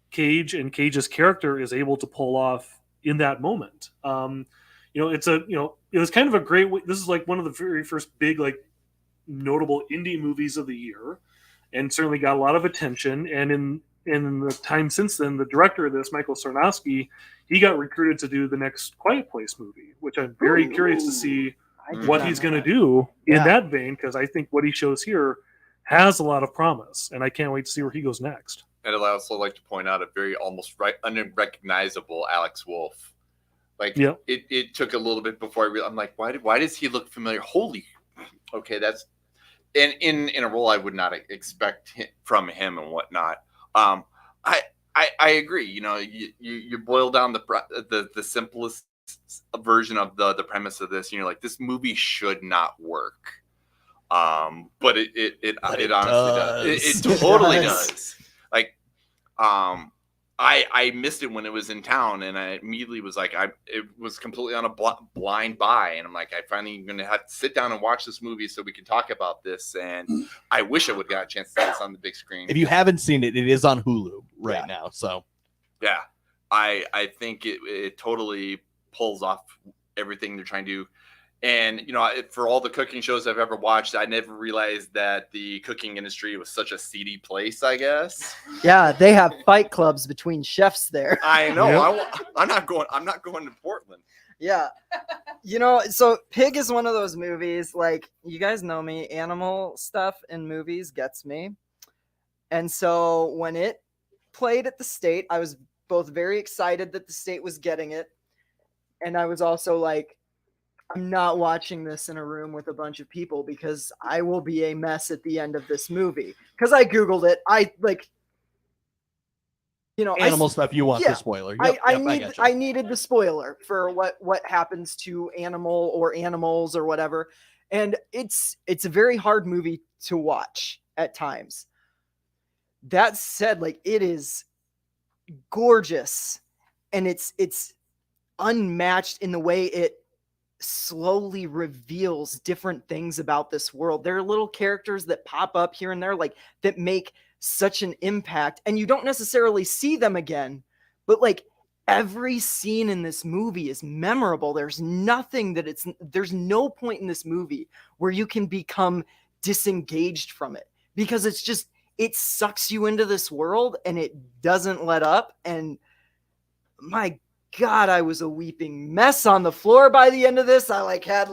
Cage and Cage's character is able to pull off in that moment. It was kind of a great way. This is like one of the very first big, like, notable indie movies of the year, and certainly got a lot of attention. And in the time since then, the director of this, Michael Sarnowski, he got recruited to do the next Quiet Place movie, which I'm very curious to see what he's going to do in that vein, because I think what he shows here has a lot of promise, and I can't wait to see where he goes next. And I'd also like to point out a very almost unrecognizable Alex Wolff. Like, it took a little bit before I realized. I'm like, why does he look familiar? Holy, okay, that's and in a role I would not expect from him and whatnot. I agree. You boil down the simplest version of the premise of this, and you're like, this movie should not work. But it honestly does. It totally does. Like, I missed it when it was in town, and I immediately was like, it was completely on a blind buy, and I'm like, I finally going to have to sit down and watch this movie so we can talk about this. And I wish I would have got a chance to see this on the big screen. If you haven't seen it, it is on Hulu right now. So yeah, I think it totally pulls off everything they're trying to do. And, for all the cooking shows I've ever watched, I never realized that the cooking industry was such a seedy place, I guess. Yeah, they have fight clubs between chefs there. I know. I'm not going to Portland. Yeah. So Pig is one of those movies, like, you guys know me, animal stuff in movies gets me. And so when it played at the State, I was both very excited that the State was getting it, and I was also like, I'm not watching this in a room with a bunch of people because I will be a mess at the end of this movie. Because I Googled it. Animal stuff, you want the spoiler. Yep, I needed the spoiler for what happens to animal or animals or whatever. And it's a very hard movie to watch at times. That said, like, it is gorgeous, and it's unmatched in the way it slowly reveals different things about this world. There are little characters that pop up here and there, like, that make such an impact, and you don't necessarily see them again, but like every scene in this movie is memorable. There's no point in this movie where you can become disengaged from it, because it sucks you into this world and it doesn't let up. And my God, I was a weeping mess on the floor by the end of this. I had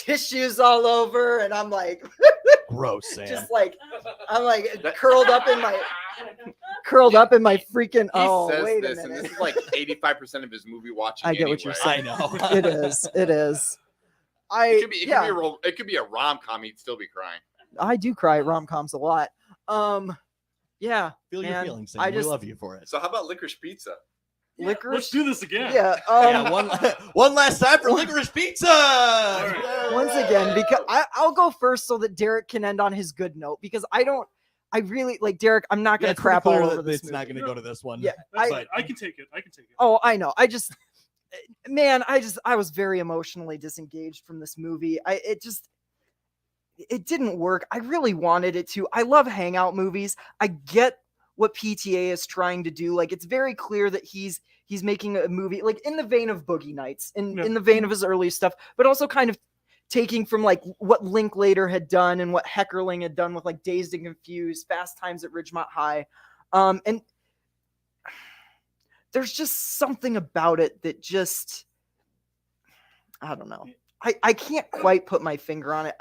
tissues all over, and I'm like, Gross, Sam. just like, I'm like curled up in my freaking. He Oh, says wait a this, and minute. this is like 85% of his movie watching. I get what you're saying. I know. It is. It is. It could be a rom-com. He'd still be crying. I do cry at rom-coms a lot. Yeah. Feel your man, feelings, Sam. I We just love you for it. So how about licorice pizza? licorice. Let's do this again. Yeah. Yeah, one last time for licorice pizza. Once again, because I'll go first so that Derrick can end on his good note, because I really like Derrick. I'm not going to crap all over this. It's not going to go to this one. Yeah, But I can take it. Oh, I know. Man, I was very emotionally disengaged from this movie. It didn't work. I really wanted it to. I love hangout movies. I get what PTA is trying to do. Like, it's very clear that he's making a movie like in the vein of Boogie Nights, in the vein of his early stuff, but also kind of taking from like what Linklater had done and what Heckerling had done with like Dazed and Confused, Fast Times at Ridgemont High. And there's just something about it that just, I don't know. I can't quite put my finger on it.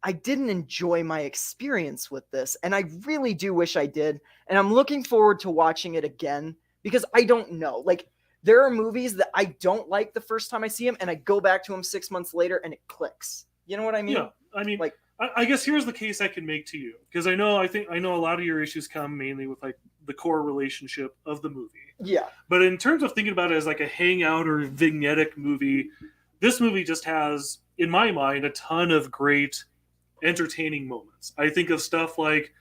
I didn't enjoy my experience with this, and I really do wish I did. And I'm looking forward to watching it again, because I don't know. Like, there are movies that I don't like the first time I see them, and I go back to them 6 months later and it clicks. You know what I mean? Yeah. I mean, like, I guess here's the case I can make to you, because I know a lot of your issues come mainly with like the core relationship of the movie. yeah. But in terms of thinking about it as like a hangout or vignettic movie, this movie just has, in my mind, a ton of great entertaining moments. I think of stuff like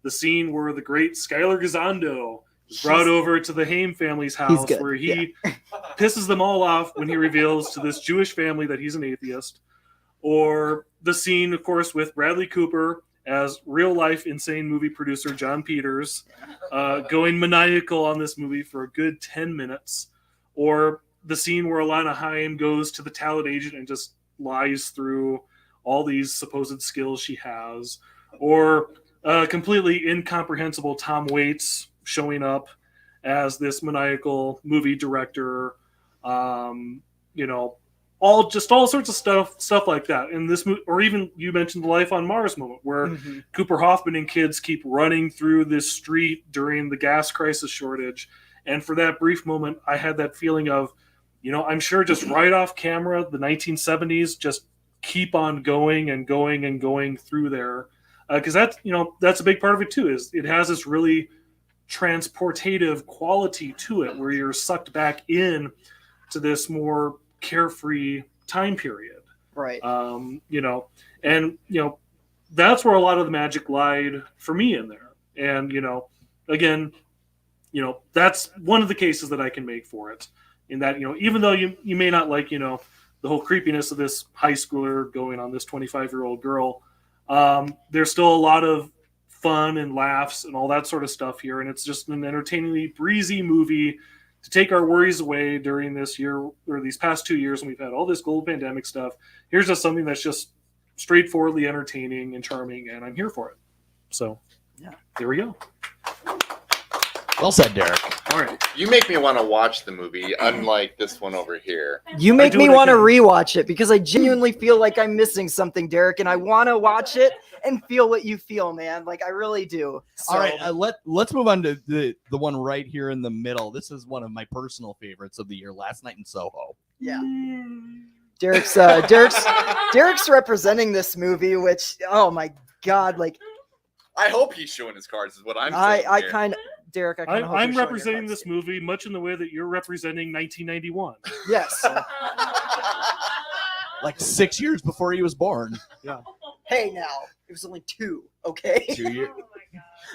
the scene where the great Skylar Gazando is brought over to the Haim family's house, where he pisses them all off when he reveals to this Jewish family that he's an atheist. Or the scene, of course, with Bradley Cooper as real-life insane movie producer John Peters, going maniacal on this movie for a good 10 minutes. Or the scene where Alana Haim goes to the talent agent and just lies through all these supposed skills she has. Or completely incomprehensible Tom Waits showing up as this maniacal movie director. All sorts of stuff like that. And this, or even you mentioned the Life on Mars moment, where Cooper Hoffman and kids keep running through this street during the gas crisis shortage. And for that brief moment, I had that feeling of, I'm sure just right off camera, the 1970s just keep on going and going and going through there. Because that's a big part of it too, is it has this really transportative quality to it, where you're sucked back in to this more carefree time period, right? That's where a lot of the magic lied for me in there. And again, that's one of the cases that I can make for it, in that even though you may not like the whole creepiness of this high schooler going on this 25-year-old girl, there's still a lot of fun and laughs and all that sort of stuff here, and it's just an entertainingly breezy movie to take our worries away during this year, or these past 2 years when we've had all this global pandemic stuff. Here's just something that's just straightforwardly entertaining and charming, and I'm here for it. So, there we go. Well said, Derrick. All right. You make me want to watch the movie, unlike this one over here. You make me want to rewatch it, because I genuinely feel like I'm missing something, Derrick, and I want to watch it and feel what you feel, man. Like, I really do. So. All right, let's move on to the one right here in the middle. This is one of my personal favorites of the year, Last Night in Soho. Yeah. Derrick's representing this movie, which, oh my God, like, I hope he's showing his cards, is what I'm saying. Derrick, I'm representing this movie much in the way that you're representing 1991. Yes. Like 6 years before he was born. Yeah. Hey, now it was only 2. Okay. 2 years.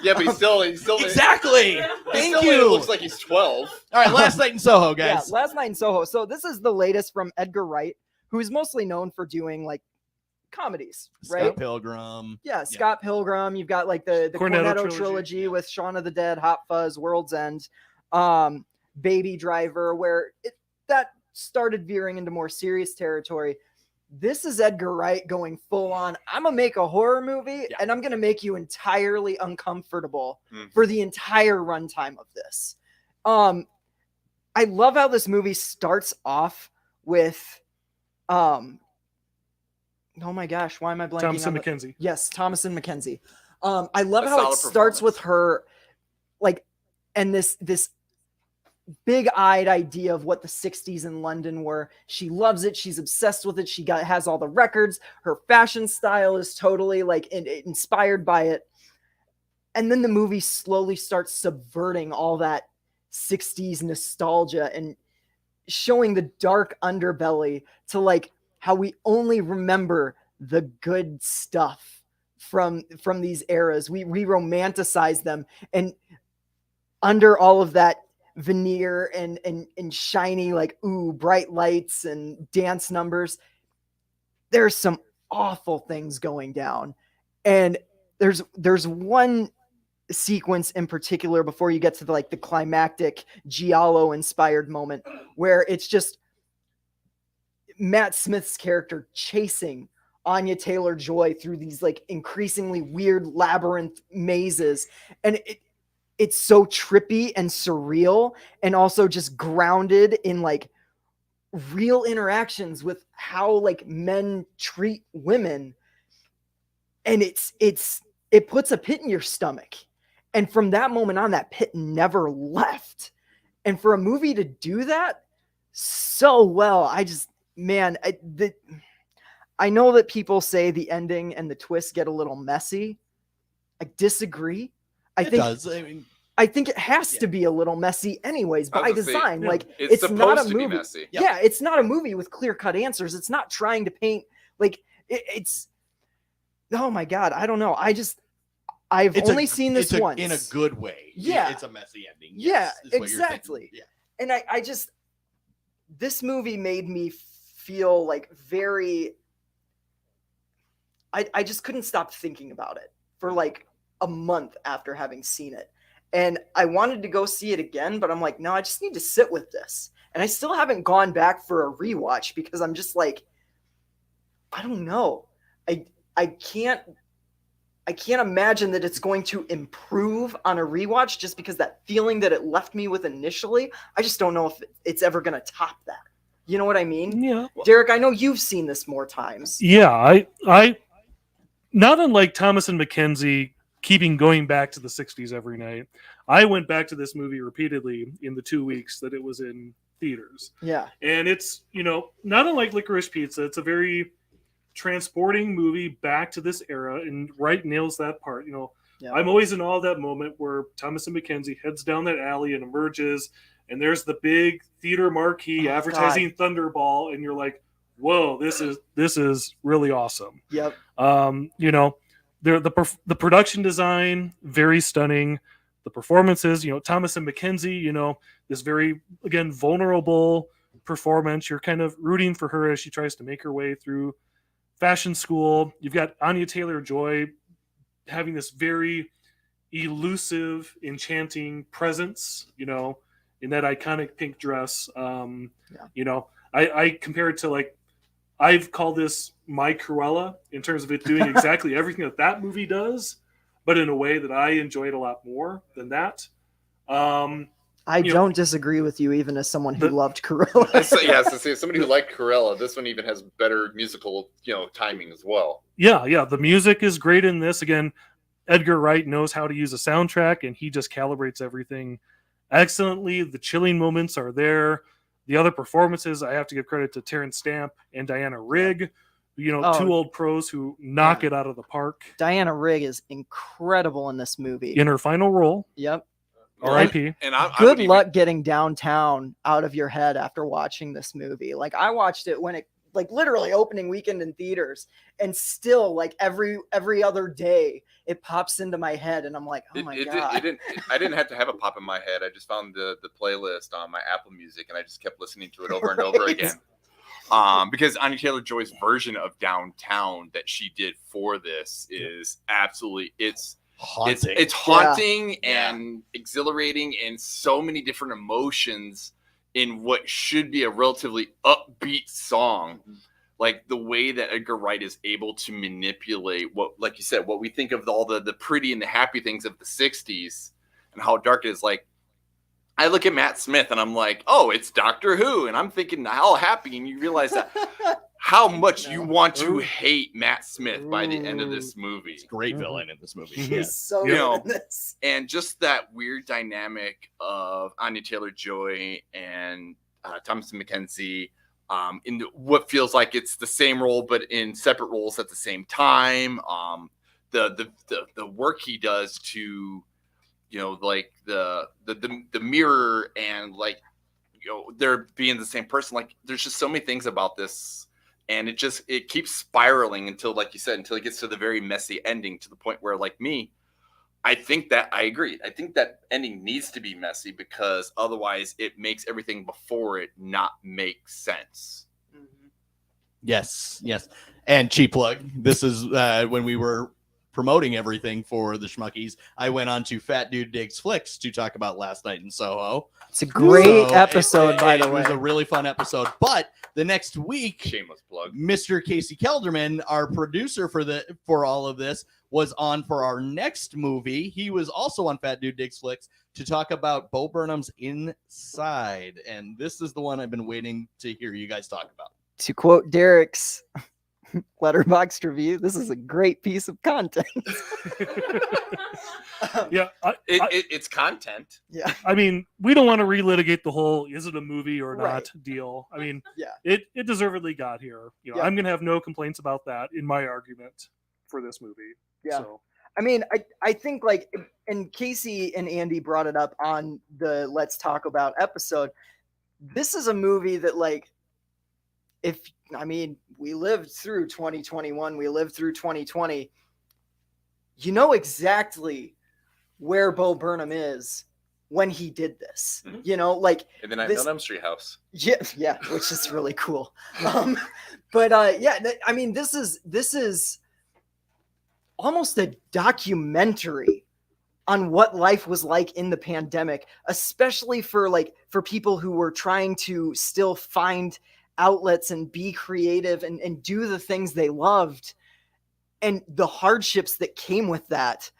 Yeah, but he's still exactly. Thank you. It looks like he's 12. All right, Last Night in Soho, guys. Yeah, Last Night in Soho. So this is the latest from Edgar Wright, who is mostly known for doing like comedies, right? Scott Pilgrim. Yeah, Scott Pilgrim. You've got like the Cornetto trilogy with Shaun of the Dead, Hot Fuzz, World's End, Baby Driver, where that started veering into more serious territory. This is Edgar Wright going full on. I'm gonna make a horror movie, and I'm gonna make you entirely uncomfortable for the entire runtime of this. I love how this movie starts off with Oh my gosh, why am I blanking Thomas on and Mackenzie. Yes, Thomas and Mackenzie. I love A how it solid starts with performance. her, like, and this big-eyed idea of what the 60s in London were. She loves it. She's obsessed with it. Has all the records. Her fashion style is totally like inspired by it. And then the movie slowly starts subverting all that 60s nostalgia and showing the dark underbelly to like how we only remember the good stuff from these eras. We romanticize them, and under all of that veneer and shiny, like, ooh, bright lights and dance numbers, there's some awful things going down. And there's one sequence in particular before you get to the climactic giallo inspired moment where it's just Matt Smith's character chasing Anya Taylor-Joy through these like increasingly weird labyrinth mazes, and it's so trippy and surreal, and also just grounded in like real interactions with how like men treat women, and it puts a pit in your stomach. And from that moment on, that pit never left. And for a movie to do that so well, I know that people say the ending and the twist get a little messy. I disagree. I think it has to be a little messy anyways, by design. Like, it's not a movie. Yeah, it's not a movie with clear-cut answers. It's not trying to paint like it's. Oh my God, I don't know. I've only seen this once in a good way. Yeah, it's a messy ending. Yes, Yeah, exactly. Yeah, and this movie made me feel like very. I just couldn't stop thinking about it for like a month after having seen it. And I wanted to go see it again, but I'm like, no, I just need to sit with this. And I still haven't gone back for a rewatch because I'm just like, I don't know. I can't imagine that it's going to improve on a rewatch just because that feeling that it left me with initially, I just don't know if it's ever going to top that. You know what I mean? Yeah. Derrick, I know you've seen this more times. Yeah, I not unlike Thomas and Mackenzie keeping going back to the 60s every night, I went back to this movie repeatedly in the 2 weeks that it was in theaters. Yeah. And it's, not unlike Licorice Pizza, it's a very transporting movie back to this era, and Wright nails that part. Yeah. I'm always in awe of that moment where Thomas and Mackenzie heads down that alley and emerges, and there's the big theater marquee advertising Thunderball, and you're like, whoa, this is really awesome. Yep. The production design, very stunning. The performances, Thomas and Mackenzie, this very, again, vulnerable performance. You're kind of rooting for her as she tries to make her way through fashion school. You've got Anya Taylor-Joy having this very elusive, enchanting presence, in that iconic pink dress. I compare it to, like, I've called this my Cruella in terms of it doing exactly everything that movie does, but in a way that I enjoy it a lot more than that. I don't disagree with you, even as someone who loved Cruella. Somebody who liked Cruella, this one even has better musical, timing as well. Yeah. The music is great in this. Again, Edgar Wright knows how to use a soundtrack, and he just calibrates everything excellently. The chilling moments are there. The other performances, I have to give credit to Terrence Stamp and Diana Rigg, two old pros who knock it out of the park. Diana Rigg is incredible in this movie. In her final role. Yep. R.I.P. And good luck getting downtown out of your head after watching this movie. Like, I watched it when it, like, literally opening weekend in theaters, and still, like, every other day it pops into my head, and I'm like, oh my God. I didn't have to have a pop in my head. I just found the playlist on my Apple Music, and I just kept listening to it over and over again. Because Anya Taylor-Joy's version of Downtown that she did for this is absolutely, it's haunting and exhilarating, and so many different emotions in what should be a relatively upbeat song. Like, the way that Edgar Wright is able to manipulate what, like you said, what we think of all the pretty and the happy things of the 60s and how dark it is. Like, I look at Matt Smith and I'm like, oh, it's Doctor Who. And I'm thinking how happy. And you realize that how much you want to hate Matt Smith by the end of this movie. He's a great villain in this movie. He's so You good know, in this. And just that weird dynamic of Anya Taylor-Joy and Thomasin McKenzie in what feels like it's the same role, but in separate roles at the same time. The work he does to, you know, like the mirror and like, you know, they're being the same person. Like, there's just so many things about this. And it keeps spiraling until, like you said, until it gets to the very messy ending, to the point where, like me, I agree. I think that ending needs to be messy, because otherwise it makes everything before it not make sense. Yes. And cheap plug. This is when we were promoting everything for the Schmuckies. I went on to Fat Dude Digs Flicks to talk about Last Night in Soho. It's a great episode, by the It way. was a really fun episode. But the next week, Shameless plug. Mr. Casey Kelderman, our producer for all of this, was on for our next movie. He was also on Fat Dude Digs Flicks to talk about Bo Burnham's Inside. And this is the one I've been waiting to hear you guys talk about. To quote Derrick's Letterboxd review, this is a great piece of content. Yeah, It's content. Yeah. I mean, we don't want to relitigate the whole "is it a movie or not" Right. deal. I mean, Yeah. it deservedly got here. You know, Yeah. I'm gonna have no complaints about that in my argument for this movie. Yeah. So, I mean, I think, like, and Casey and Andy brought it up on the Let's Talk About episode. This is a movie that, like, we lived through 2021, we lived through 2020. You know exactly where Bo Burnham is when he did this. Mhm. You know, like, And then I know Elm Street House. yeah, which is really cool. I mean, this is almost a documentary on what life was like in the pandemic, especially for people who were trying to still find outlets and be creative and do the things they loved, and the hardships that came with that.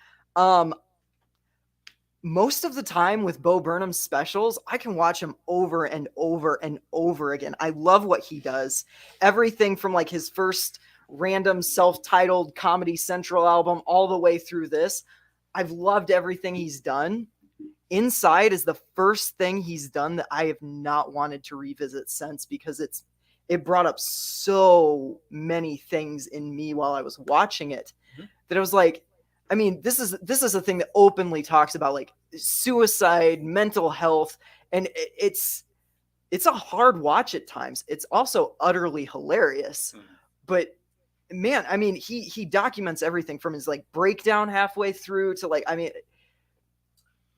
Most of the time with Bo Burnham's specials, I can watch him over and over and over again. I love what he does. Everything from, like, his first random self-titled Comedy Central album all the way through this. I've loved everything he's done. Inside is the first thing he's done that I have not wanted to revisit since, because it brought up so many things in me while I was watching it, that I was like, I mean, this is a thing that openly talks about, like, suicide, mental health, and it's a hard watch at times. It's also utterly hilarious. But man, I mean, he documents everything from his, like, breakdown halfway through to, like, I mean,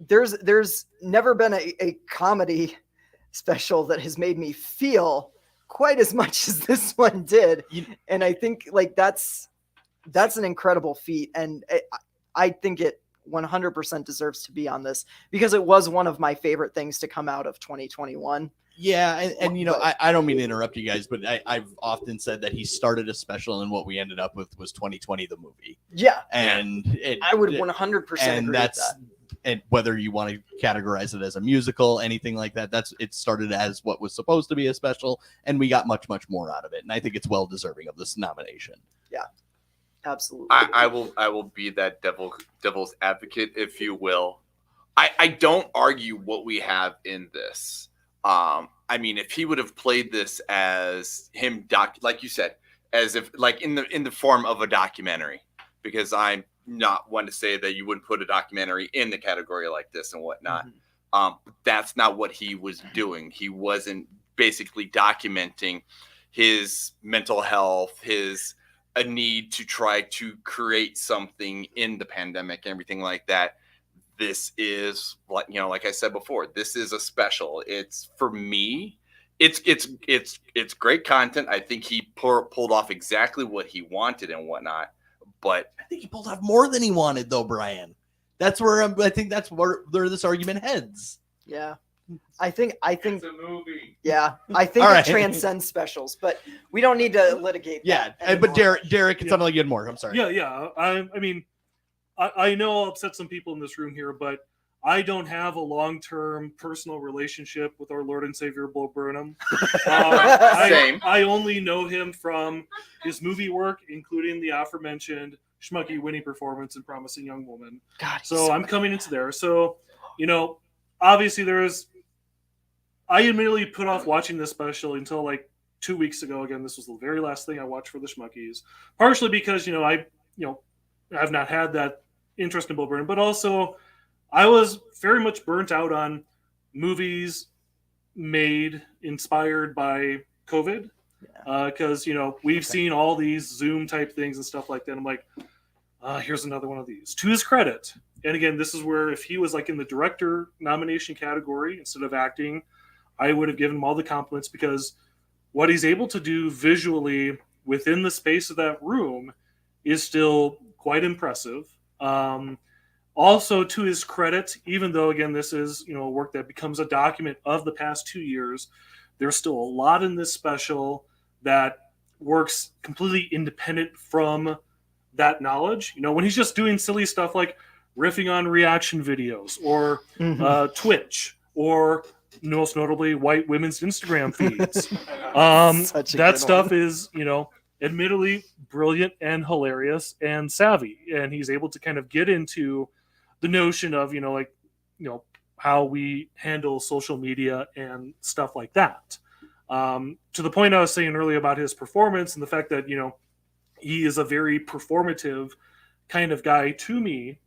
there's never been a comedy special that has made me feel quite as much as this one did. And I think, like, that's an incredible feat. And I think it 100% deserves to be on this, because it was one of my favorite things to come out of 2021. Yeah, and you know, I don't mean to interrupt you guys, but I've often said that he started a special, and what we ended up with was 2020 the movie. Yeah, and I would 100% agree with that. And whether you want to categorize it as a musical, anything like that, it started as what was supposed to be a special, and we got much more out of it, and I think it's well deserving of this nomination. Yeah, absolutely. I will be that devil's advocate, if you will. I don't argue what we have in this. I mean, if he would have played this as him, like you said, as if, like, in the form of a documentary, because I'm not one to say that you wouldn't put a documentary in the category like this and whatnot. That's not what he was doing. He wasn't basically documenting his mental health, a need to try to create something in the pandemic and everything like that. This is, like, you know, like I said before, this is a special. It's, for me, it's great content. I think he pulled off exactly what he wanted and whatnot. But I think he pulled off more than he wanted, though, Brian. That's where I think that's where this argument heads. Yeah, I think it's a movie. Yeah, I think All it right. transcends specials, but we don't need to litigate. Yeah, that but anymore. Derrick, it sounded like you had more. I'm sorry. yeah. I mean, I know I'll upset some people in this room here, but I don't have a long-term personal relationship with our Lord and Savior Bo Burnham. Same. I only know him from his movie work, including the aforementioned Schmucky winning performance in Promising Young Woman. God, So I'm coming into there. So, obviously I admittedly put off watching this special until like 2 weeks ago. Again, this was the very last thing I watched for the Schmuckies. Partially because, I've not had that interest in Bo Burnham, but also I was very much burnt out on movies made inspired by COVID. Because, we've seen all these Zoom type things and stuff like that. I'm like, here's another one of these. To his credit, and again, this is where if he was like in the director nomination category instead of acting, I would have given him all the compliments, because what he's able to do visually within the space of that room is still quite impressive. Also, to his credit, even though, again, this is, work that becomes a document of the past 2 years, there's still a lot in this special that works completely independent from that knowledge. When he's just doing silly stuff like riffing on reaction videos or Twitch, or most notably white women's Instagram feeds. That stuff is, admittedly brilliant and hilarious and savvy. And he's able to kind of get into the notion of, how we handle social media and stuff like that. To the point I was saying earlier about his performance and the fact that, he is a very performative kind of guy to me,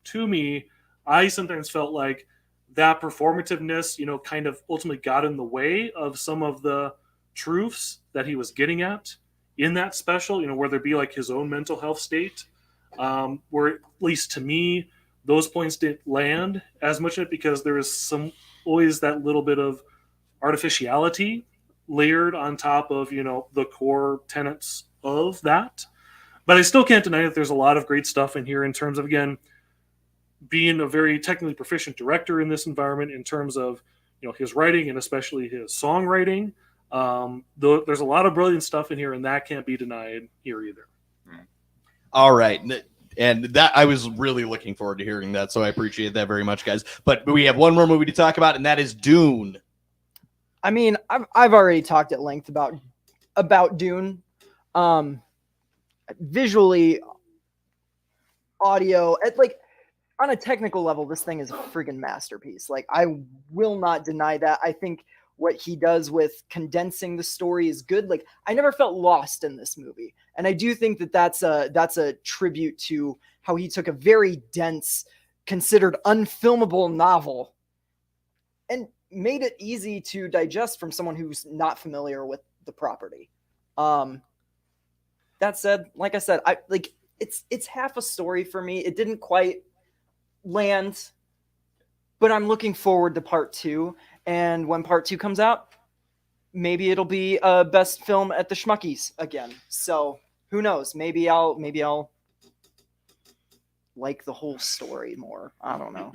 I sometimes felt like that performativeness, kind of ultimately got in the way of some of the truths that he was getting at in that special, where there be like his own mental health state, where at least to me, those points didn't land as much in it, because there is always that little bit of artificiality layered on top of, the core tenets of that. But I still can't deny that there's a lot of great stuff in here in terms of, again, being a very technically proficient director in this environment, in terms of, his writing and especially his songwriting. There's a lot of brilliant stuff in here, and that can't be denied here either. All right. And that, I was really looking forward to hearing that, so I appreciate that very much, guys. But we have one more movie to talk about, and that is Dune. I mean, I've already talked at length about Dune. Visually, audio, on a technical level, this thing is a friggin' masterpiece. Like, I will not deny that. I think what he does with condensing the story is good. Like, I never felt lost in this movie. And I do think that that's a tribute to how he took a very dense, considered unfilmable novel and made it easy to digest from someone who's not familiar with the property. That said, like I said, it's half a story for me. It didn't quite land, but I'm looking forward to part 2. And when part 2 comes out, maybe it'll be a best film at the Schmuckies again. So who knows? Maybe I'll like the whole story more. I don't know.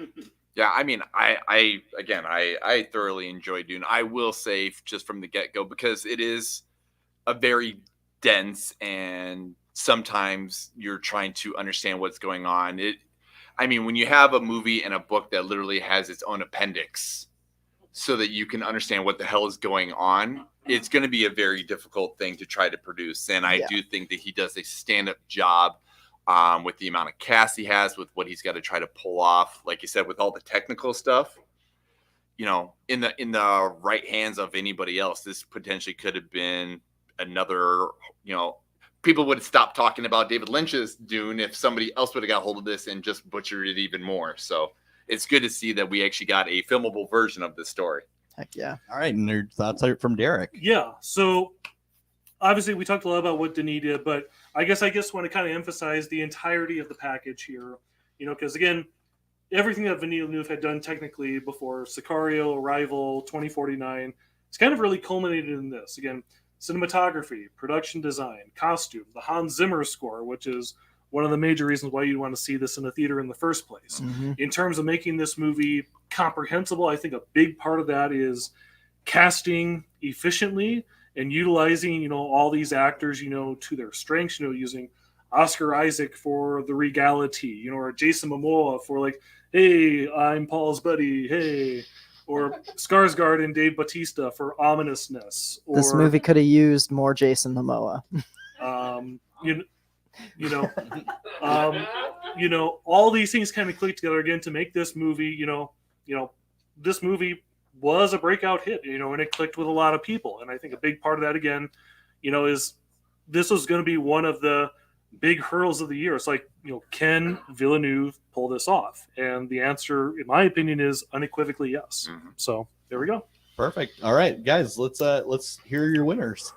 Yeah, I mean, I thoroughly enjoyed Dune. I will say just from the get-go, because it is a very dense, and sometimes you're trying to understand what's going on. When you have a movie and a book that literally has its own appendix so that you can understand what the hell is going on, it's going to be a very difficult thing to try to produce. And I do think that he does a stand-up job with the amount of cast he has, with what he's got to try to pull off. Like you said, with all the technical stuff, in the right hands of anybody else, this potentially could have been another, people would have stopped talking about David Lynch's Dune if somebody else would have got hold of this and just butchered it even more. So it's good to see that we actually got a filmable version of this story. Heck yeah. All right, and their thoughts are from Derrick. Yeah, so obviously we talked a lot about what Denis did, but I guess want to kind of emphasize the entirety of the package here, because again, everything that Villeneuve had done technically before, Sicario, Arrival, 2049, it's kind of really culminated in this. Again, cinematography, production design, costume, the Hans Zimmer score, which is one of the major reasons why you'd want to see this in a theater in the first place. Mm-hmm. In terms of making this movie comprehensible, I think a big part of that is casting efficiently and utilizing, all these actors, to their strengths, using Oscar Isaac for the regality, you know, or Jason Momoa for like, hey, I'm Paul's buddy, hey, or Skarsgård and Dave Bautista for ominousness. Or, This movie could have used more Jason Momoa. You know, all these things kind of click together again to make this movie. You know, this movie was a breakout hit. You know, and it clicked with a lot of people. And I think a big part of that, again, you know, is this was going to be one of the big hurdles of the year. It's like, you know, can Villeneuve pull this off? And the answer, in my opinion, is unequivocally yes. Mm-hmm. So there we go. Perfect. All right, guys, let's hear your winners.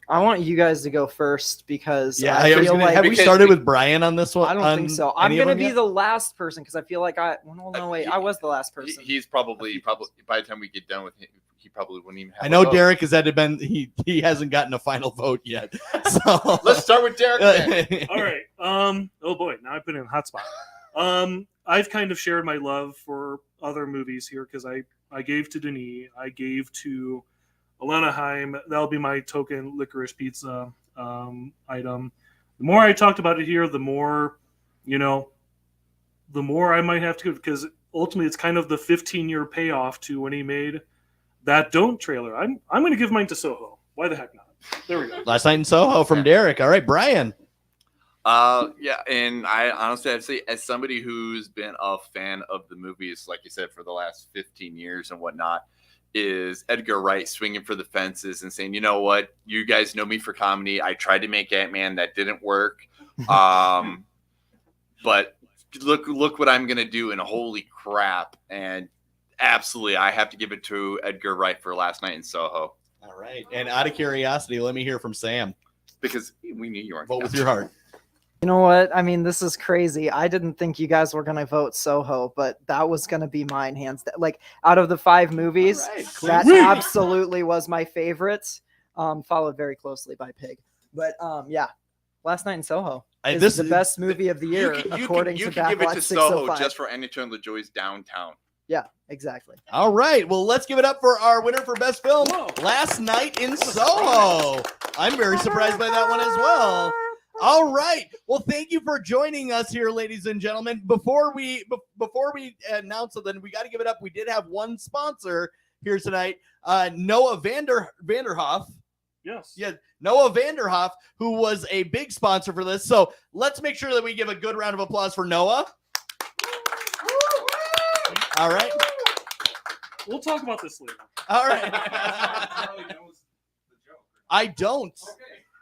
I want you guys to go first because Yeah, I feel gonna, like have we started with Brian on this one? I don't think so. I'm any of gonna them be yet? the last person because I feel like I was the last person. He's probably by the time we get done with him, he probably wouldn't even have I a know vote. Derrick has had to been he hasn't gotten a final vote yet. So Let's start with Derrick then. All right. Oh boy, now I put in a hot spot. I've kind of shared my love for other movies here because I gave to Denis, I gave to Alana Haim. That'll be my token licorice pizza item. The more I talked about it here, the more, you know, the more I might have to give, because ultimately it's kind of the 15-year payoff to when he made that Don't trailer. I'm going to give mine to Soho. Why the heck not? There we go. Last Night in Soho from Derrick. All right, Brian. Yeah, and I honestly I'd say as somebody who's been a fan of the movies, like you said, for the last 15 years and whatnot, is Edgar Wright swinging for the fences and saying, you know what, you guys know me for comedy. I tried to make Ant-Man, that didn't work. But look what I'm gonna do, and holy crap! And absolutely, I have to give it to Edgar Wright for Last Night in Soho. All right, and out of curiosity, let me hear from Sam. Because we knew you weren't. Vote with your heart. You know what? I mean, this is crazy. I didn't think you guys were gonna vote Soho, but that was gonna be mine, hands down. Like out of the 5 movies, that absolutely was my favorite. Followed very closely by Pig. But yeah, Last Night in Soho is This the best movie of the year according you to can give it Backlot to Soho 605. just for Anya Taylor-Joy's Downtown. Yeah, exactly. All right, well, let's give it up for our winner for best film, Last Night in Soho. I'm very surprised by that one as well. All right. Well, thank you for joining us here, ladies and gentlemen. Before we announce it, then we got to give it up. We did have one sponsor here tonight, Noah Vanderhoff. Yes. Yeah, Noah Vanderhoff, who was a big sponsor for this. So let's make sure that we give a good round of applause for Noah. All right. We'll talk about this later. All right. I don't.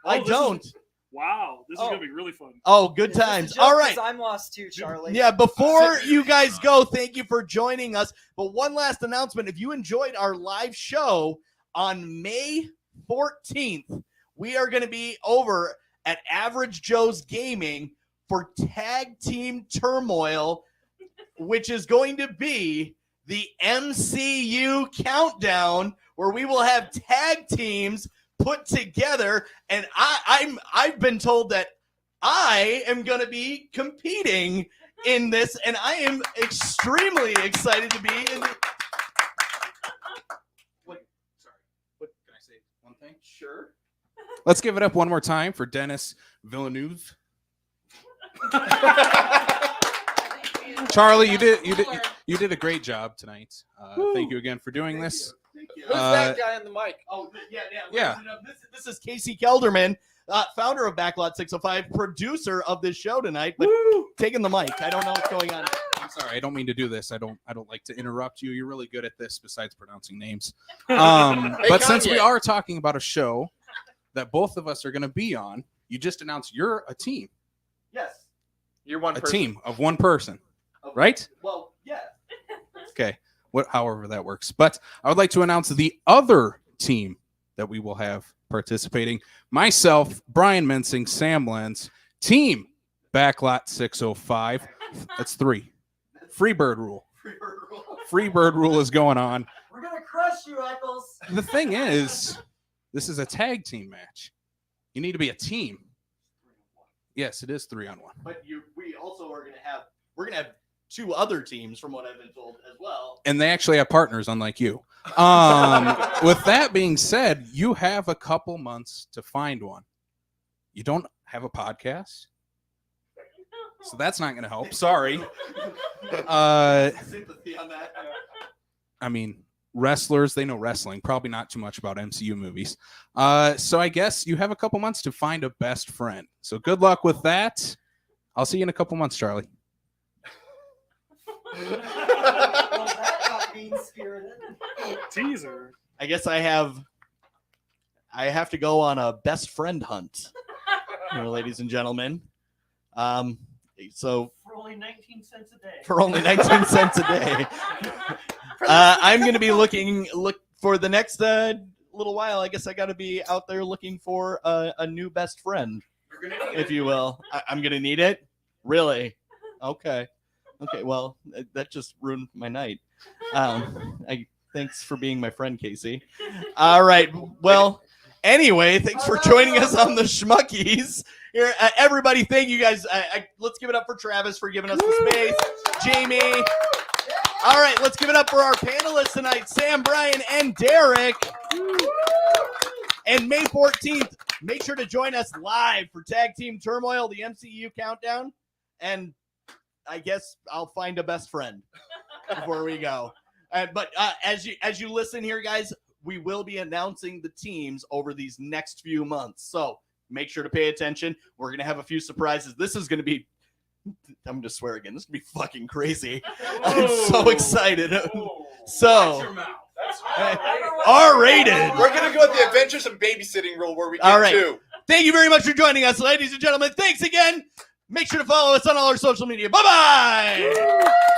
I don't. Wow, this is going to be really fun. Oh, good times. All right. I'm lost too, Charlie. Yeah, before you guys go, thank you for joining us. But one last announcement. If you enjoyed our live show on May 14th, we are going to be over at Average Joe's Gaming for Tag Team Turmoil, which is going to be the MCU countdown, where we will have tag teams put together, and I've been told that I am going to be competing in this, and I am extremely excited to be in. What can I say? One thing? Sure. Let's give it up one more time for Dennis Villeneuve. Charlie, you did a great job tonight. Thank you again for doing this. Who's that guy on the mic? Oh, Yeah. This is Casey Kelderman, founder of Backlot 605, producer of this show tonight, but taking the mic. I don't know what's going on. I'm sorry, I don't mean to do this. I don't like to interrupt you. You're really good at this, besides pronouncing names. But since we are talking about a show that both of us are going to be on, you just announced you're a team. Yes. You're one A person. team of one person, right? Well, yeah. Okay. However that works. But I would like to announce the other team that we will have participating. Myself, Brian Mensing, Sam Lenz, team Backlot 605. That's 3. Freebird rule. Freebird rule is going on. We're gonna crush you, Eccles. The thing is, this is a tag team match. You need to be a team. Yes, it is 3-on-1. But we also are going to have 2 other teams, from what I've been told, as well. And they actually have partners, unlike you. With that being said, you have a couple months to find one. You don't have a podcast. so that's not going to help. Sorry. Sympathy on that. I mean, wrestlers, they know wrestling. Probably not too much about MCU movies. So I guess you have a couple months to find a best friend. So good luck with that. I'll see you in a couple months, Charlie. Teaser. I guess I have to go on a best friend hunt, ladies and gentlemen. So For only 19 cents a day. for only 19 cents a day, I'm going to be look for the next little while. I guess I got to be out there looking for a new best friend, if you will. I'm going to need it. Really? Okay. Well, that just ruined my night. Thanks for being my friend, Casey. All right. Well, anyway, thanks for joining us on the Schmuckies. Here, everybody, thank you guys. Let's give it up for Travis for giving us the space. Jamie. All right, let's give it up for our panelists tonight, Sam, Brian, and Derrick. And May 14th, make sure to join us live for Tag Team Turmoil, the MCU Countdown. And I guess I'll find a best friend before we go. But as you listen here, guys, we will be announcing the teams over these next few months. So make sure to pay attention. We're going to have a few surprises. This is going to be, I'm going to swear again, this is going to be fucking crazy. I'm so excited. So, R-rated. We're going to go with the Adventures of Babysitting rule where we get All right. 2. Thank you very much for joining us, ladies and gentlemen. Thanks again. Make sure to follow us on all our social media. Bye-bye.